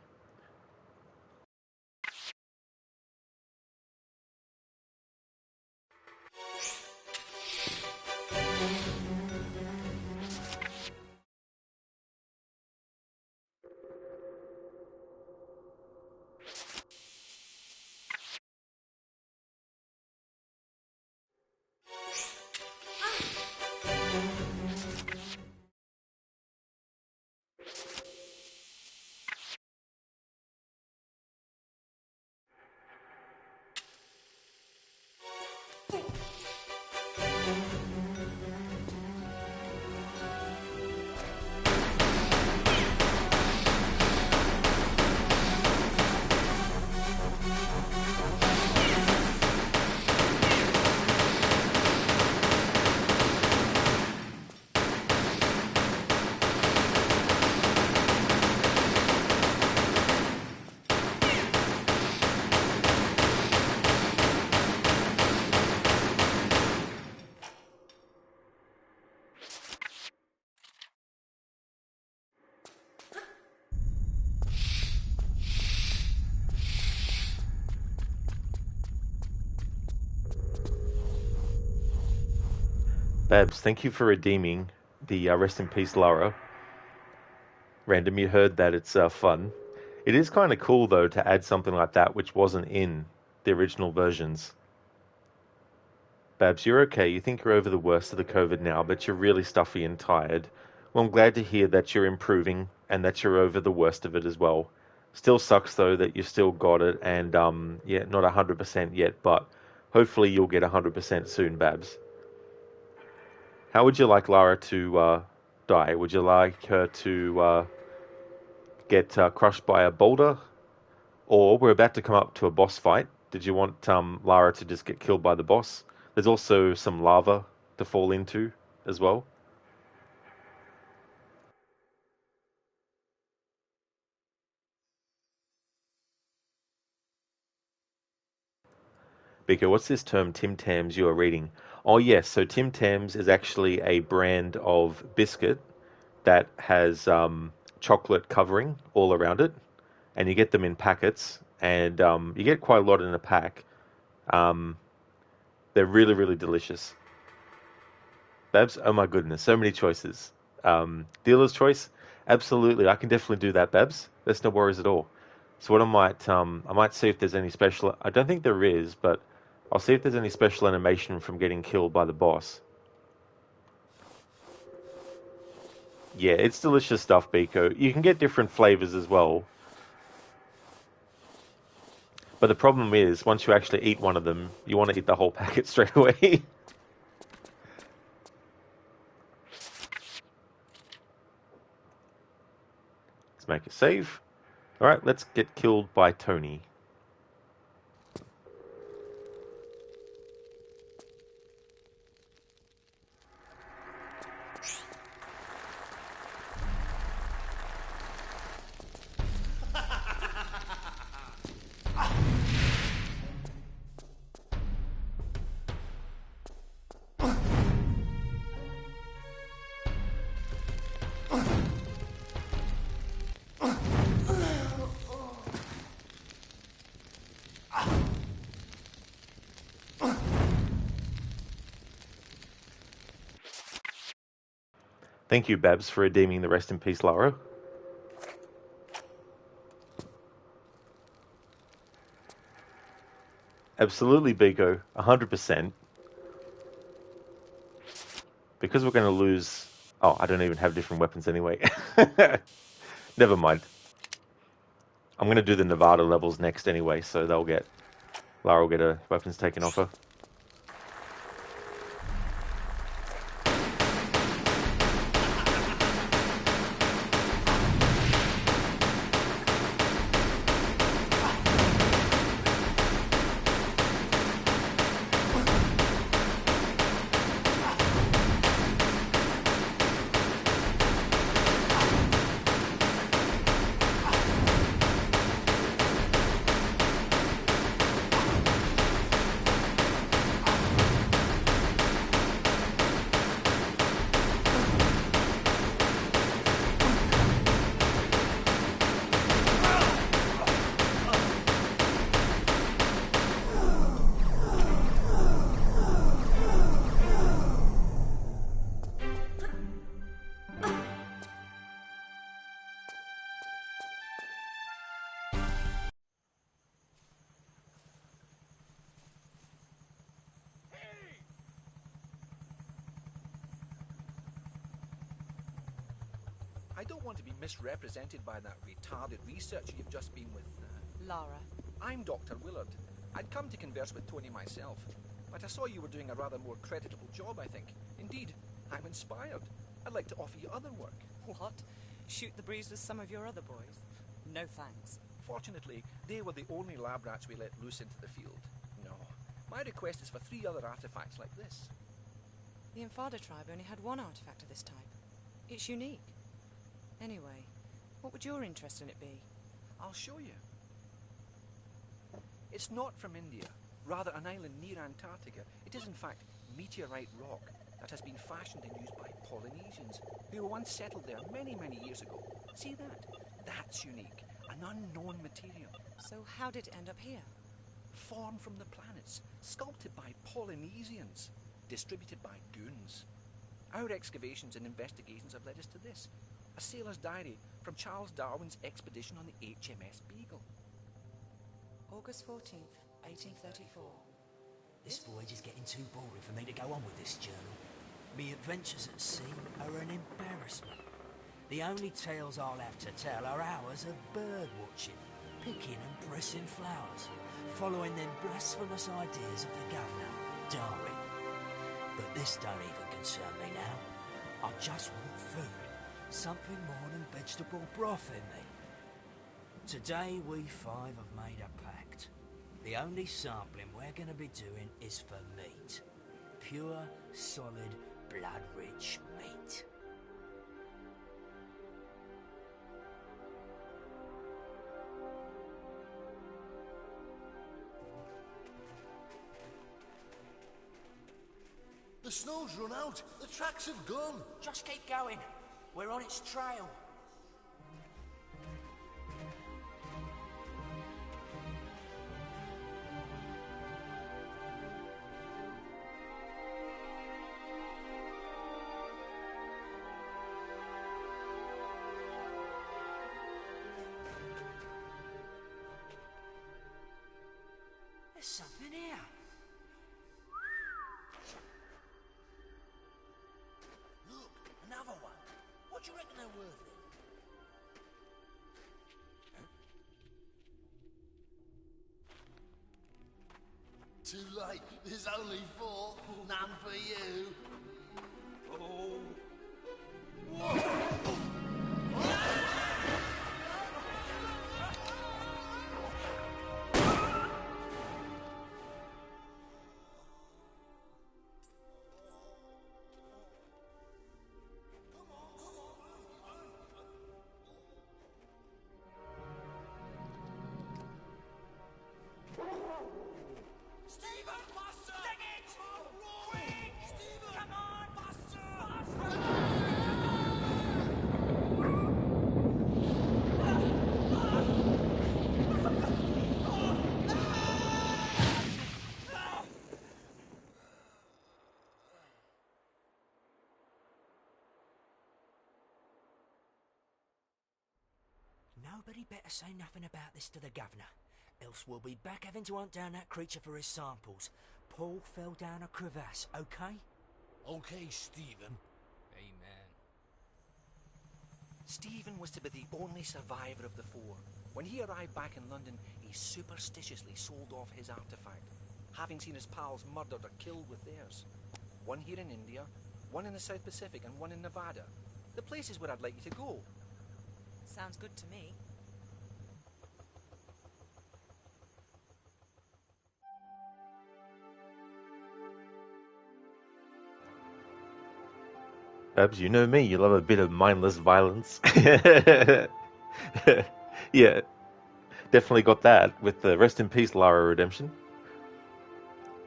Babs, thank you for redeeming the Rest in Peace Lara. Random, you heard that. It's fun. It is kind of cool, though, to add something like that which wasn't in the original versions. Babs, you're okay. You think you're over the worst of the COVID now, but you're really stuffy and tired. Well, I'm glad to hear that you're improving and that you're over the worst of it as well. Still sucks, though, that you still got it, and, yeah, not 100% yet, but hopefully you'll get 100% soon, Babs. How would you like Lara to die? Would you like her to get crushed by a boulder? Or we're about to come up to a boss fight. Did you want Lara to just get killed by the boss? There's also some lava to fall into as well. Biko, what's this term Tim Tams you are reading? Oh yes, so Tim Tams is actually a brand of biscuit that has chocolate covering all around it, and you get them in packets, and you get quite a lot in a pack. Um, they're really, really delicious. Babs, oh my goodness, so many choices. Dealer's choice, absolutely. I can definitely do that, Babs. There's no worries at all. So what I might see if there's any special. I don't think there is, but I'll see if there's any special animation from getting killed by the boss. Yeah, it's delicious stuff, Biko. You can get different flavors as well. But the problem is, once you actually eat one of them, you want to eat the whole packet straight away. Let's make a save. Alright, let's get killed by Tony. Thank you, Babs, for redeeming the Rest in Peace Lara. Absolutely, Biko. 100%. Because we're going to lose... Oh, I don't even have different weapons anyway. Never mind. I'm going to do the Nevada levels next anyway, so Lara will get her weapons taken off her. I don't want to be misrepresented by that retarded researcher you've just been with. Lara. I'm Dr. Willard. I'd come to converse with Tony myself, but I saw you were doing a rather more creditable job, I think. Indeed, I'm inspired. I'd like to offer you other work. What? Shoot the breeze with some of your other boys? No thanks. Fortunately, they were the only lab rats we let loose into the field. No. My request is for 3 other artifacts like this. The Infada tribe only had one artifact of this type. It's unique. Anyway, what would your interest in it be? I'll show you. It's not from India, rather an island near Antarctica. It is in fact meteorite rock that has been fashioned and used by Polynesians who once settled there many, many years ago. See that? That's unique. An unknown material. So how did it end up here? Formed from the planets, sculpted by Polynesians, distributed by goons. Our excavations and investigations have led us to this. A sailor's diary from Charles Darwin's expedition on the HMS Beagle. August 14th, 1834. This voyage is getting too boring for me to go on with this journal. Me adventures at sea are an embarrassment. The only tales I'll have to tell are hours of bird watching, picking and pressing flowers, following them blasphemous ideas of the governor, Darwin. But this don't even concern me now. I just want food, something more than vegetable broth in me. Today we five have made a pact. The only sampling we're going to be doing is for meat. Pure, solid, blood-rich meat. The snow's run out. The tracks have gone. Just keep going. We're on its trail. There's something here. Look, another one. What do you reckon they're worth then? Too late. There's only 4. None for you. Nobody better say nothing about this to the governor, else we'll be back having to hunt down that creature for his samples. Paul fell down a crevasse, okay? Okay, Stephen. Amen. Stephen was to be the only survivor of the 4. When he arrived back in London, he superstitiously sold off his artifact, having seen his pals murdered or killed with theirs. One here in India, one in the South Pacific, and one in Nevada. The places where I'd like you to go. Sounds good to me. Babs, you know me, you love a bit of mindless violence. Yeah, definitely got that with the Rest in Peace Lara Redemption.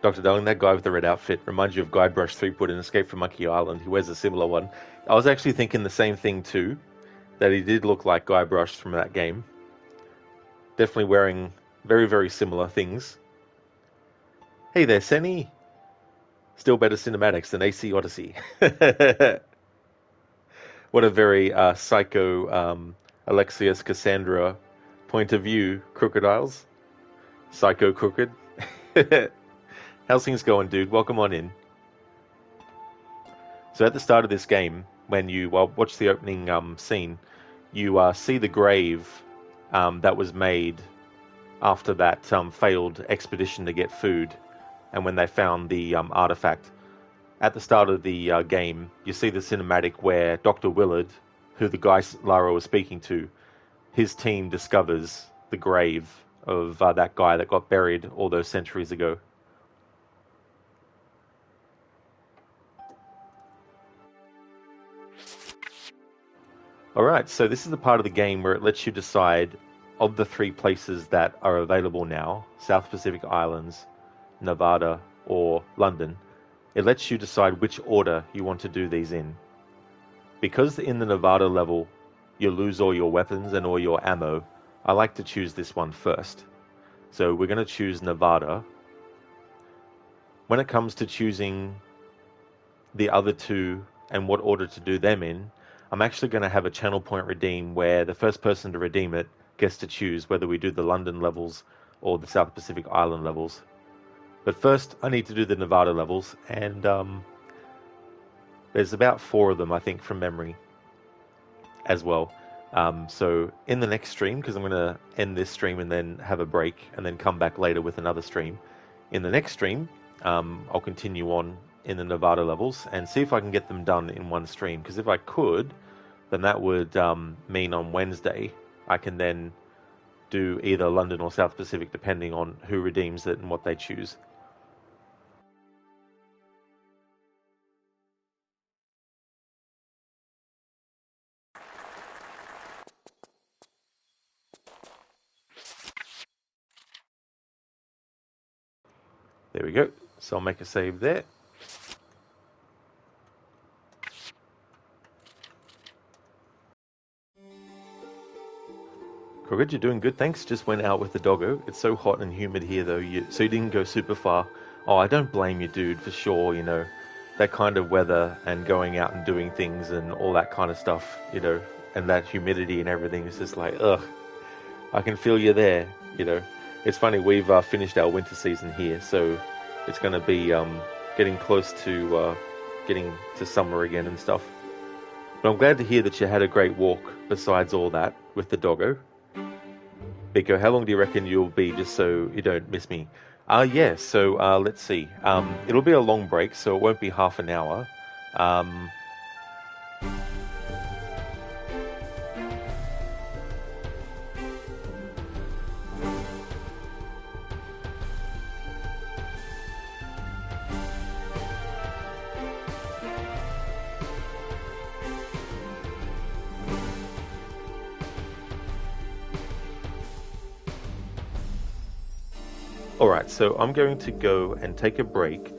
Dr. Darling, that guy with the red outfit reminds you of Guybrush Threepwood in Escape from Monkey Island. He wears a similar one. I was actually thinking the same thing too, that he did look like Guybrush from that game. Definitely wearing very, very similar things. Hey there, Senny. Still better cinematics than AC Odyssey. What a very psycho Alexius Cassandra point of view, Crocodiles. Psycho Crooked. How's things going, dude? Welcome on in. So at the start of this game, when you watch the opening scene, you see the grave that was made after that failed expedition to get food, and when they found the artifact. At the start of the game, you see the cinematic where Dr. Willard, who the guy Lara was speaking to, his team discovers the grave of that guy that got buried all those centuries ago. Alright, so this is the part of the game where it lets you decide of the 3 places that are available now, South Pacific Islands, Nevada, or London. It lets you decide which order you want to do these in. Because in the Nevada level, you lose all your weapons and all your ammo, I like to choose this one first. So we're going to choose Nevada. When it comes to choosing the other 2 and what order to do them in, I'm actually going to have a channel point redeem where the first person to redeem it gets to choose whether we do the London levels or the South Pacific Island levels. But first, I need to do the Nevada levels, and there's about 4 of them, I think, from memory as well. So in the next stream, because I'm going to end this stream and then have a break and then come back later with another stream. In the next stream, I'll continue on in the Nevada levels and see if I can get them done in one stream. Because if I could, then that would mean on Wednesday I can then do either London or South Pacific depending on who redeems it and what they choose. There we go. So I'll make a save there. Crooked, you're doing good, thanks. Just went out with the doggo. It's so hot and humid here, though, so you didn't go super far. Oh, I don't blame you, dude, for sure, you know. That kind of weather and going out and doing things and all that kind of stuff, you know, and that humidity and everything is just like, ugh. I can feel you there, you know. It's funny, we've finished our winter season here, so it's going to be getting close to getting to summer again and stuff. But I'm glad to hear that you had a great walk besides all that with the doggo. Biko, how long do you reckon you'll be just so you don't miss me? Yeah, so let's see. It'll be a long break, so it won't be half an hour. Alright, so I'm going to go and take a break,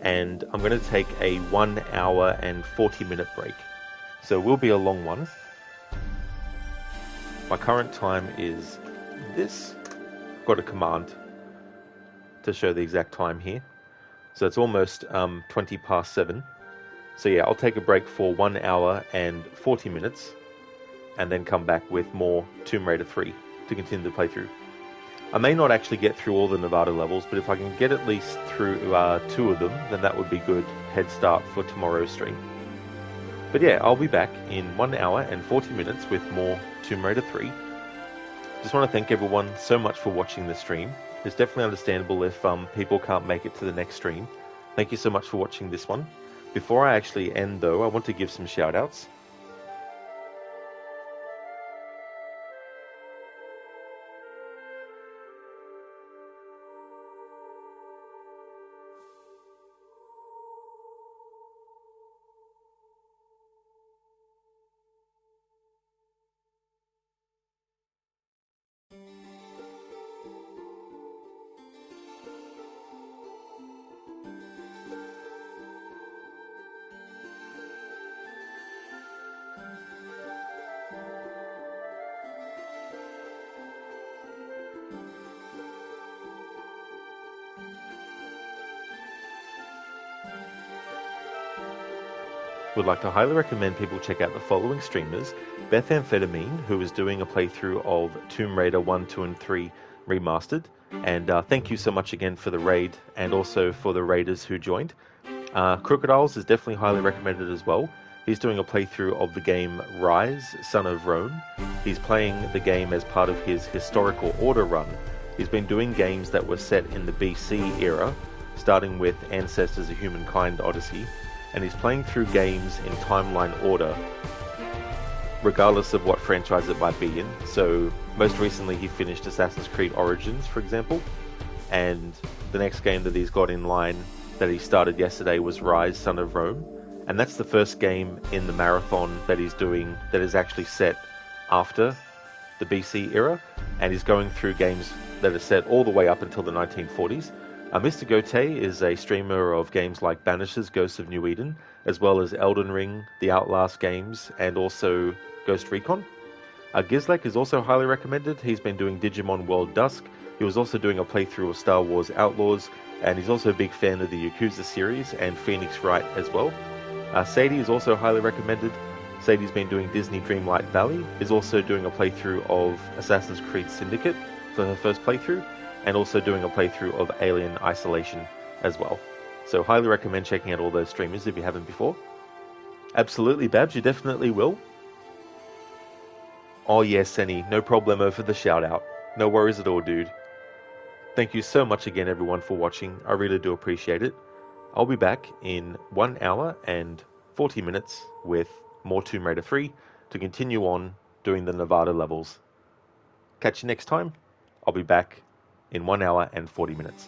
and I'm going to take a 1 hour and 40-minute break. So it will be a long one. My current time is this. I've got a command to show the exact time here. So it's almost 20 past 7. So yeah, I'll take a break for 1 hour and 40 minutes, and then come back with more Tomb Raider 3 to continue the playthrough. I may not actually get through all the Nevada levels, but if I can get at least through 2 of them, then that would be good head start for tomorrow's stream. But yeah, I'll be back in 1 hour and 40 minutes with more Tomb Raider 3. Just want to thank everyone so much for watching the stream. It's definitely understandable if people can't make it to the next stream. Thank you so much for watching this one. Before I actually end though, I want to give some shout outs. Would like to highly recommend people check out the following streamers: Beth Amphetamine, who is doing a playthrough of Tomb Raider 1, 2 and 3 Remastered, and thank you so much again for the raid and also for the raiders who joined. Crocodiles is definitely highly recommended as well. He's doing a playthrough of the game Rise, Son of Rome. He's playing the game as part of his historical order run. He's been doing games that were set in the BC era, starting with Ancestors of Humankind Odyssey, and he's playing through games in timeline order, regardless of what franchise it might be in. So most recently he finished Assassin's Creed Origins, for example, and the next game that he's got in line that he started yesterday was Rise, Son of Rome, and that's the first game in the marathon that he's doing that is actually set after the BC era, and he's going through games that are set all the way up until the 1940s. Mr. Gote is a streamer of games like Banishers, Ghosts of New Eden, as well as Elden Ring, the Outlast games, and also Ghost Recon. Gizlek is also highly recommended. He's been doing Digimon World Dusk. He was also doing a playthrough of Star Wars Outlaws, and he's also a big fan of the Yakuza series and Phoenix Wright as well. Sadie is also highly recommended. Sadie's been doing Disney Dreamlight Valley, is also doing a playthrough of Assassin's Creed Syndicate for her first playthrough, and also doing a playthrough of Alien Isolation as well. So highly recommend checking out all those streamers if you haven't before. Absolutely, Babs, you definitely will. Oh yes, Senny, no problemo for the shout out. No worries at all, dude. Thank you so much again, everyone, for watching. I really do appreciate it. I'll be back in 1 hour and 40 minutes with more Tomb Raider 3 to continue on doing the Nevada levels. Catch you next time. I'll be back in 1 hour and 40 minutes.